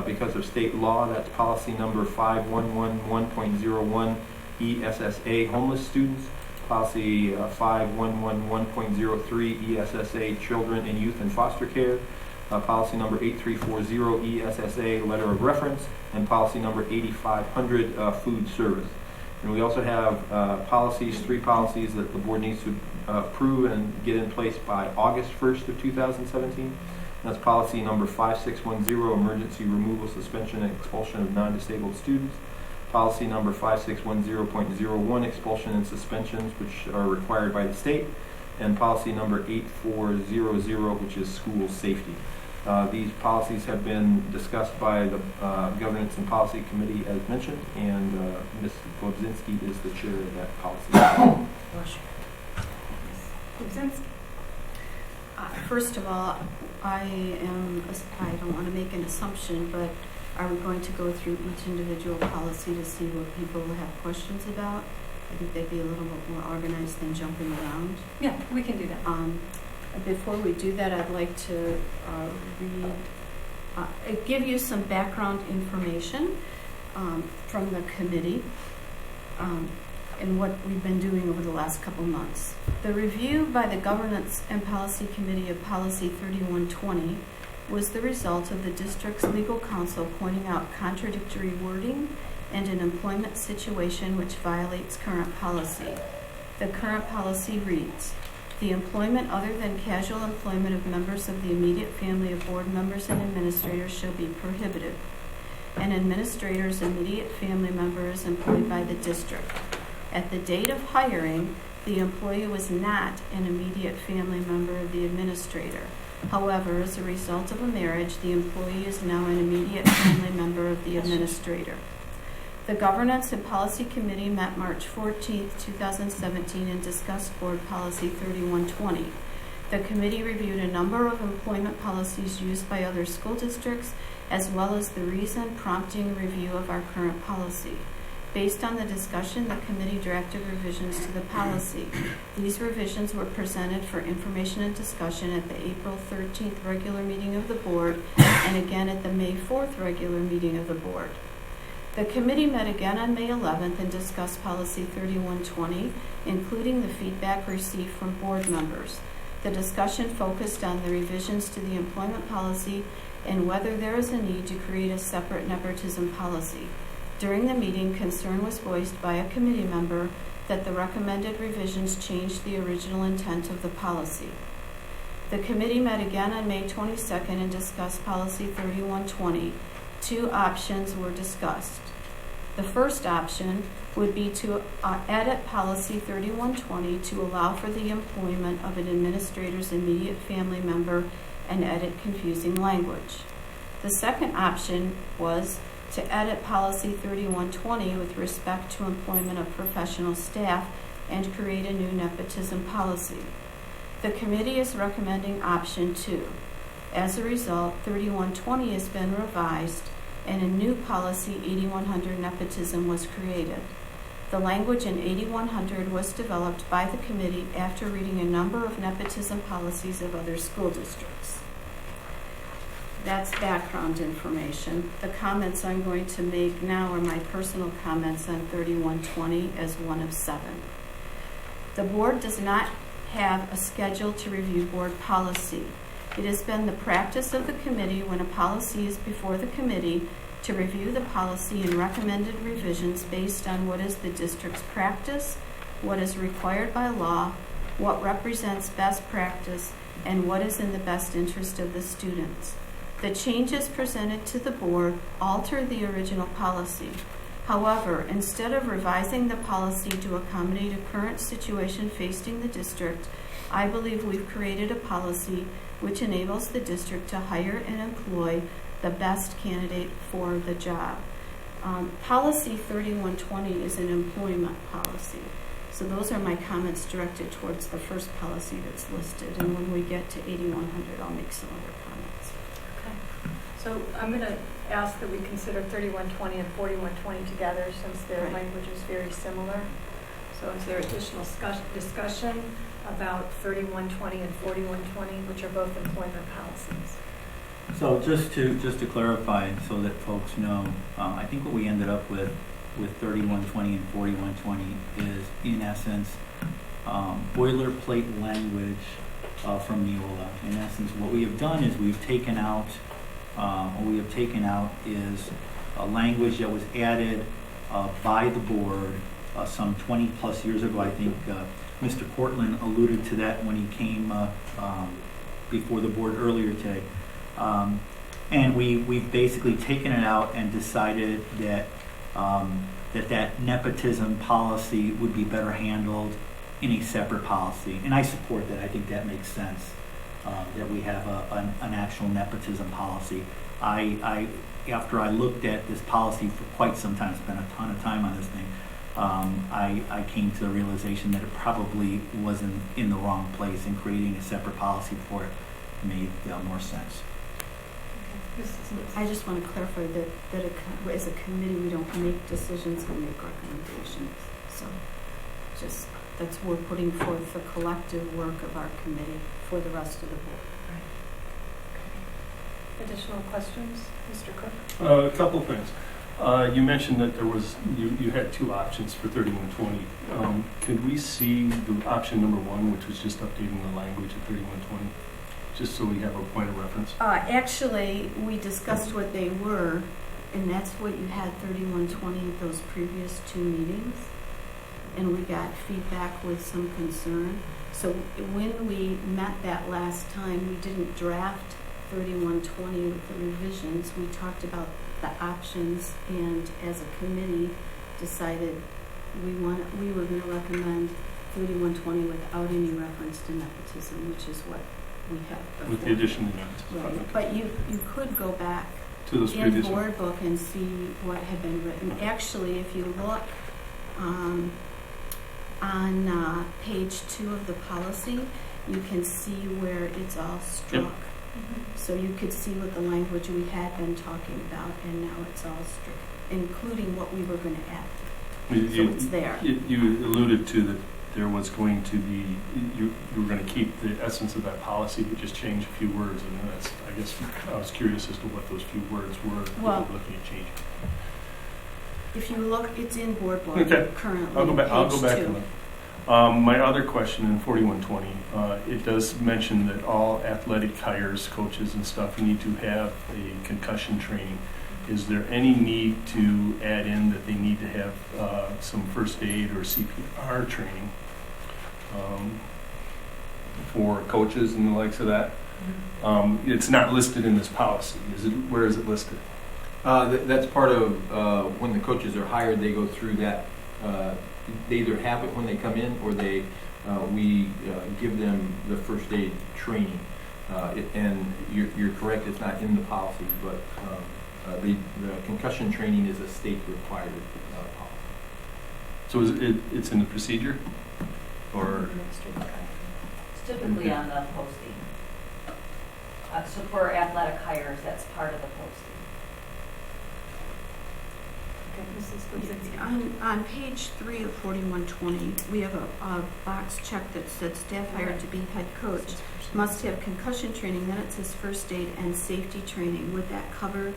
B: because of state law, that's policy number 5111.01, ESSA, homeless students. Policy 5111.03, ESSA, children and youth in foster care. Policy number 8340, ESSA, letter of reference. And policy number 8500, food service. And we also have 3 policies that the board needs to approve and get in place by August 1st of 2017. That's policy number 5610, emergency removal, suspension, and expulsion of non-disabled students. Policy number 5610.01, expulsion and suspensions, which are required by the state. And policy number 8400, which is school safety. These policies have been discussed by the Governance and Policy Committee, as mentioned, and Ms. Globzinski is the chair of that policy.
J: First of all, I don't want to make an assumption, but are we going to go through each individual policy to see what people have questions about? I think they'd be a little bit more organized than jumping around.
F: Yeah, we can do that.
J: Before we do that, I'd like to give you some background information from the committee and what we've been doing over the last couple months. The review by the Governance and Policy Committee of Policy 3120 was the result of the district's legal counsel pointing out contradictory wording and an employment situation which violates current policy. The current policy reads, the employment other than casual employment of members of the immediate family of board members and administrators shall be prohibited. An administrator's immediate family member is employed by the district. At the date of hiring, the employee was not an immediate family member of the administrator. However, as a result of a marriage, the employee is now an immediate family member of the administrator. The Governance and Policy Committee met March 14, 2017 and discussed Board Policy 3120. The committee reviewed a number of employment policies used by other school districts, as well as the reason prompting review of our current policy. Based on the discussion, the committee drafted revisions to the policy. These revisions were presented for information and discussion at the April 13th regular meeting of the board and again at the May 4th regular meeting of the board. The committee met again on May 11th and discussed Policy 3120, including the feedback received from board members. The discussion focused on the revisions to the employment policy and whether there is a need to create a separate nepotism policy. During the meeting, concern was voiced by a committee member that the recommended revisions changed the original intent of the policy. The committee met again on May 22nd and discussed Policy 3120. Two options were discussed. The first option would be to edit Policy 3120 to allow for the employment of an administrator's immediate family member and edit confusing language. The second option was to edit Policy 3120 with respect to employment of professional staff and create a new nepotism policy. The committee is recommending option 2. As a result, 3120 has been revised and a new policy, 8100 nepotism, was created. The language in 8100 was developed by the committee after reading a number of nepotism policies of other school districts. That's background information. The comments I'm going to make now are my personal comments on 3120 as one of 7. The board does not have a schedule to review board policy. It has been the practice of the committee when a policy is before the committee to review the policy and recommended revisions based on what is the district's practice, what is required by law, what represents best practice, and what is in the best interest of the students. The changes presented to the board alter the original policy. However, instead of revising the policy to accommodate a current situation facing the district, I believe we've created a policy which enables the district to hire and employ the best candidate for the job. Policy 3120 is an employment policy. So those are my comments directed towards the first policy that's listed. And when we get to 8100, I'll make some other comments.
F: Okay. So I'm going to ask that we consider 3120 and 4120 together since their language is very similar. So is there additional discussion about 3120 and 4120, which are both employment policies?
E: So just to clarify, so that folks know, I think what we ended up with 3120 and 4120 is, in essence, boilerplate language from Neola. In essence, what we have done is we've taken out, is a language that was added by the board some 20 plus years ago. I think Mr. Cortland alluded to that when he came before the board earlier today. And we've basically taken it out and decided that that nepotism policy would be better handled in a separate policy. And I support that. I think that makes sense, that we have an actual nepotism policy. After I looked at this policy for quite some time, spent a ton of time on this thing, I came to the realization that it probably wasn't in the wrong place, and creating a separate policy for it made more sense.
J: I just want to clarify that as a committee, we don't make decisions, we make recommendations. So just that's we're putting forth the collective work of our committee for the rest of the board.
F: Right. Additional questions, Mr. Cook?
Q: A couple of things. You mentioned that there was you had two options for 3120. Could we see the option number 1, which was just updating the language of 3120? Just so we have a point of reference.
J: Actually, we discussed what they were, and that's what you had 3120 at those previous 2 meetings. And we got feedback with some concern. So when we met that last time, we didn't draft 3120 with the revisions. We talked about the options, and as a committee decided we were going to recommend 3120 without any reference to nepotism, which is what we have before.
Q: With the addition of nepotism.
J: Right.
Q: Okay.
J: But you could go back
Q: to those
J: in
Q: previous
J: board book and see what had been written. Actually, if you look on page 2 of the policy, you can see where it's all struck.
Q: Yep.
J: So you could see what the language we had been talking about, and now it's all struck, including what we were going to add. So it's there.
Q: You alluded to that there was going to be, you were going to keep the essence of that policy, but just change a few words, and that's, I guess, I was curious as to what those few words were that you were looking at changing.
J: If you look, it's in board book
Q: Okay.
J: currently.
Q: I'll go back
J: page
Q: to
J: 2.
Q: that. My other question in 4120, it does mention that all athletic hires, coaches and stuff need to have a concussion training. Is there any need to add in that they need to have some first aid or CPR training for coaches and the likes of that? It's not listed in this policy. Is it? Where is it listed?
B: That's part of when the coaches are hired. They go through that. They either have it when they come in, or we give them the first aid training. And you're correct; it's not in the policy, but the concussion training is a state required policy.
Q: So it's in the procedure, or
H: It's typically on the posting. So for athletic hires, that's part of the posting.
J: On page 3 of 4120, we have a box check that said staff hired to be head coach must have concussion training. Then it says first aid and safety training. Would that cover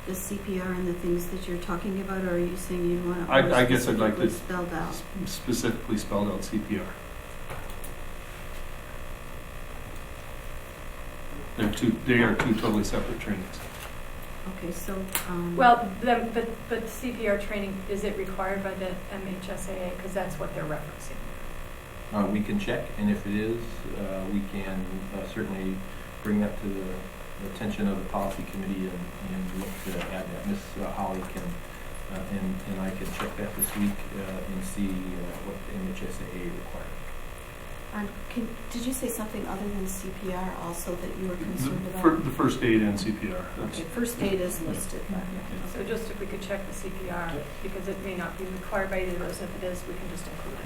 J: the CPR and the things that you're talking about, or are you saying you want it more
Q: I guess I'd like to
J: spelled out?
Q: specifically spelled out CPR. They are two totally separate trainings.
J: Okay, so
F: Well, but CPR training, is it required by the MHSAA? Because that's what they're referencing.
B: We can check, and if it is, we can certainly bring that to the attention of the policy committee and look to add that. Ms. Holly can and I can check that this week and see what the MHSAA requires.
J: did you say something other than CPR also that you were concerned about?
Q: The first aid and CPR.
J: Okay, first aid is listed.
F: So just if we could check the CPR, because it may not be required by either of those. If it is, we can just include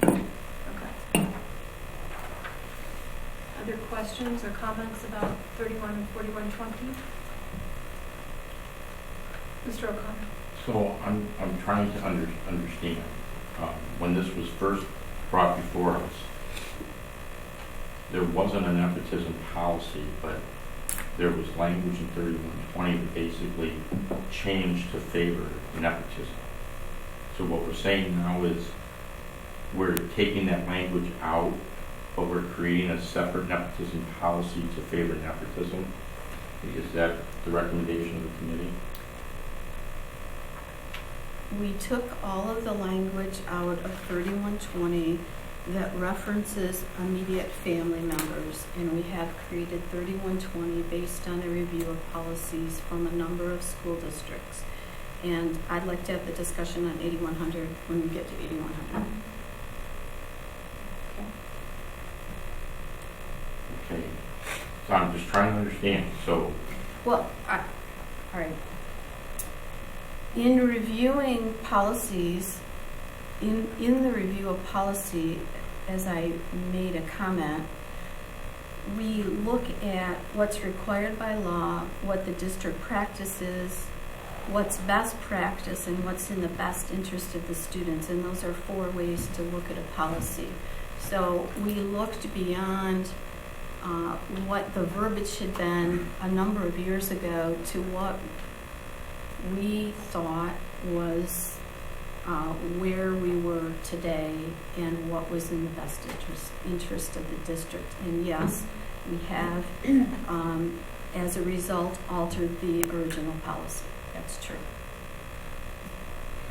F: it. Okay. Other questions or comments about 31 and 4120? Mr. O'Connor.
A: So I'm trying to understand. When this was first brought before us, there wasn't a nepotism policy, but there was language in 3120 that basically changed to favor nepotism. So what we're saying now is we're taking that language out, but we're creating a separate nepotism policy to favor nepotism. Is that the recommendation of the committee?
J: We took all of the language out of 3120 that references immediate family members, and we have created 3120 based on a review of policies from a number of school districts. And I'd like to have the discussion on 8100 when we get to 8100.
A: Okay. So I'm just trying to understand. So.
J: Well, all right. In reviewing policies, in the review of policy, as I made a comment, we look at what's required by law, what the district practices, what's best practice, and what's in the best interest of the students. And those are 4 ways to look at a policy. So we looked beyond what the verbiage had been a number of years ago to what we thought was where we were today and what was in the best interest of the district. And yes, we have, as a result, altered the original policy. That's true.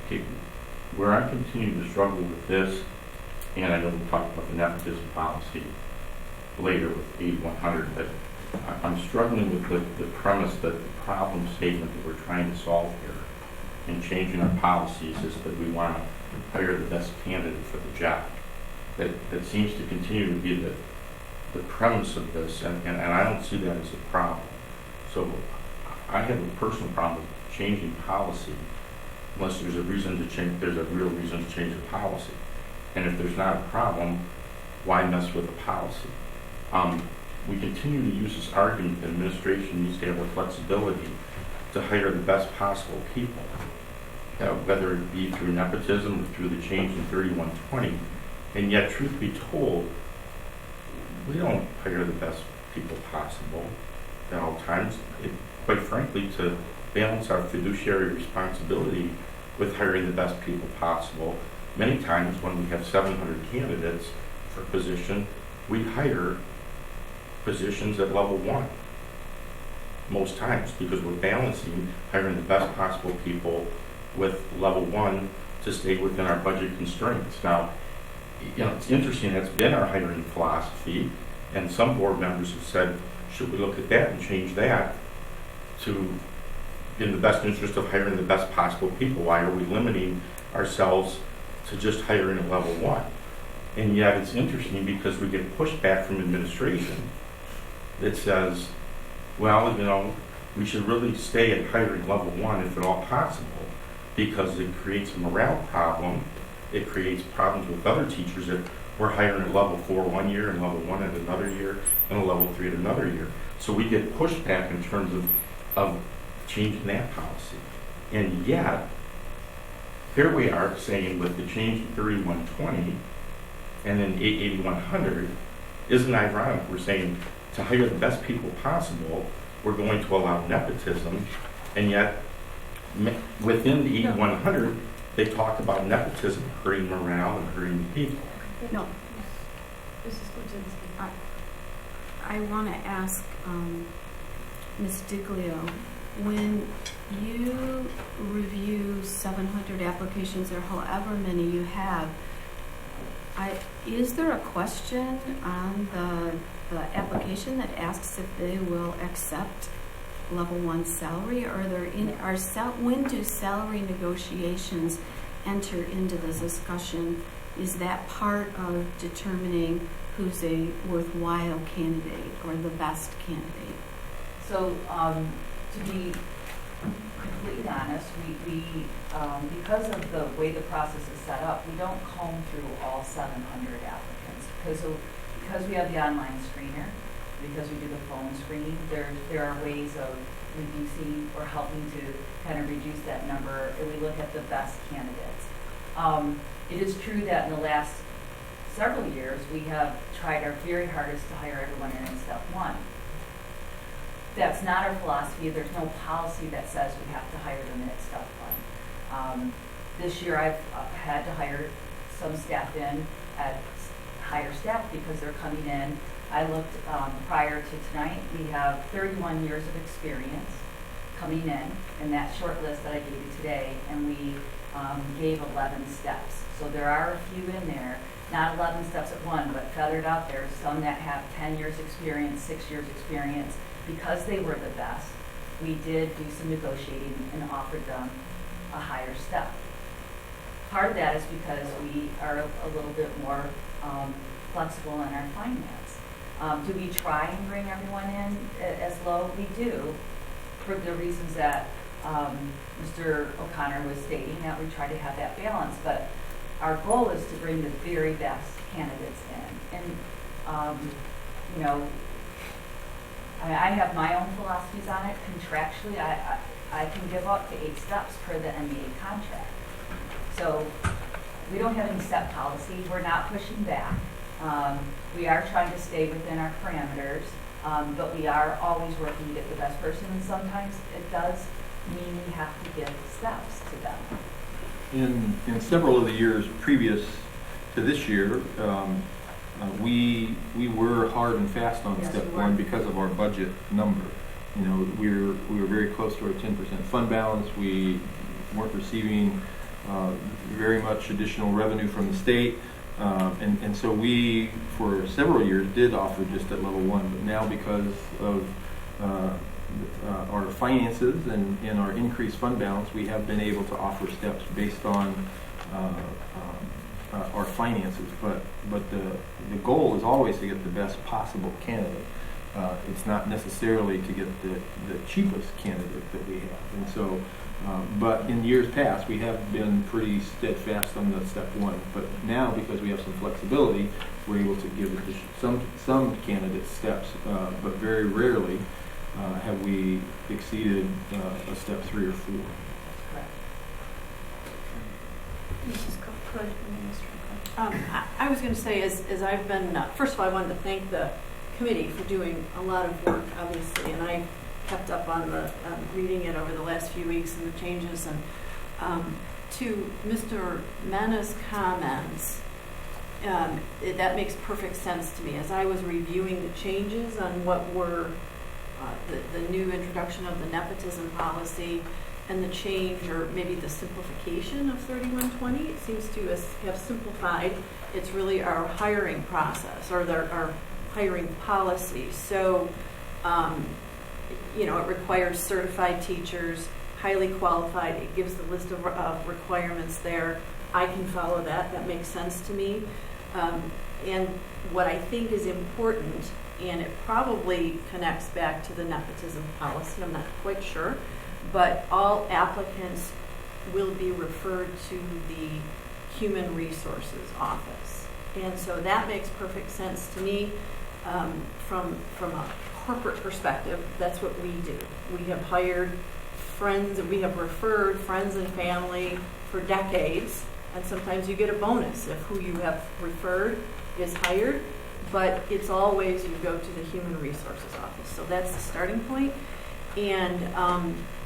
A: Okay. Where I continue to struggle with this, and I know we'll talk about the nepotism policy later with 8100, but I'm struggling with the premise that the problem statement that we're trying to solve here in changing our policies is that we want to hire the best candidate for the job. That seems to continue to be the premise of this, and I don't see that as a problem. So I have a personal problem with changing policy unless there's a reason to change. There's a real reason to change the policy, and if there's not a problem, why mess with the policy? We continue to use this argument that administration needs to have the flexibility to hire the best possible people, whether it be through nepotism or through the change in 3120. And yet, truth be told, we don't hire the best people possible at all times. Quite frankly, to balance our fiduciary responsibility with hiring the best people possible. Many times when we have 700 candidates for a position, we hire positions at level 1. Most times, because we're balancing hiring the best possible people with level 1 to stay within our budget constraints. Now, it's interesting, that's been our hiring philosophy, and some board members have said, should we look at that and change that to, in the best interest of hiring the best possible people? Why are we limiting ourselves to just hiring at level 1? And yet it's interesting because we get pushback from administration that says, well, we should really stay at hiring level 1 if at all possible, because it creates a morale problem. It creates problems with other teachers that we're hiring at level 4 one year and level 1 at another year and a level 3 at another year. So we get pushback in terms of changing that policy. And yet, here we are saying with the change in 3120 and then 8100, isn't it ironic? We're saying to hire the best people possible, we're going to allow nepotism, and yet within the 8100, they talked about nepotism hurting morale and hurting people.
J: No. I want to ask Ms. Diglio, when you review 700 applications or however many you have, is there a question on the application that asks if they will accept level 1 salary, or when do salary negotiations enter into the discussion? Is that part of determining who's a worthwhile candidate or the best candidate?
H: So to be completely honest, we because of the way the process is set up, we don't comb through all 700 applicants because we have the online screener, because we do the phone screening. There are ways of reducing or helping to kind of reduce that number, and we look at the best candidates. It is true that in the last several years, we have tried our very hardest to hire everyone in step 1. That's not our philosophy. There's no policy that says we have to hire them in at step 1. This year, I've had to hire some staff in at higher staff because they're coming in. I looked prior to tonight. We have 31 years of experience coming in that short list that I gave you today, and we gave 11 steps. So there are a few in there, not 11 steps at one, but feathered out there. Some that have 10 years experience, 6 years experience. Because they were the best, we did do some negotiating and offered them a higher step. Part of that is because we are a little bit more flexible in our finance. Do we try and bring everyone in as low? We do, for the reasons that Mr. O'Connor was stating, that we try to have that balance. But our goal is to bring the very best candidates in. And, I have my own philosophies on it. Contractually, I can give up to 8 steps per the NBA contract. So we don't have any set policy. We're not pushing back. We are trying to stay within our parameters, but we are always working to get the best person, and sometimes it does mean we have to give steps to them.
B: In several of the years previous to this year, we were hard and fast on step 1 because of our budget number. We were very close to our 10% fund balance. We weren't receiving very much additional revenue from the state. And so we, for several years, did offer just at level 1. But now, because of our finances and our increased fund balance, we have been able to offer steps based on our finances. But the goal is always to get the best possible candidate. It's not necessarily to get the cheapest candidate that we have. And so, but in years past, we have been pretty steadfast on the step 1. But now, because we have some flexibility, we're able to give some candidates steps, but very rarely have we exceeded a step 3 or 4.
I: I was going to say, as I've been, first of all, I wanted to thank the committee for doing a lot of work, obviously, and I kept up on reading it over the last few weeks and the changes, and To Mr. Mena's comments, that makes perfect sense to me. As I was reviewing the changes on what were the new introduction of the nepotism policy and the change, or maybe the simplification of 3120, it seems to have simplified. It's really our hiring process, or our hiring policy. So, it requires certified teachers, highly qualified. It gives the list of requirements there. I can follow that. That makes sense to me. And what I think is important, and it probably connects back to the nepotism policy, I'm not quite sure, but all applicants will be referred to the Human Resources Office. And so that makes perfect sense to me. From a corporate perspective, that's what we do. We have hired friends, and we have referred friends and family for decades, and sometimes you get a bonus if who you have referred is hired, but it's always you go to the Human Resources Office. So that's the starting point, and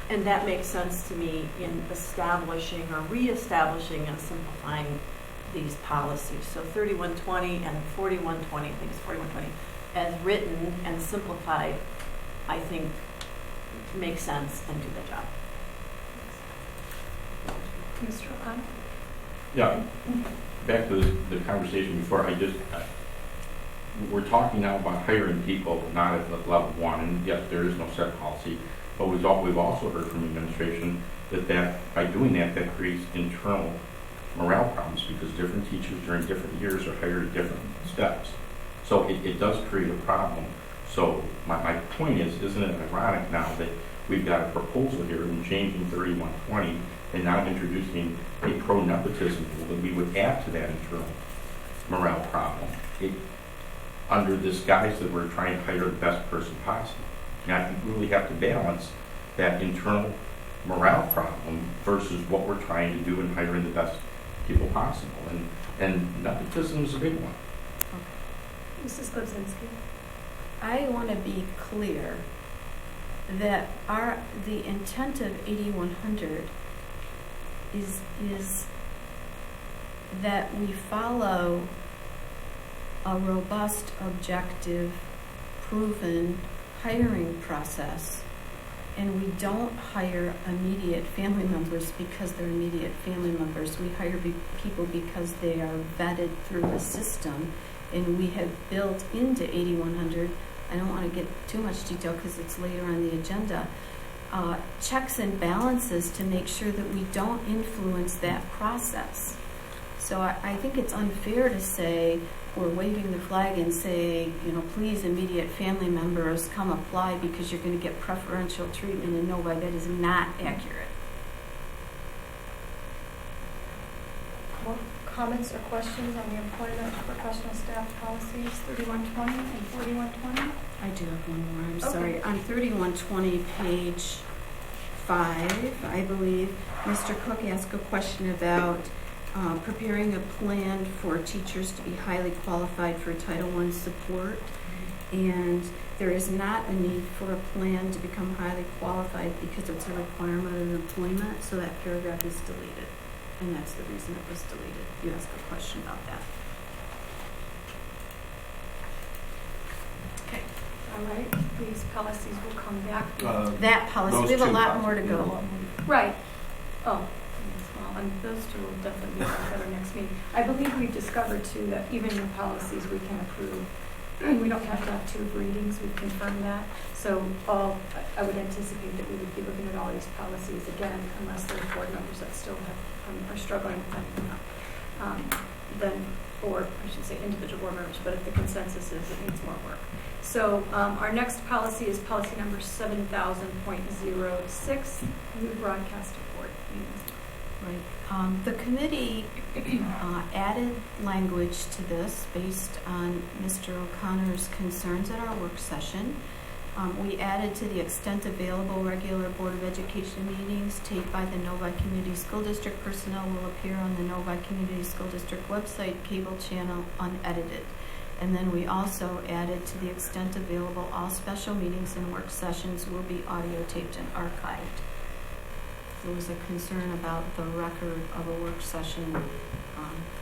I: that makes sense to me in establishing or reestablishing and simplifying these policies. So 3120 and 4120, I think it's 4120, as written and simplified, I think makes sense and do the job.
F: Mr. O'Connor?
A: Yeah, back to the conversation before, we're talking now about hiring people, not at level one, and yes, there is no set policy, but we've also heard from administration that by doing that creates internal morale problems, because different teachers during different years are hired at different steps. So it does create a problem. So my point is, isn't it ironic now that we've got a proposal here in changing 3120 and now introducing a pro-nepotism rule that we would add to that internal morale problem under this guise that we're trying to hire the best person possible. And I think we really have to balance that internal morale problem versus what we're trying to do in hiring the best people possible. And nepotism is a big one.
F: Mrs. Klebzinski?
J: I want to be clear that the intent of 8100 is that we follow a robust, objective, proven hiring process, and we don't hire immediate family members because they're immediate family members. We hire people because they are vetted through the system, and we have built into 8100, I don't want to get too much detail because it's later on the agenda, checks and balances to make sure that we don't influence that process. So I think it's unfair to say we're waving the flag and say, please, immediate family members, come apply because you're going to get preferential treatment in Novi. That is not accurate.
F: More comments or questions on the employment of professional staff policies 3120 and 4120?
J: I do have one more. I'm
F: Okay.
J: sorry. On 3120, page 5, I believe, Mr. Cook asked a question about preparing a plan for teachers to be highly qualified for Title I support. And there is not a need for a plan to become highly qualified because it's a requirement of employment, so that paragraph is deleted. And that's the reason it was deleted. You asked a question about that.
F: Okay. All right. These policies will come back.
J: That policy, we have a lot more to go.
F: Right. Oh, well, and those two will definitely be at our next meeting. I believe we've discovered, too, that even new policies we can approve. We don't have to have 2 readings. We've confirmed that. So I would anticipate that we would be looking at all these policies again, unless there are board members that still are struggling with them. Or I should say individual board members, but if the consensus is it needs more work. So our next policy is policy number 7000.06, new broadcast report.
J: Right. The committee added language to this based on Mr. O'Connor's concerns at our work session. We added to the extent available regular Board of Education meetings taped by the Novi Community School District personnel will appear on the Novi Community School District website, cable channel, unedited. And then we also added to the extent available, all special meetings and work sessions will be audio taped and archived. there was a concern about the record of a work session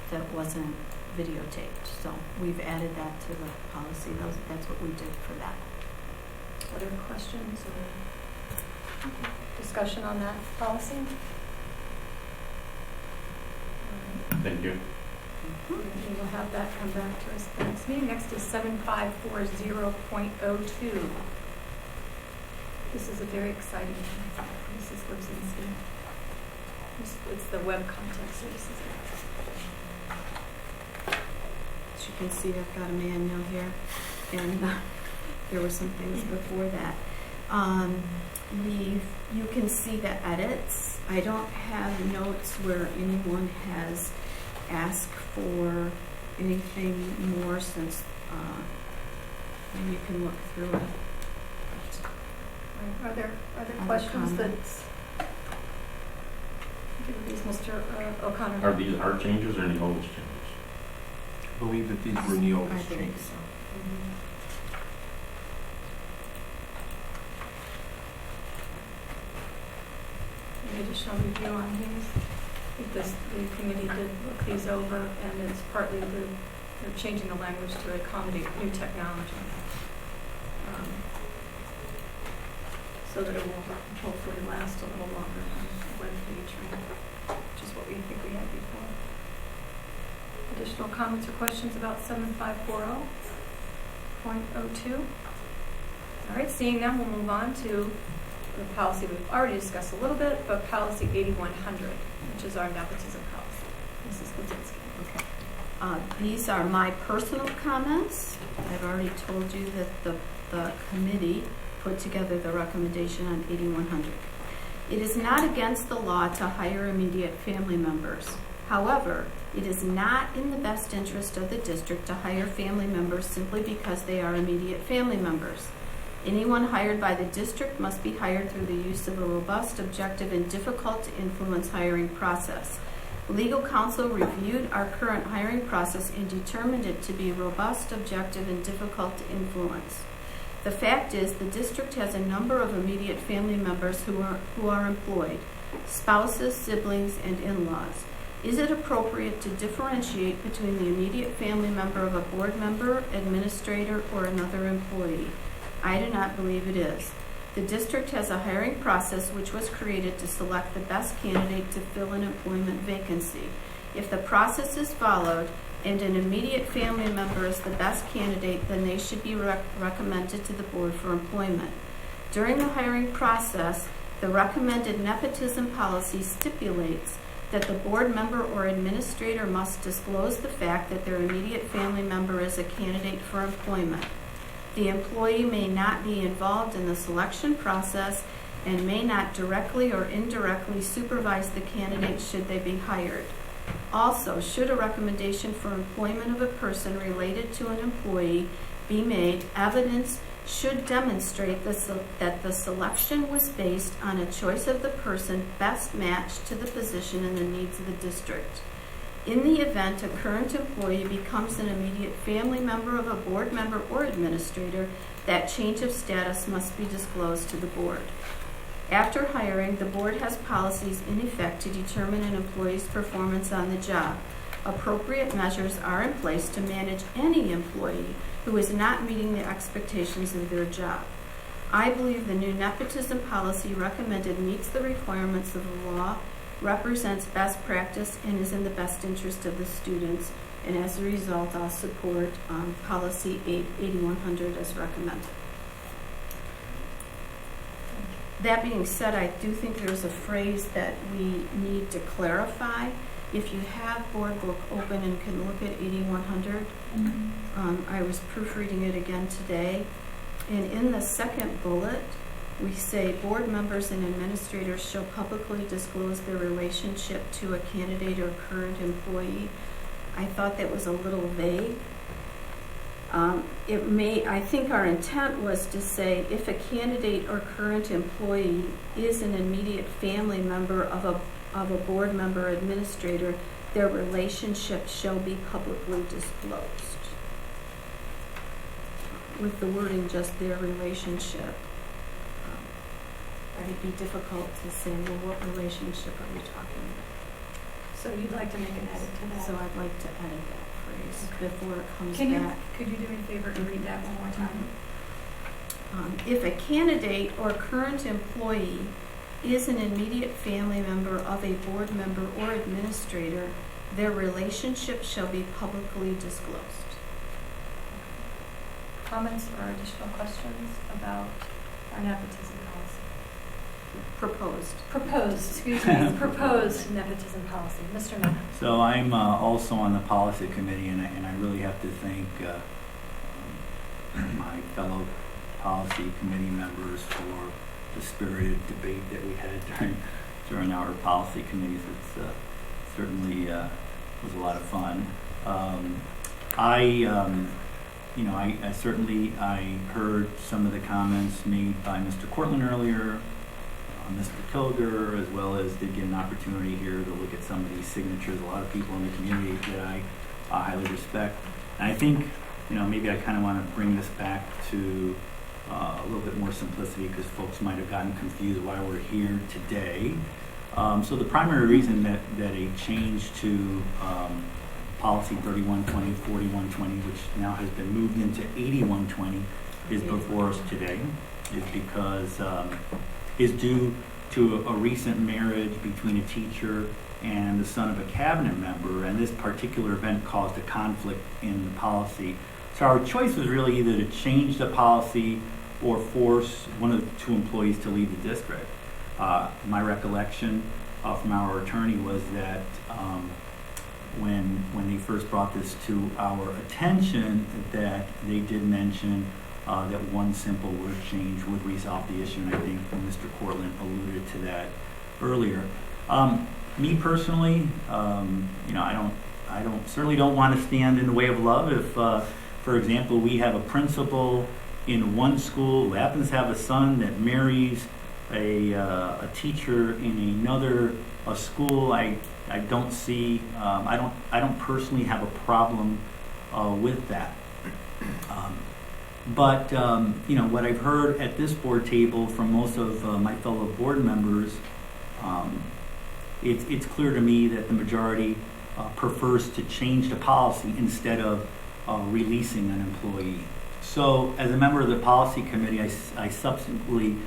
J: that wasn't videotaped. So we've added that to the policy. That's what we did for that.
F: Other questions or discussion on that policy?
A: Thank you.
F: We will have that come back to us at the next meeting. Next is 7540.02. This is a very exciting one. Mrs. Lipsinski. It's the web content services.
J: As you can see, I've got a manual here, and there were some things before that. You can see the edits. I don't have notes where anyone has asked for anything more since, and you can look through it.
F: Are there questions that these, Mr. O'Connor?
A: Are these our changes or Neola's changes?
B: I believe that these were Neola's
J: I think
B: changes.
J: so.
F: Any additional review on these? I think the committee did look these over, and it's partly they're changing the language to accommodate new technology, so that it will hopefully last a little longer on the web page, which is what we think we had before. Additional comments or questions about 7540.02? All right, seeing none, we'll move on to the policy we've already discussed a little bit, but policy 8100, which is our nepotism policy. Mrs. Kuzinski.
J: Okay. These are my personal comments. I've already told you that the committee put together the recommendation on 8100. It is not against the law to hire immediate family members. However, it is not in the best interest of the district to hire family members simply because they are immediate family members. Anyone hired by the district must be hired through the use of a robust, objective, and difficult to influence hiring process. Legal counsel reviewed our current hiring process and determined it to be robust, objective, and difficult to influence. The fact is, the district has a number of immediate family members who are employed, spouses, siblings, and in-laws. Is it appropriate to differentiate between the immediate family member of a board member, administrator, or another employee? I do not believe it is. The district has a hiring process which was created to select the best candidate to fill an employment vacancy. If the process is followed and an immediate family member is the best candidate, then they should be recommended to the board for employment. During the hiring process, the recommended nepotism policy stipulates that the board member or administrator must disclose the fact that their immediate family member is a candidate for employment. The employee may not be involved in the selection process and may not directly or indirectly supervise the candidate should they be hired. Also, should a recommendation for employment of a person related to an employee be made, evidence should demonstrate that the selection was based on a choice of the person best matched to the position and the needs of the district. In the event a current employee becomes an immediate family member of a board member or administrator, that change of status must be disclosed to the board. After hiring, the board has policies in effect to determine an employee's performance on the job. Appropriate measures are in place to manage any employee who is not meeting the expectations of their job. I believe the new nepotism policy recommended meets the requirements of the law, represents best practice, and is in the best interest of the students. And as a result, I'll support policy 8100 as recommended. That being said, I do think there's a phrase that we need to clarify. If you have board book open and can look at 8100, I was proofreading it again today. And in the second bullet, we say board members and administrators shall publicly disclose their relationship to a candidate or current employee. I thought that was a little vague. I think our intent was to say if a candidate or current employee is an immediate family member of a board member or administrator, their relationship shall be publicly disclosed. With the wording just their relationship. it'd be difficult to say, well, what relationship are we talking about?
F: So you'd like to make an edit to that?
J: So I'd like to edit that phrase before it comes
F: Can you,
J: back.
F: could you do me a favor and read that one more time?
J: If a candidate or current employee is an immediate family member of a board member or administrator, their relationship shall be publicly disclosed.
F: Comments or additional questions about our nepotism policy? Proposed nepotism policy. Mr. Mena.
E: So I'm also on the policy committee, and I really have to thank my fellow policy committee members for the spirited debate that we had during our policy committees. It's certainly was a lot of fun. I heard some of the comments made by Mr. Cortland earlier, Mr. Kilger, as well as did get an opportunity here to look at some of these signatures. A lot of people in the community that I highly respect. And I think, maybe I kind of want to bring this back to a little bit more simplicity, because folks might have gotten confused why we're here today. So the primary reason that a change to policy 3120, 4120, which now has been moved into 8120, is before us today, is because is due to a recent marriage between a teacher and the son of a cabinet member, and this particular event caused a conflict in the policy. So our choice was really either to change the policy or force one of the two employees to leave the district. My recollection from our attorney was that when they first brought this to our attention, that they did mention that one simple word change would resolve the issue, and I think Mr. Cortland alluded to that earlier. Me personally, I certainly don't want to stand in the way of love. If, for example, we have a principal in one school who happens to have a son that marries a teacher in another school, I don't see, I don't personally have a problem with that. But what I've heard at this board table from most of my fellow board members, it's clear to me that the majority prefers to change the policy instead of releasing an employee. So as a member of the policy committee, I subsequently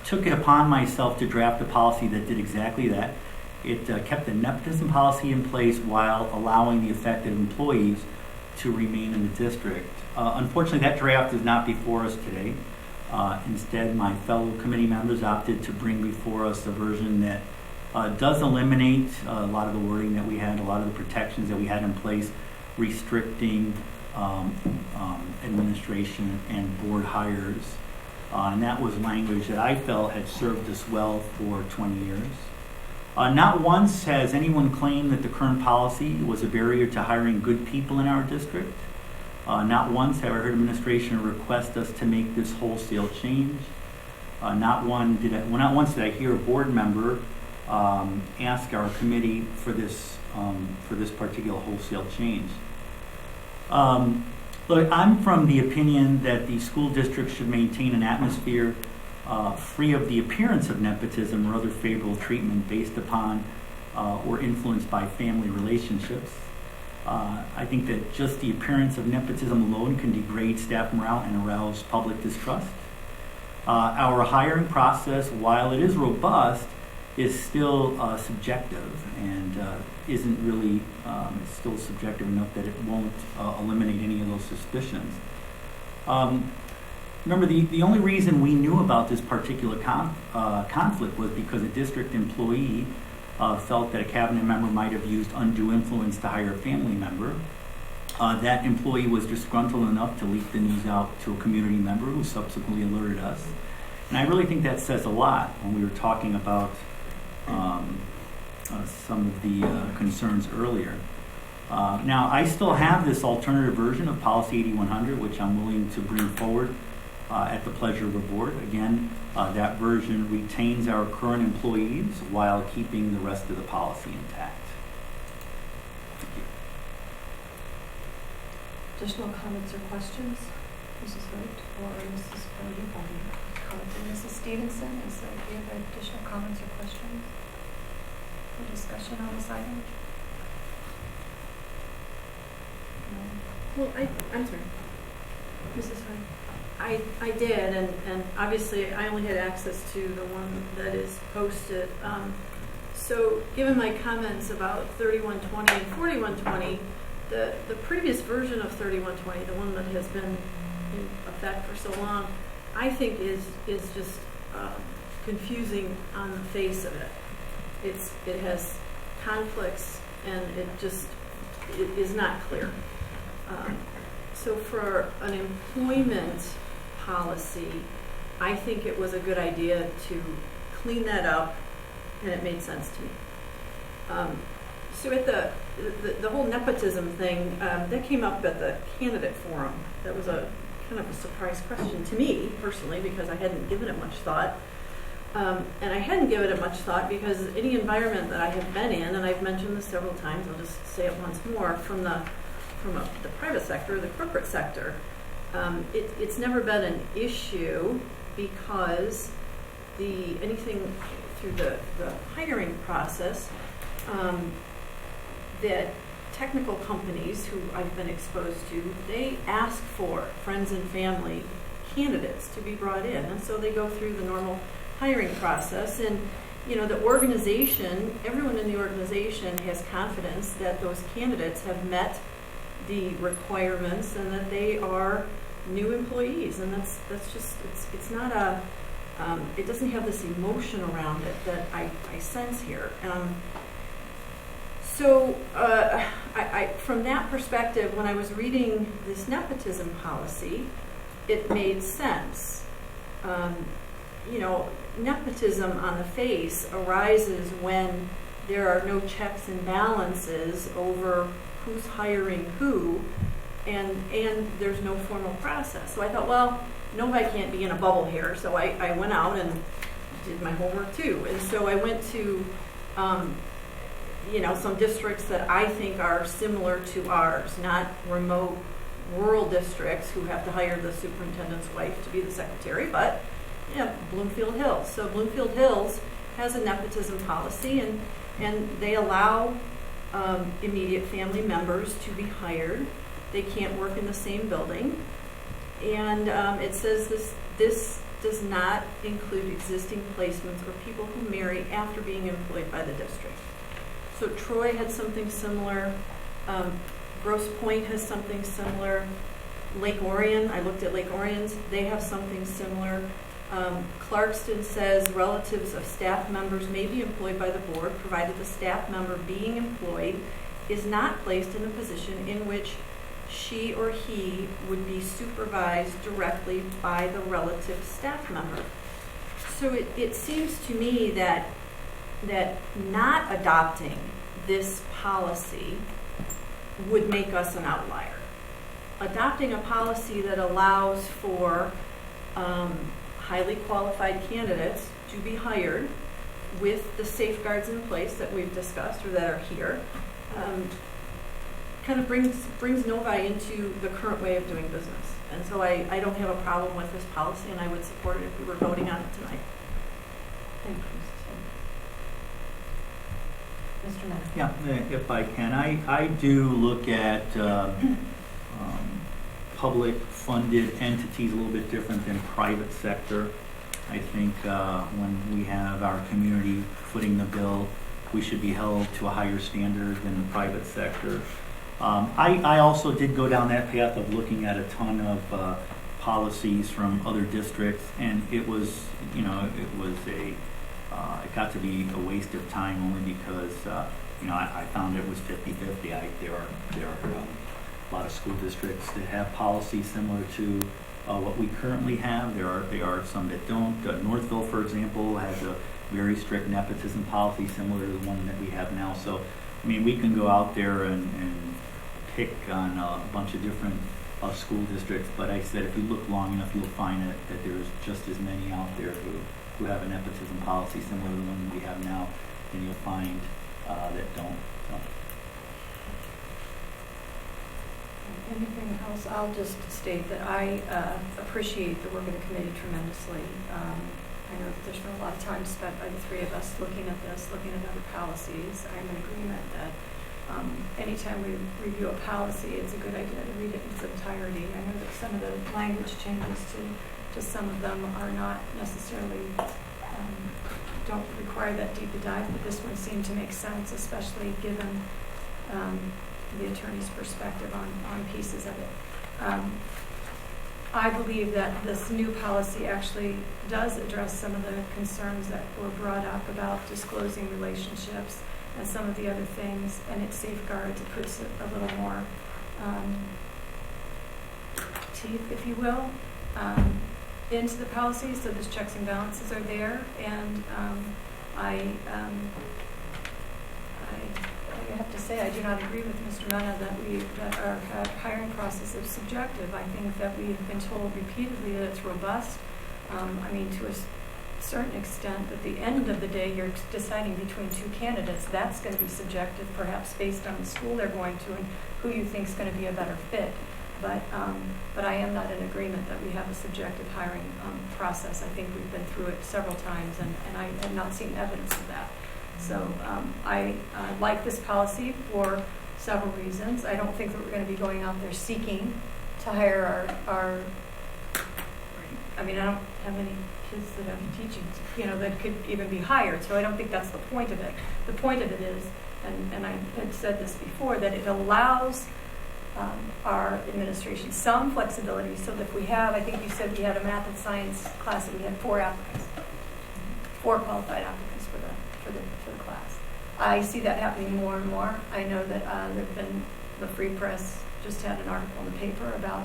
E: took it upon myself to draft a policy that did exactly that. It kept the nepotism policy in place while allowing the affected employees to remain in the district. Unfortunately, that draft is not before us today. Instead, my fellow committee members opted to bring before us a version that does eliminate a lot of the wording that we had, a lot of the protections that we had in place, restricting administration and board hires. And that was language that I felt had served us well for 20 years. Not once has anyone claimed that the current policy was a barrier to hiring good people in our district. Not once have I heard administration request us to make this wholesale change. Not once did I hear a board member ask our committee for this particular wholesale change. Look, I'm from the opinion that the school district should maintain an atmosphere free of the appearance of nepotism or other favorable treatment based upon or influenced by family relationships. I think that just the appearance of nepotism alone can degrade staff morale and arouse public distrust. Our hiring process, while it is robust, is still subjective and isn't really, it's still subjective enough that it won't eliminate any of those suspicions. Remember, the only reason we knew about this particular conflict was because a district employee felt that a cabinet member might have used undue influence to hire a family member. That employee was disgruntled enough to leak the news out to a community member who subsequently alerted us. And I really think that says a lot when we were talking about some of the concerns earlier. Now, I still have this alternative version of Policy 8100, which I'm willing to bring forward at the pleasure of the board. Again, that version retains our current employees while keeping the rest of the policy intact. Thank you.
F: Additional comments or questions, Mrs. Wright or Mrs. Brody? comment to Mrs. Stevenson. Do you have additional comments or questions or discussion on this item?
I: Well, I'm sorry. Mrs. Hyde. I did, and obviously I only had access to the one that is posted. So given my comments about 3120 and 4120, the previous version of 3120, the one that has been in effect for so long, I think is just confusing on the face of it. It has conflicts, and it is not clear. So for an employment policy, I think it was a good idea to clean that up, and it made sense to me. So at the whole nepotism thing, that came up at the candidate forum. That was a kind of a surprise question to me personally, because I hadn't given it much thought. And I hadn't given it much thought because any environment that I have been in, and I've mentioned this several times, I'll just say it once more, from the private sector, the corporate sector, it's never been an issue because anything through the hiring process, that technical companies who I've been exposed to, they ask for friends and family candidates to be brought in, and so they go through the normal hiring process, and the organization, everyone in the organization has confidence that those candidates have met the requirements and that they are new employees, and that's just it's not a it doesn't have this emotion around it that I sense here. So I from that perspective, when I was reading this nepotism policy, it made sense. Nepotism on the face arises when there are no checks and balances over who's hiring who, and there's no formal process. So I thought, well, nobody can't be in a bubble here. So I went out and did my homework too. And so I went to, some districts that I think are similar to ours, not remote rural districts who have to hire the superintendent's wife to be the secretary, but Bloomfield Hills. So Bloomfield Hills has a nepotism policy, and they allow immediate family members to be hired. They can't work in the same building. And it says this does not include existing placements or people who marry after being employed by the district. So Troy had something similar. Grosse Pointe has something similar. Lake Orion, I looked at Lake Orion's, they have something similar. Clarkston says relatives of staff members may be employed by the board, provided the staff member being employed is not placed in a position in which she or he would be supervised directly by the relative staff member. So it seems to me that not adopting this policy would make us an outlier. Adopting a policy that allows for highly qualified candidates to be hired with the safeguards in place that we've discussed or that are here, kind of brings Novi into the current way of doing business. And so I don't have a problem with this policy, and I would support it if we were voting on it tonight. Thank you, Mrs. Miller.
E: Yeah, if I can, I do look at public-funded entities a little bit different than private sector. I think when we have our community footing the bill, we should be held to a higher standard than the private sector. I also did go down that path of looking at a ton of policies from other districts, and it was, it got to be a waste of time only because, I found it was 50-50. There are a lot of school districts that have policies similar to what we currently have. There are some that don't. Northville, for example, has a very strict nepotism policy similar to the one that we have now. So, we can go out there and pick on a bunch of different school districts, but I said if you look long enough, you'll find that there's just as many out there who have a nepotism policy similar to the one we have now, and you'll find that don't. So.
F: Anything else? I'll just state that I appreciate the work of the committee tremendously. I know that there's been a lot of time spent by the three of us looking at this, looking at other policies. I'm in agreement that anytime we review a policy, it's a good idea to read it in its entirety. I know that some of the language changes to some of them are not necessarily, don't require that deep a dive, but this one seemed to make sense, especially given the attorney's perspective on pieces of it. I believe that this new policy actually does address some of the concerns that were brought up about disclosing relationships and some of the other things, and it safeguards, it puts a little more teeth, if you will, into the policy, so those checks and balances are there, and I have to say I do not agree with Mr. Mena that our hiring process is subjective. I think that we've been told repeatedly that it's robust. I mean, to a certain extent, at the end of the day, you're deciding between two candidates. That's going to be subjective, perhaps based on the school they're going to and who you think is going to be a better fit. But I am not in agreement that we have a subjective hiring process. I think we've been through it several times, and I have not seen evidence of that. So I like this policy for several reasons. I don't think that we're going to be going out there seeking to hire our I mean, I don't have any kids that I'm teaching, that could even be hired, so I don't think that's the point of it. The point of it is, and I had said this before, that it allows our administration some flexibility, so that if we have, I think you said we had a math and science class and we had 4 applicants, 4 qualified applicants for the class. I see that happening more and more. I know that there've been, the Free Press just had an article in the paper about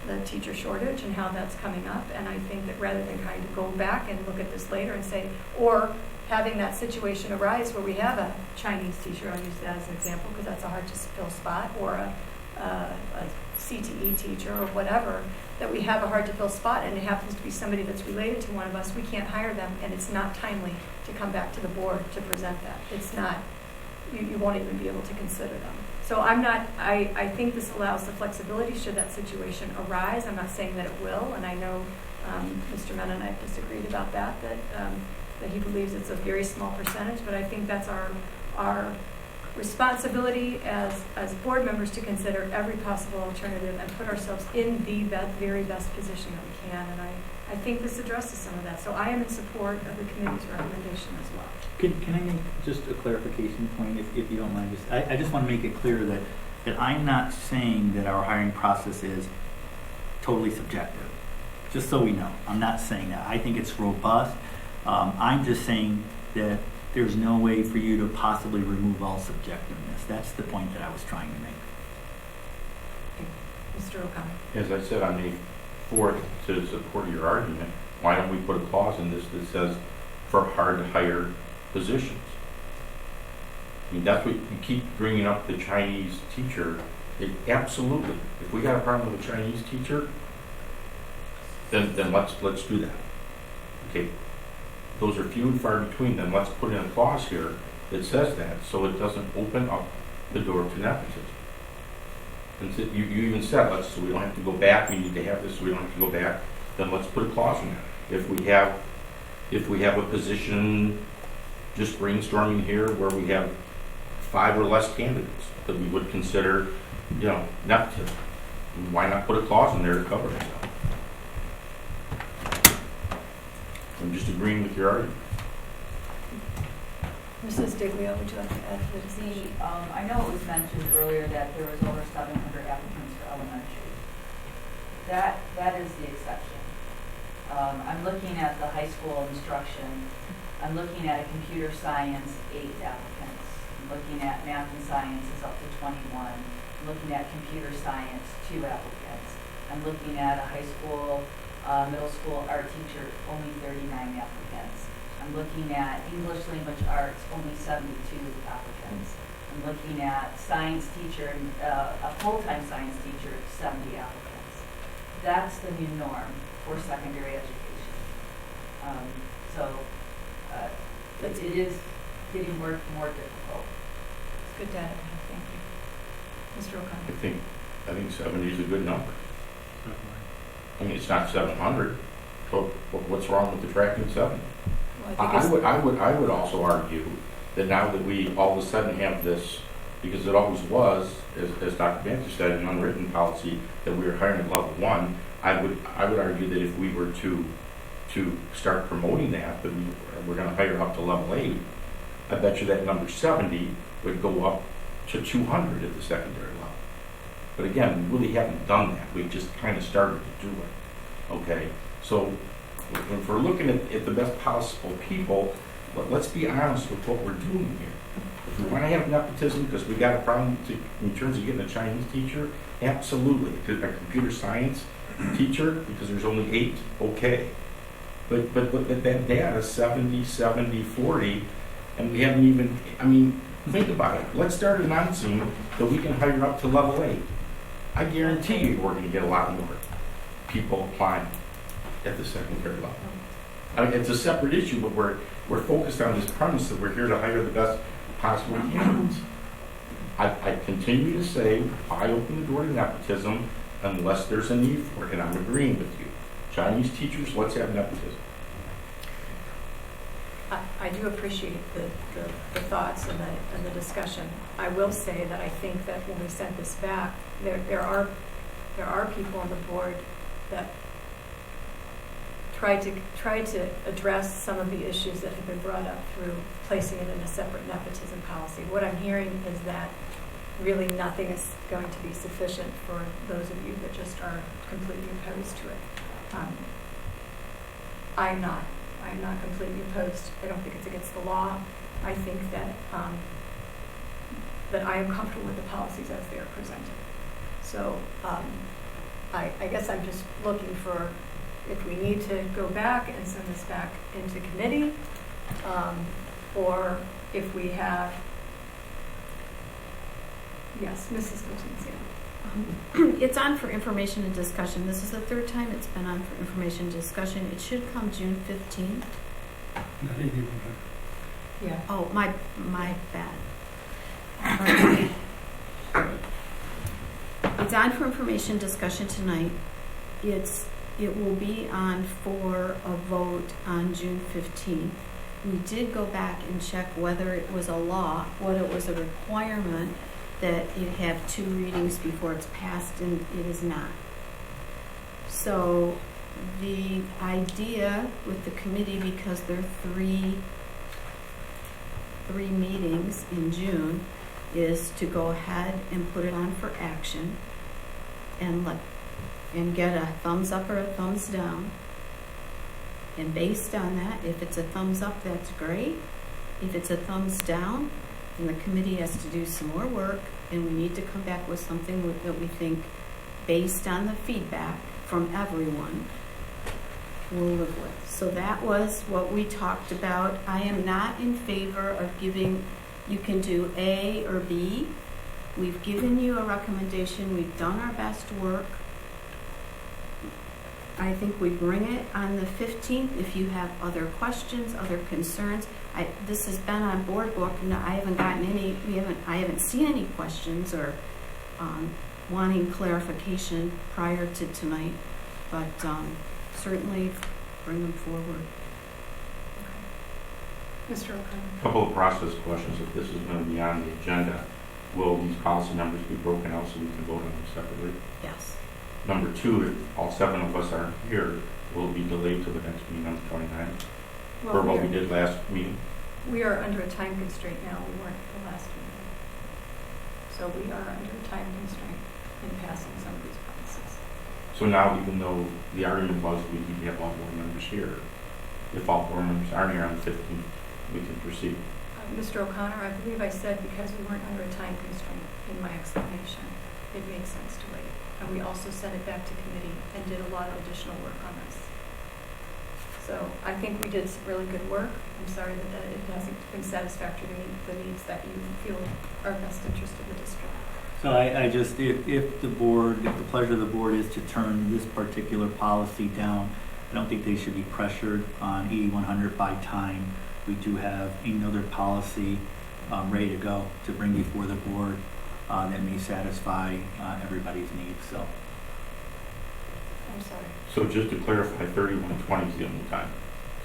F: the teacher shortage and how that's coming up, and I think that rather than kind of go back and look at this later and say, or having that situation arise where we have a Chinese teacher, I'll use that as an example because that's a hard to fill spot, or a CTE teacher or whatever, that we have a hard to fill spot and it happens to be somebody that's related to one of us, we can't hire them, and it's not timely to come back to the board to present that. It's not, you won't even be able to consider them. So I think this allows the flexibility should that situation arise. I'm not saying that it will, and I know Mr. Mena and I have disagreed about that he believes it's a very small percentage, but I think that's our responsibility as board members to consider every possible alternative and put ourselves in the very best position that we can, and I think this addresses some of that. So I am in support of the committee's recommendation as well.
E: Can I make just a clarification point, if you don't mind? I just want to make it clear that I'm not saying that our hiring process is totally subjective. Just so we know, I'm not saying that. I think it's robust. I'm just saying that there's no way for you to possibly remove all subjectiveness. That's the point that I was trying to make.
F: Mr. O'Connor.
A: As I said, on the 4th, to support your argument, why don't we put a clause in this that says for hard to hire positions? I mean, that's what you keep bringing up, the Chinese teacher. Absolutely. If we got a problem with a Chinese teacher, then let's do that. Okay. Those are few and far between. Then let's put in a clause here that says that, so it doesn't open up the door to nepotism. And so you even said, so we don't have to go back. We need to have this, so we don't have to go back. Then let's put a clause in there. If we have a position, just brainstorming here, where we have 5 or less candidates that we would consider, nepotism, why not put a clause in there to cover it? I'm just agreeing with your argument.
F: Mrs. Diglio, would you like to add to this?
H: I know it was mentioned earlier that there was over 700 applicants for elementary. That is the exception. I'm looking at the high school instruction. I'm looking at a computer science, 8 applicants. I'm looking at math and science is up to 21. I'm looking at computer science, 2 applicants. I'm looking at a high school, middle school art teacher, only 39 applicants. I'm looking at English language arts, only 72 applicants. I'm looking at science teacher, a full-time science teacher, 70 applicants. That's the new norm for secondary education. It is getting more difficult.
F: It's good data. Thank you. Mr. O'Connor.
A: I think I think 70 is a good number. I mean, it's not 700, but what's wrong with attracting 70? I would also argue that now that we all of a sudden have this, because it always was, as Dr. Banter said, an unwritten policy that we were hiring at level 1, I would argue that if we were to start promoting that we're going to hire up to level 8, I bet you that number 70 would go up to 200 at the secondary level. But again, we really haven't done that. We've just kind of started to do it. Okay, so if we're looking at the best possible people, let's be honest with what we're doing here. If we want to have nepotism because we got a problem in terms of getting a Chinese teacher, absolutely. A computer science teacher, because there's only 8, okay. But that data, 70, 40, and we haven't even, I mean, think about it. Let's start announcing that we can hire up to level 8. I guarantee you we're going to get a lot more people applying at the secondary level. I mean, it's a separate issue, but we're focused on this premise that we're here to hire the best possible candidates. I continue to say, I open the door to nepotism unless there's a need for it, and I'm agreeing with you. Chinese teachers, let's have nepotism.
F: I do appreciate the thoughts and the discussion. I will say that I think that when we sent this back, there are people on the board that try to address some of the issues that have been brought up through placing it in a separate nepotism policy. What I'm hearing is that really nothing is going to be sufficient for those of you that just are completely opposed to it. I'm not completely opposed. I don't think it's against the law. I think that that I am comfortable with the policies as they are presented. So I guess I'm just looking for if we need to go back and send this back into committee, or if we have. Yes, Mrs. Cotensia.
J: It's on for information and discussion. This is the 3rd time it's been on for information and discussion. It should come June 15th.
F: Yeah.
J: Oh, my bad. Right. It's on for information discussion tonight. It will be on for a vote on June 15th. We did go back and check whether it was a law, whether it was a requirement that it have 2 readings before it's passed, and it is not. So the idea with the committee, because there are three meetings in June, is to go ahead and put it on for action and get a thumbs up or a thumbs down. And based on that, if it's a thumbs up, that's great. If it's a thumbs down, then the committee has to do some more work, and we need to come back with something that we think, based on the feedback from everyone, we'll live with. So that was what we talked about. I am not in favor of giving, you can do A or B. We've given you a recommendation. We've done our best work. I think we bring it on the 15th. If you have other questions, other concerns, this has been on board book, and I haven't gotten any. I haven't seen any questions or wanting clarification prior to tonight, but certainly bring them forward.
F: Mr. O'Connor.
A: A couple of process questions. If this is going to be on the agenda, will these policy numbers be broken out so we can vote on them separately?
J: Yes.
A: Number 2, if all 7 of us aren't here, will it be delayed to the next meeting on the 29th?
F: Well,
A: or what we did last meeting?
F: We are under a time constraint now. We weren't at the last meeting. So we are under a time constraint in passing some of these policies.
A: So now, even though the argument was we need to have all board members here, if all board members aren't here on the 15th, we can proceed.
F: Mr. O'Connor, I believe I said because we weren't under a time constraint in my explanation, it made sense to wait. And we also sent it back to committee and did a lot of additional work on this. So I think we did some really good work. I'm sorry that it hasn't been satisfactory to meet the needs that you feel are best interest of the district.
E: So I just, if the pleasure of the board is to turn this particular policy down, I don't think they should be pressured on 8100 by time. We do have another policy ready to go to bring before the board that may satisfy everybody's needs. So.
F: I'm sorry.
A: So just to clarify, 3120 is the only time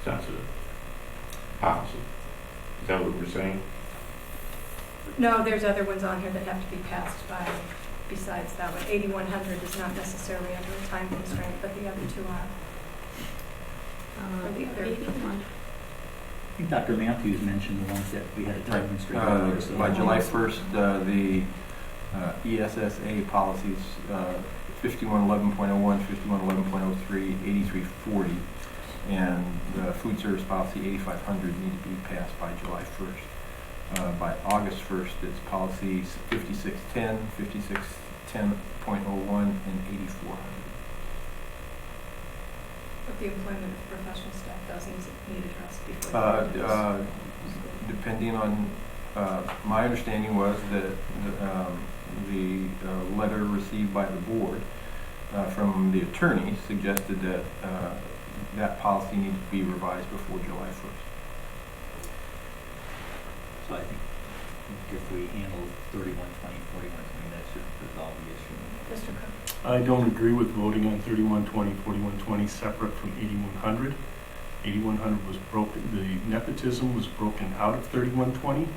A: sensitive policy. Is that what we're saying?
F: No, there's other ones on here that have to be passed by, besides that one. 8100 is not necessarily under a time constraint, but the other two are. Or the other
J: 81.
E: I think Dr. Matthews mentioned the ones that we had a time constraint earlier. So
B: By July 1st, the ESSA policies 5111.01, 5111.03, 8340, and the food service policy 8500 need to be passed by July 1st. By August 1st, it's policies 5610, 5610.01, and 8400.
F: But the employment of professional staff does need addressed before.
B: Depending on, my understanding was that the letter received by the board from the attorney suggested that that policy needs to be revised before July 1st.
E: I think if we handle 3120, 4120, that should resolve the issue.
F: Mr. Cook?
Q: I don't agree with voting on 3120, 4120 separate from 8100. 8100 was broken, the nepotism was broken out of 3120.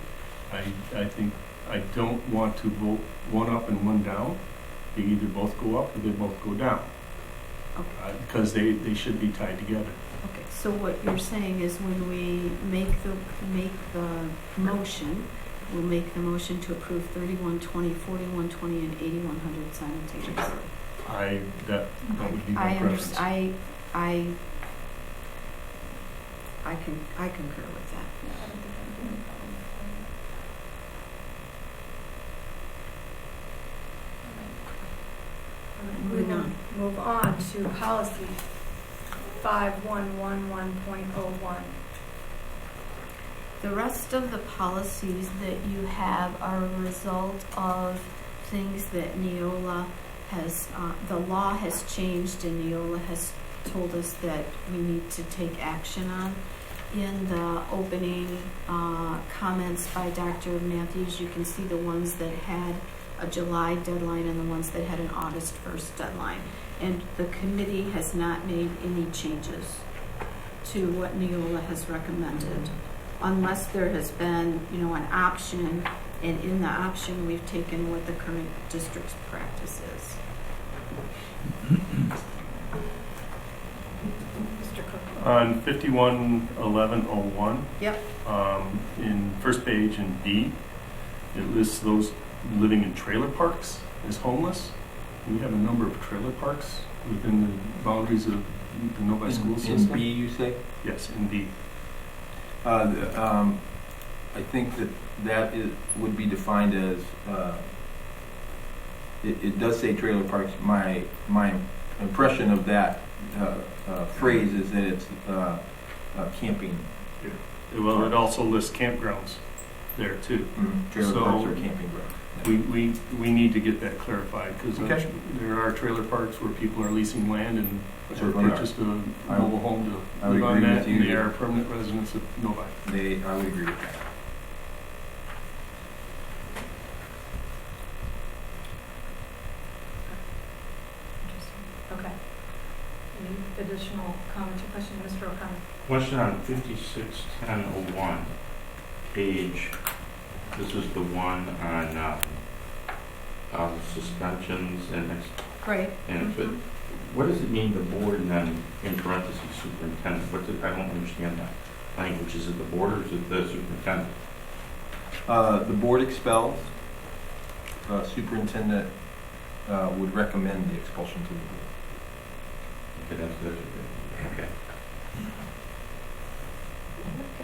Q: I think I don't want to vote one up and one down. They either both go up or they both go down.
J: Okay.
Q: Because they should be tied together.
J: Okay, so what you're saying is when we make the motion, we'll make the motion to approve 3120, 4120, and 8100 simultaneously.
Q: That would be my preference.
J: I concur with that.
F: Move on to policy 5111.01.
J: The rest of the policies that you have are a result of things that Neola has, the law has changed and Neola has told us that we need to take action on. In the opening comments by Dr. Matthews, you can see the ones that had a July deadline and the ones that had an August 1st deadline. And the committee has not made any changes to what Neola has recommended, unless there has been, an option, and in the option we've taken what the current district's practice is.
F: Mr. Cook?
Q: On 5111.01,
J: Yep.
Q: in first page in D, it lists those living in trailer parks as homeless. We have a number of trailer parks within the boundaries of the Novi school system.
B: In B, you say?
Q: Yes, in B.
B: I think that would be defined as, it does say trailer parks. My impression of that phrase is that it's camping.
Q: Yeah. Well, it also lists campgrounds there too.
B: Mm-hmm. Trailer parks or camping grounds.
Q: We need to get that clarified because
B: Okay.
Q: there are trailer parks where people are leasing land and have
B: Certainly
Q: purchased a mobile home to
B: I would
Q: live on
B: agree
Q: that,
B: with you.
Q: and they are permanent residents of Novi.
B: I would agree with that.
F: Okay. Any additional comments or questions, Mr. O'Connor?
A: Question on 5610.01, page, this is the one on suspensions and
J: Right.
A: but what does it mean, the board, and then in parentheses, superintendent? I don't understand that language. Is it the board or is it the superintendent?
B: The board expels. Superintendent would recommend the expulsion to the board.
A: Okay, that's okay.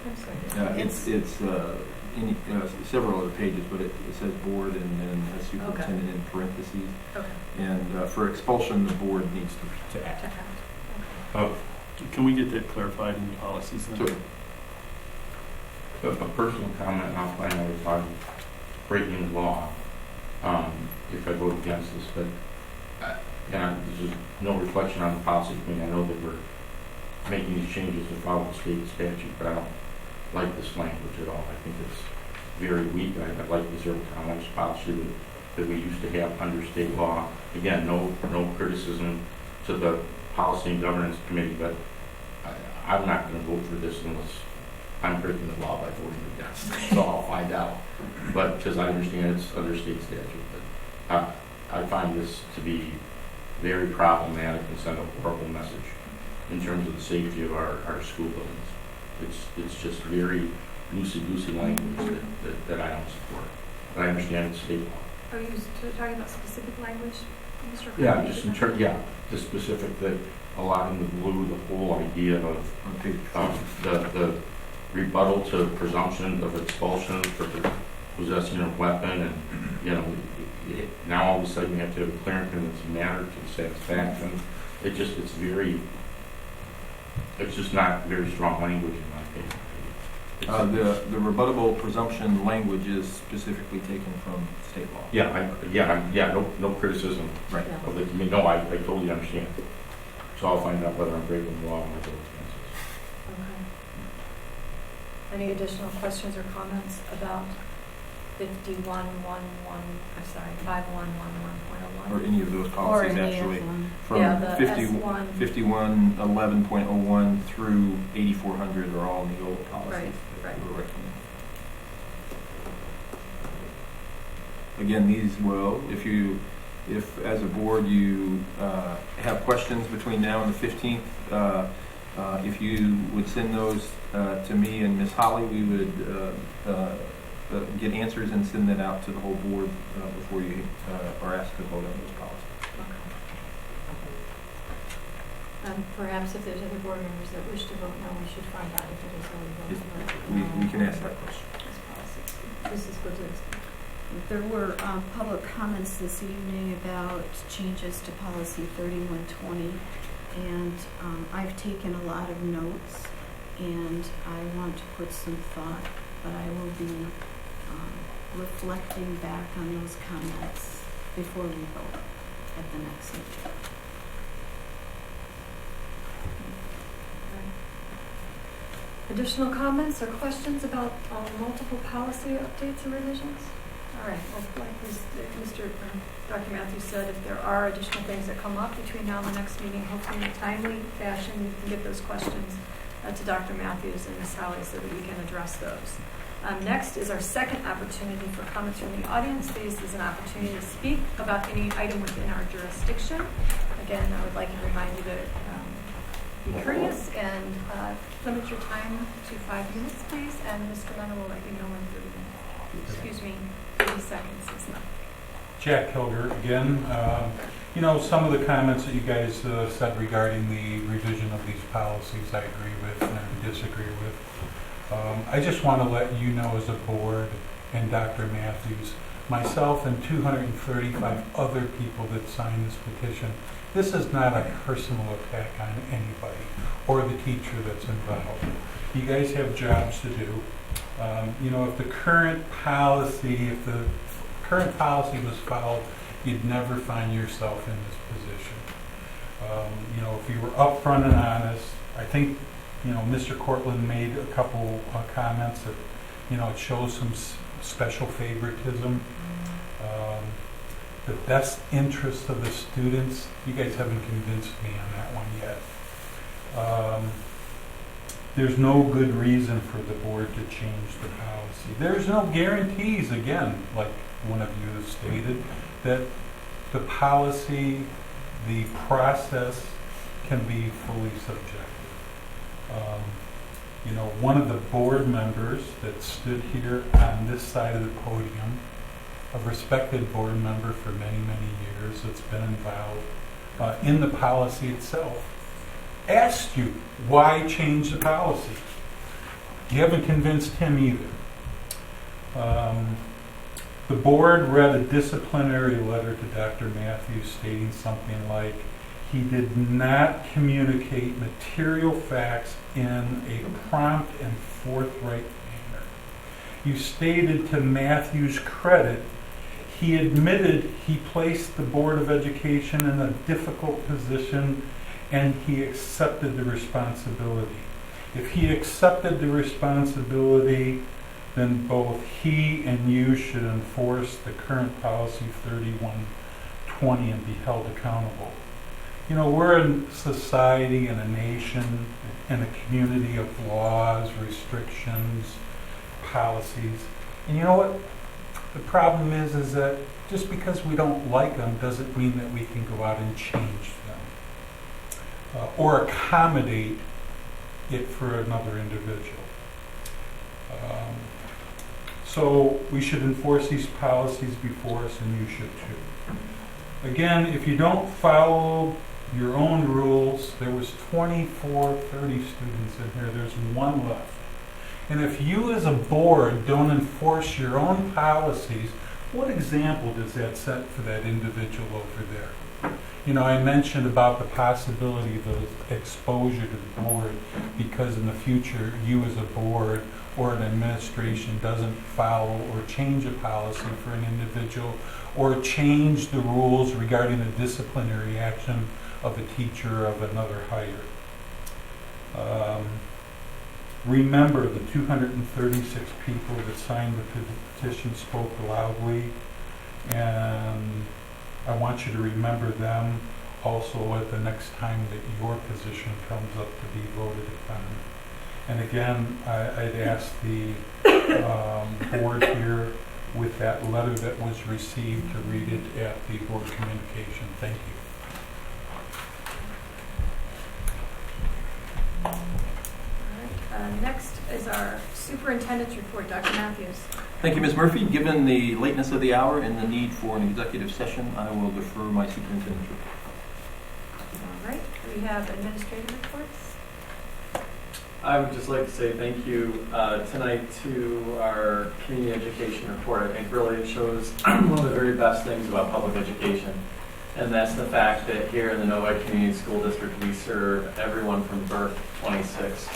F: I'm sorry.
B: It's in several other pages, but it says board and then has superintendent in parentheses.
F: Okay.
B: And for expulsion, the board needs to act.
A: Oh,
Q: Can we get that clarified in the policies then?
B: Sure.
A: a personal comment, I'll find out if I'm breaking the law if I vote against this, but this is no reflection on the policy committee. I know that we're making these changes to follow state statute, but I don't like this language at all. I think it's very weak. I'd like the zero tolerance policy that that we used to have under state law. Again, no criticism to the Policy and Governance Committee, but I'm not going to vote for this unless I'm breaking the law by voting against. So I'll find out. But because I understand it's under state statute, but I find this to be very problematic and send a horrible message in terms of the safety of our school buildings. It's just very loosey-goosey language that I don't support. But I understand it's state law.
F: Are you talking about specific language, Mr.
A: Yeah, just in terms, the specific that a lot in the blue, the whole idea of the rebuttal to presumption of expulsion for possessing a weapon, and now all of a sudden you have to have a clear and convincing matter to satisfaction. It's just not very strong language in my opinion.
B: The rebuttable presumption language is specifically taken from state law.
A: No criticism of the committee. No, I totally understand. So I'll find out whether I'm breaking the law and my vote
F: Okay. Any additional questions or comments about 5111.01?
B: Or any of those policies, actually. From
F: the
B: 5111.01 through 8400 are all in the old policies.
F: Right.
B: That we're recommending. Again, these will, if as a board you have questions between now and the 15th, if you would send those to me and Ms. Holly, we would get answers and send that out to the whole board before you are asked to vote on those policies.
F: Perhaps if there's other board members that wish to vote no, we should find out if it is already voted.
B: We can ask that question.
F: Mrs. Godzewski.
J: There were public comments this evening about changes to policy 3120, and I've taken a lot of notes, and I want to put some thought, but I will be reflecting back on those comments before we vote at the next meeting.
F: Additional comments or questions about multiple policy updates or revisions? All right. Well, like Dr. Matthews said, if there are additional things that come up between now and the next meeting, hopefully in a timely fashion, you can get those questions to Dr. Matthews and Ms. Howley so that we can address those. Next is our second opportunity for comments from the audience. This is an opportunity to speak about any item within our jurisdiction. Again, I would like to remind you to be courteous and limit your time to 5 minutes, please. And Mr. Mena will let you know in 30 minutes. Excuse me, 30 seconds is left.
G: Jack Hilger again. Some of the comments that you guys said regarding the revision of these policies I agree with and disagree with. I just want to let you know as a board and Dr. Matthews, myself and 235 other people that signed this petition, this is not a personal attack on anybody or the teacher that's involved. You guys have jobs to do. If the current policy was followed, you'd never find yourself in this position. If you were upfront and honest, I think, Mr. Cortland made a couple comments that, it shows some special favoritism. The best interest of the students, you guys haven't convinced me on that one yet. There's no good reason for the board to change the policy. There's no guarantees, again, like one of you has stated, that the policy, the process can be fully subjective. One of the board members that stood here on this side of the podium, a respected board member for many, many years that's been involved in the policy itself, asked you why change the policy. You haven't convinced him either. The board read a disciplinary letter to Dr. Matthews stating something like, he did not communicate material facts in a prompt and forthright manner. You stated to Matthews' credit, he admitted he placed the Board of Education in a difficult position and he accepted the responsibility. If he accepted the responsibility, then both he and you should enforce the current policy 3120 and be held accountable. You know, we're a society and a nation and a community of laws, restrictions, policies. And you know what? The problem is that just because we don't like them doesn't mean that we can go out and change them or accommodate it for another individual. So we should enforce these policies before us, and you should too. Again, if you don't follow your own rules, there was 24, 30 students in here, there's one left. And if you as a board don't enforce your own policies, what example does that set for that individual over there? You know, I mentioned about the possibility of exposure to the board because in the future you as a board or an administration doesn't follow or change a policy for an individual or change the rules regarding the disciplinary action of a teacher or of another hire. Remember the 236 people that signed the petition spoke loudly, and I want you to remember them also at the next time that your position comes up to be voted upon. And again, I'd ask the board here with that letter that was received to read it at the board communication. Thank you.
F: Next is our superintendent's report, Dr. Matthews.
B: Thank you, Ms. Murphy. Given the lateness of the hour and the need for an executive session, I will defer my superintendent's report.
F: All right, we have administrative reports.
K: I would just like to say thank you tonight to our community education report. I think really it shows one of the very best things about public education, and that's the fact that here in the Novi Community School District we serve everyone from birth to 26.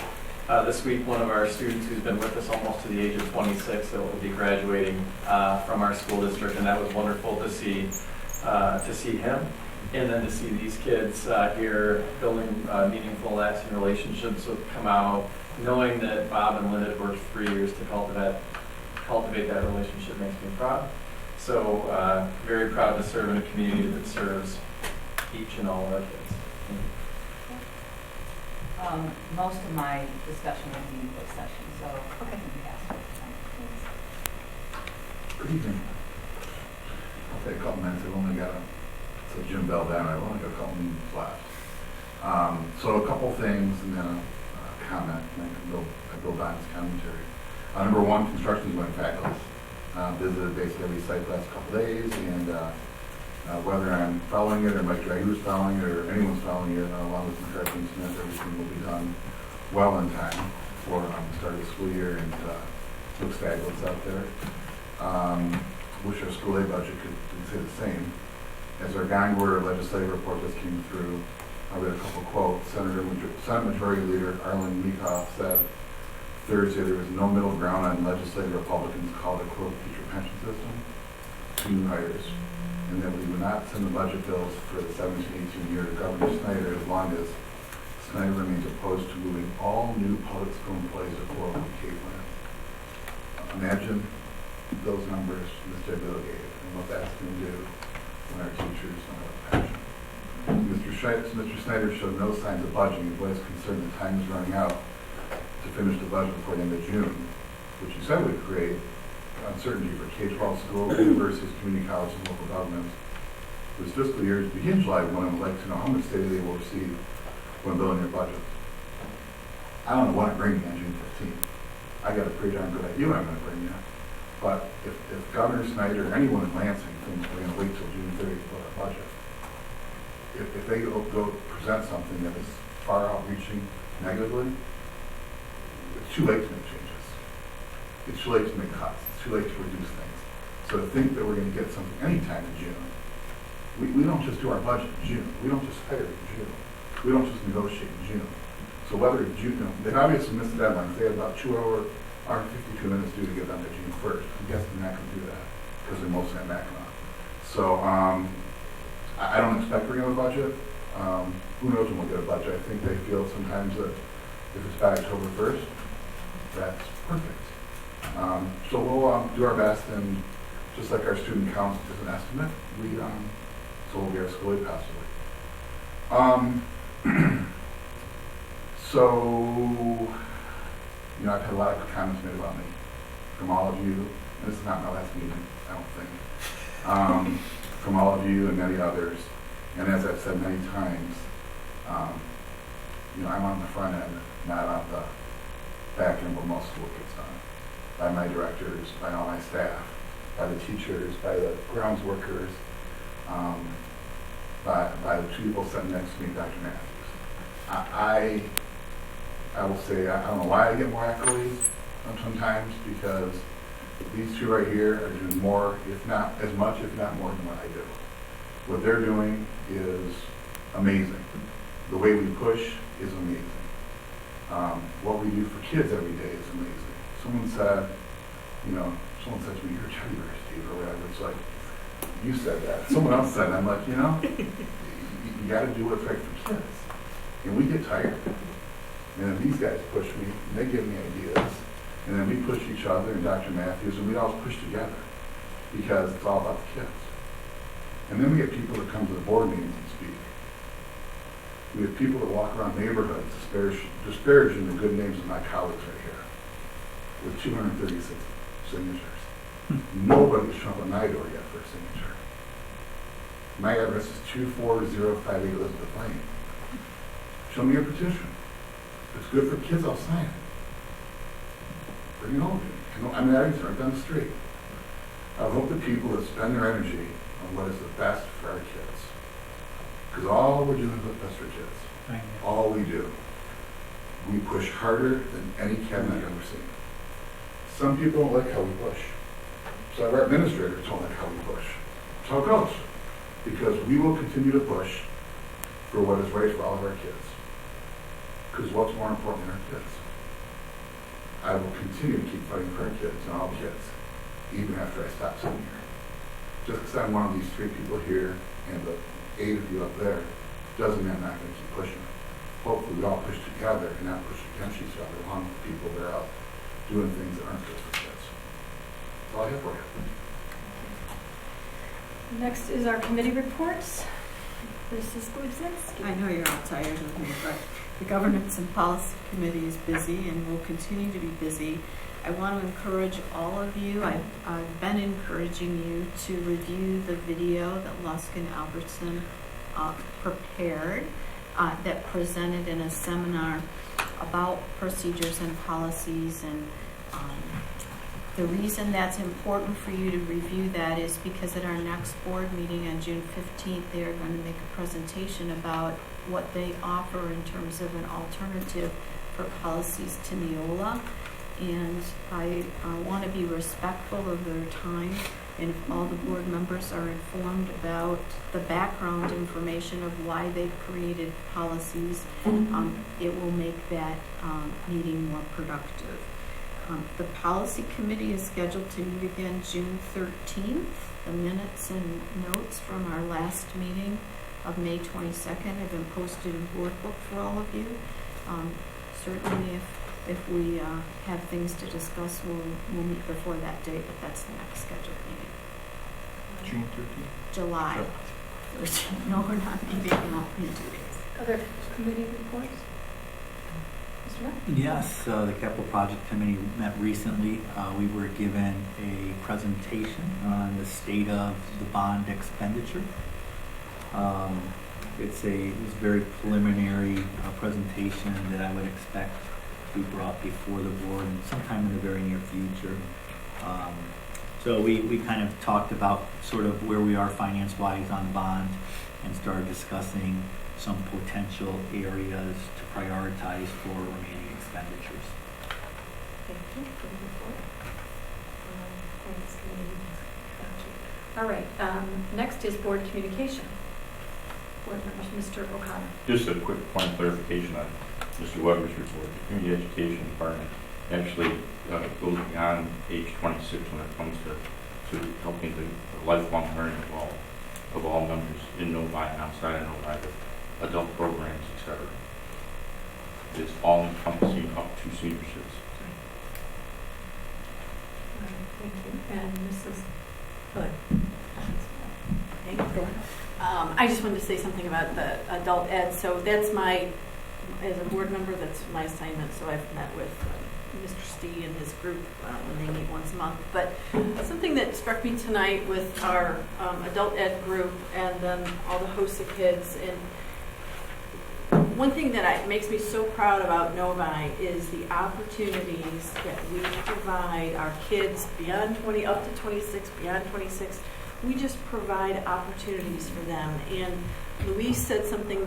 K: This week, one of our students who's been with us almost to the age of 26 that will be graduating from our school district, and that was wonderful to see him, and then to see these kids here building meaningful, lasting relationships with come out, knowing that Bob and Lynn had worked 3 years to cultivate that relationship makes me proud. So very proud to serve in a community that serves each and all of our kids.
H: Most of my discussion will be in book session, so
F: okay.
L: Good evening. I'll take a couple minutes. I've only got so Jim Bell down. I've only got a couple minutes left. So a couple things and then a comment, and I build on his commentary. Number one, construction is going fabulous. Visited basically every site the last couple days, and whether I'm following it or Mike Drager's following it or anyone's following it, along with Construction Smith, everything will be done well in time for the start of the school year, and looks fabulous out there. Wish our school aid budget could say the same. As our Gangward legislative report just came through, I read a couple quotes. Senate Majority Leader Arlen Meekhoff said Thursday there was no middle ground on legislative Republicans called a quote future pension system to new hires, and that we would not send the budget bills for the 17-18 year to Governor Snyder as long as Snyder remains opposed to moving all new public school employees to 401k plans. Imagine those numbers Mr. Bill gave and what that's going to do when our teachers don't have a pension. Mr. Snyder showed no signs of budging and was concerned that time is running out to finish the budget before the end of June, which he said would create uncertainty for K-12 schools, universities, community colleges, and local governments. This fiscal year begins July 1, and I'd like to know how much data they will receive when building their budget. I don't know what I'm bringing on June 15th. I got a pretty darn good idea what I'm going to bring you. But if Governor Snyder or anyone in Lansing thinks we're going to wait till June 30th to put our budget, if they go present something that is far outreaching negatively, it's too late to make changes. It's too late to make cuts. It's too late to reduce things. So to think that we're going to get something anytime in June, we don't just do our budget in June. We don't just hire in June. We don't just negotiate in June. So whether it's June, they obviously missed the deadline. They had about 2 hours and 52 minutes due to get done to June 1st. I'm guessing they're not going to do that because they're mostly on background. So I don't expect we're going to have a budget. Who knows when we'll get a budget? I think they feel sometimes that if it's by October 1st, that's perfect. So we'll do our best, and just like our student count is an estimate, so we'll be as school as possibly. So, I've had a lot of comments made about me from all of you. This is not my last meeting, I don't think. From all of you and many others. And as I've said many times, I'm on the front end, not on the back end where most of the work gets done. By my directors, by all my staff, by the teachers, by the grounds workers, by the two people sitting next to me, Dr. Matthews. I will say, I don't know why I get more accolades sometimes, because these two right here are doing more, if not as much, if not more than what I do. What they're doing is amazing. The way we push is amazing. What we do for kids every day is amazing. Someone said to me, you're a teddy bear, Steve, or whatever. It's like, you said that. Someone else said it. I'm like, you got to do what's right for kids. And we get tired. And then these guys push me, and they give me ideas. And then we push each other, and Dr. Matthews, and we all push together, because it's all about the kids. And then we get people that come to the board meetings and speak. We have people that walk around neighborhoods disparaging the good names of my colleagues right here, with 236 signatures. Nobody has shown up at my door yet for a signature. My address is 24058 Elizabeth Lane. Show me a petition. If it's good for kids, I'll sign it. Bring it home to me. I mean, right down the street. I hope the people that spend their energy on what is the best for our kids. Because all we're doing is what's best for kids.
E: Right.
L: All we do. We push harder than any cabinet I've ever seen. Some people don't like how we push. So our administrators don't like how we push. That's how it goes. Because we will continue to push for what is right for all of our kids. Because what's more important than our kids? I will continue to keep fighting for our kids and all kids, even after I stop sitting here. Just because I'm one of these three people here and the 8 of you up there, doesn't mean I'm not going to keep pushing. Hopefully we all push together and not push against each other, along with people that are out doing things that aren't good for kids. That's all I have for you.
F: Next is our committee reports. Mrs. Budzinski.
J: I know you're all tired of me, but the Governance and Policy Committee is busy and will continue to be busy. I want to encourage all of you, I've been encouraging you to review the video that Lusk and Albertson prepared that presented in a seminar about procedures and policies. And the reason that's important for you to review that is because at our next board meeting on June 15th, they are going to make a presentation about what they offer in terms of an alternative for policies to Neola. And I want to be respectful of their time, and if all the board members are informed about the background information of why they've created policies, it will make that meeting more productive. The policy committee is scheduled to meet again June 13th. The minutes and notes from our last meeting of May 22nd have been posted in board book for all of you. Certainly if we have things to discuss, we'll meet before that date, but that's the next scheduled meeting.
B: June 13th?
J: July 13th. No, we're not meeting in 2 days.
F: Other committee reports? Mr. Mayor?
E: Yes, the Capital Project Committee met recently. We were given a presentation on the state of the bond expenditure. It was a very preliminary presentation that I would expect to be brought before the board sometime in the very near future. So we kind of talked about sort of where we are finance-wise on bond and started discussing some potential areas to prioritize for remaining expenditures.
F: Thank you for the report. Finance committee. All right. Next is board communication. Board members, Mr. O'Connor.
A: Just a quick point of clarification on Mr. Weber's report. The Community Education Department actually goes beyond age 26 when it comes to helping the lifelong learning of all members in Novi and outside of Novi, with adult programs, etc. It's all encompassing up to senior citizens.
F: Thank you. And Mrs. Hood.
I: Thank you. I just wanted to say something about the adult ed. So that's as a board member, that's my assignment. So I've met with Mr. Stee and his group when they meet once a month. But something that struck me tonight with our adult ed group and then all the HOSA kids, and one thing that makes me so proud about Novi is the opportunities that we provide our kids beyond 20, up to 26, beyond 26. We just provide opportunities for them. And Luis said something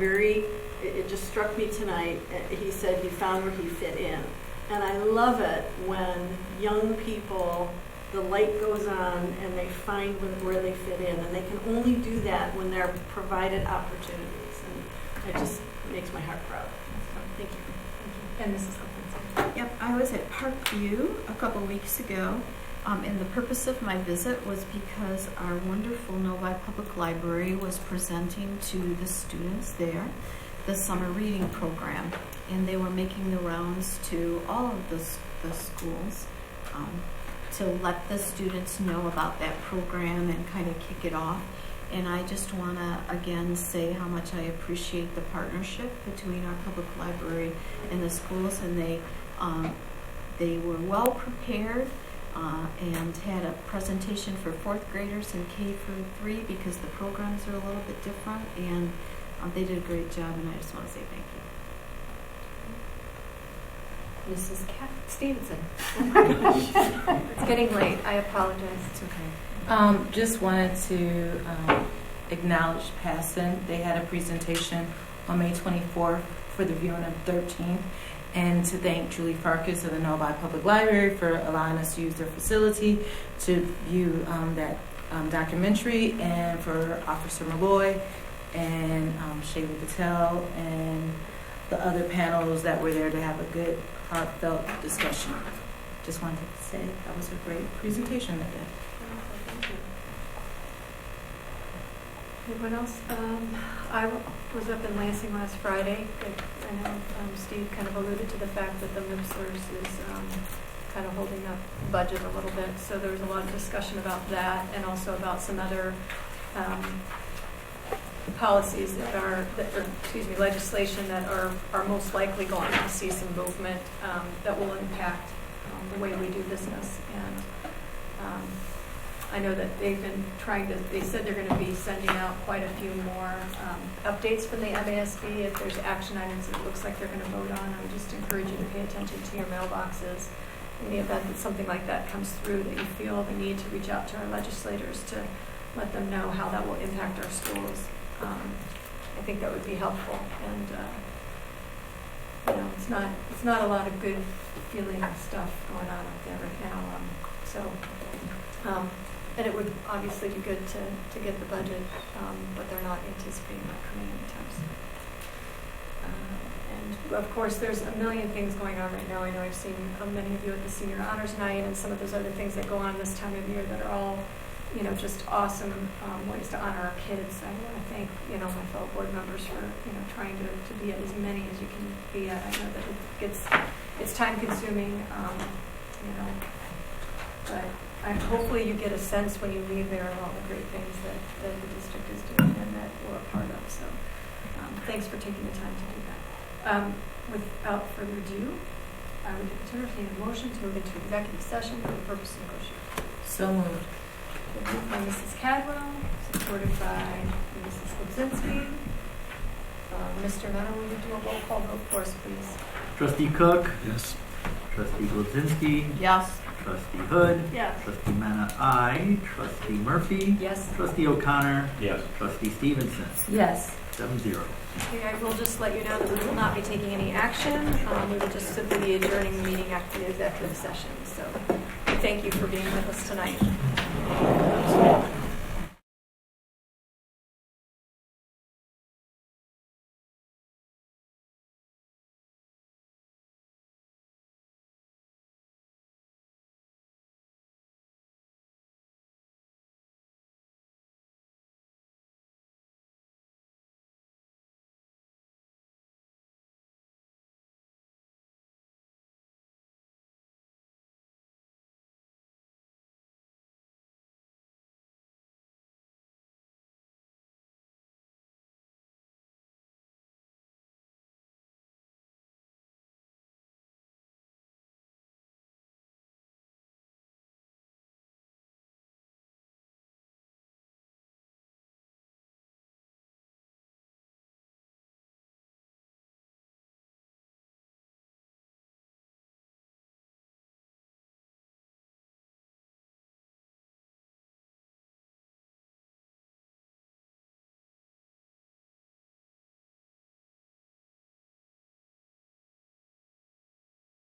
I: it just struck me tonight. He said he found where he fit in. And I love it when young people, the light goes on and they find where they fit in. And they can only do that when they're provided opportunities. And it just makes my heart proud. So, thank you.
F: And Mrs. Hopkins.
J: Yep, I was at Parkview a couple weeks ago, and the purpose of my visit was because our wonderful Novi Public Library was presenting to the students there the summer reading program, and they were making the rounds to all of the schools to let the students know about that program and kind of kick it off. And I just want to again say how much I appreciate the partnership between our public library and the schools, and they were well prepared and had a presentation for fourth graders in K-3 because the programs are a little bit different, and they did a great job, and I just want to say thank you.
F: Mrs. Stevenson. Oh my gosh. It's getting late. I apologize.
P: It's okay. Just wanted to acknowledge Passon. They had a presentation on May 24th for the viewing of 13th, and to thank Julie Farkas of the Novi Public Library for allowing us to use their facility to view that documentary, and for Officer Malloy and Shayla Patel and the other panels that were there to have a good, heartfelt discussion. Just wanted to say that was a great presentation that day.
F: Anyone else? I was up in Lansing last Friday. I know Steve kind of alluded to the fact that the MIPSLers is kind of holding up the budget a little bit. So there was a lot of discussion about that, and also about some other policies legislation that are most likely going to see some movement that will impact the way we do business. And I know that they've been they said they're going to be sending out quite a few more updates from the MASB. If there's action items that it looks like they're going to vote on, I would just encourage you to pay attention to your mailboxes. In the event that something like that comes through, that you feel the need to reach out to our legislators to let them know how that will impact our schools. I think that would be helpful. And it's not a lot of good feeling stuff going on up there right now. And it would obviously be good to get the budget, but they're not anticipating that coming anytime soon. And of course, there's a million things going on right now. I know I've seen many of you at the Senior Honors Night and some of those other things that go on this time of year that are all, just awesome ways to honor our kids. I want to thank, my fellow board members for, trying to be at as many as you can be at. I know that it's time consuming, but hopefully you get a sense when you leave there of all the great things that the district is doing and that we're a part of. So thanks for taking the time to do that. Without further ado, I would entertain a motion to move into executive session for the purpose of negotiation.
P: So moved.
F: Moved by Mrs. Cadwell, supported by Mrs. Lubzinski. Mr. Mena, will you do a roll call vote for us, please?
E: Trustee Cook?
Q: Yes.
E: Trustee Lubzinski?
J: Yes.
E: Trustee Hood?
F: Yes.
E: Trustee Mena, aye. Trustee Murphy?
F: Yes.
E: Trustee O'Connor?
A: Yes.
E: Trustee Stevenson?
P: Yes.
E: 7-0.
F: Okay, I will just let you know that we will not be taking any action. We will just simply be adjourning the meeting after the executive session. So thank you for being with us tonight.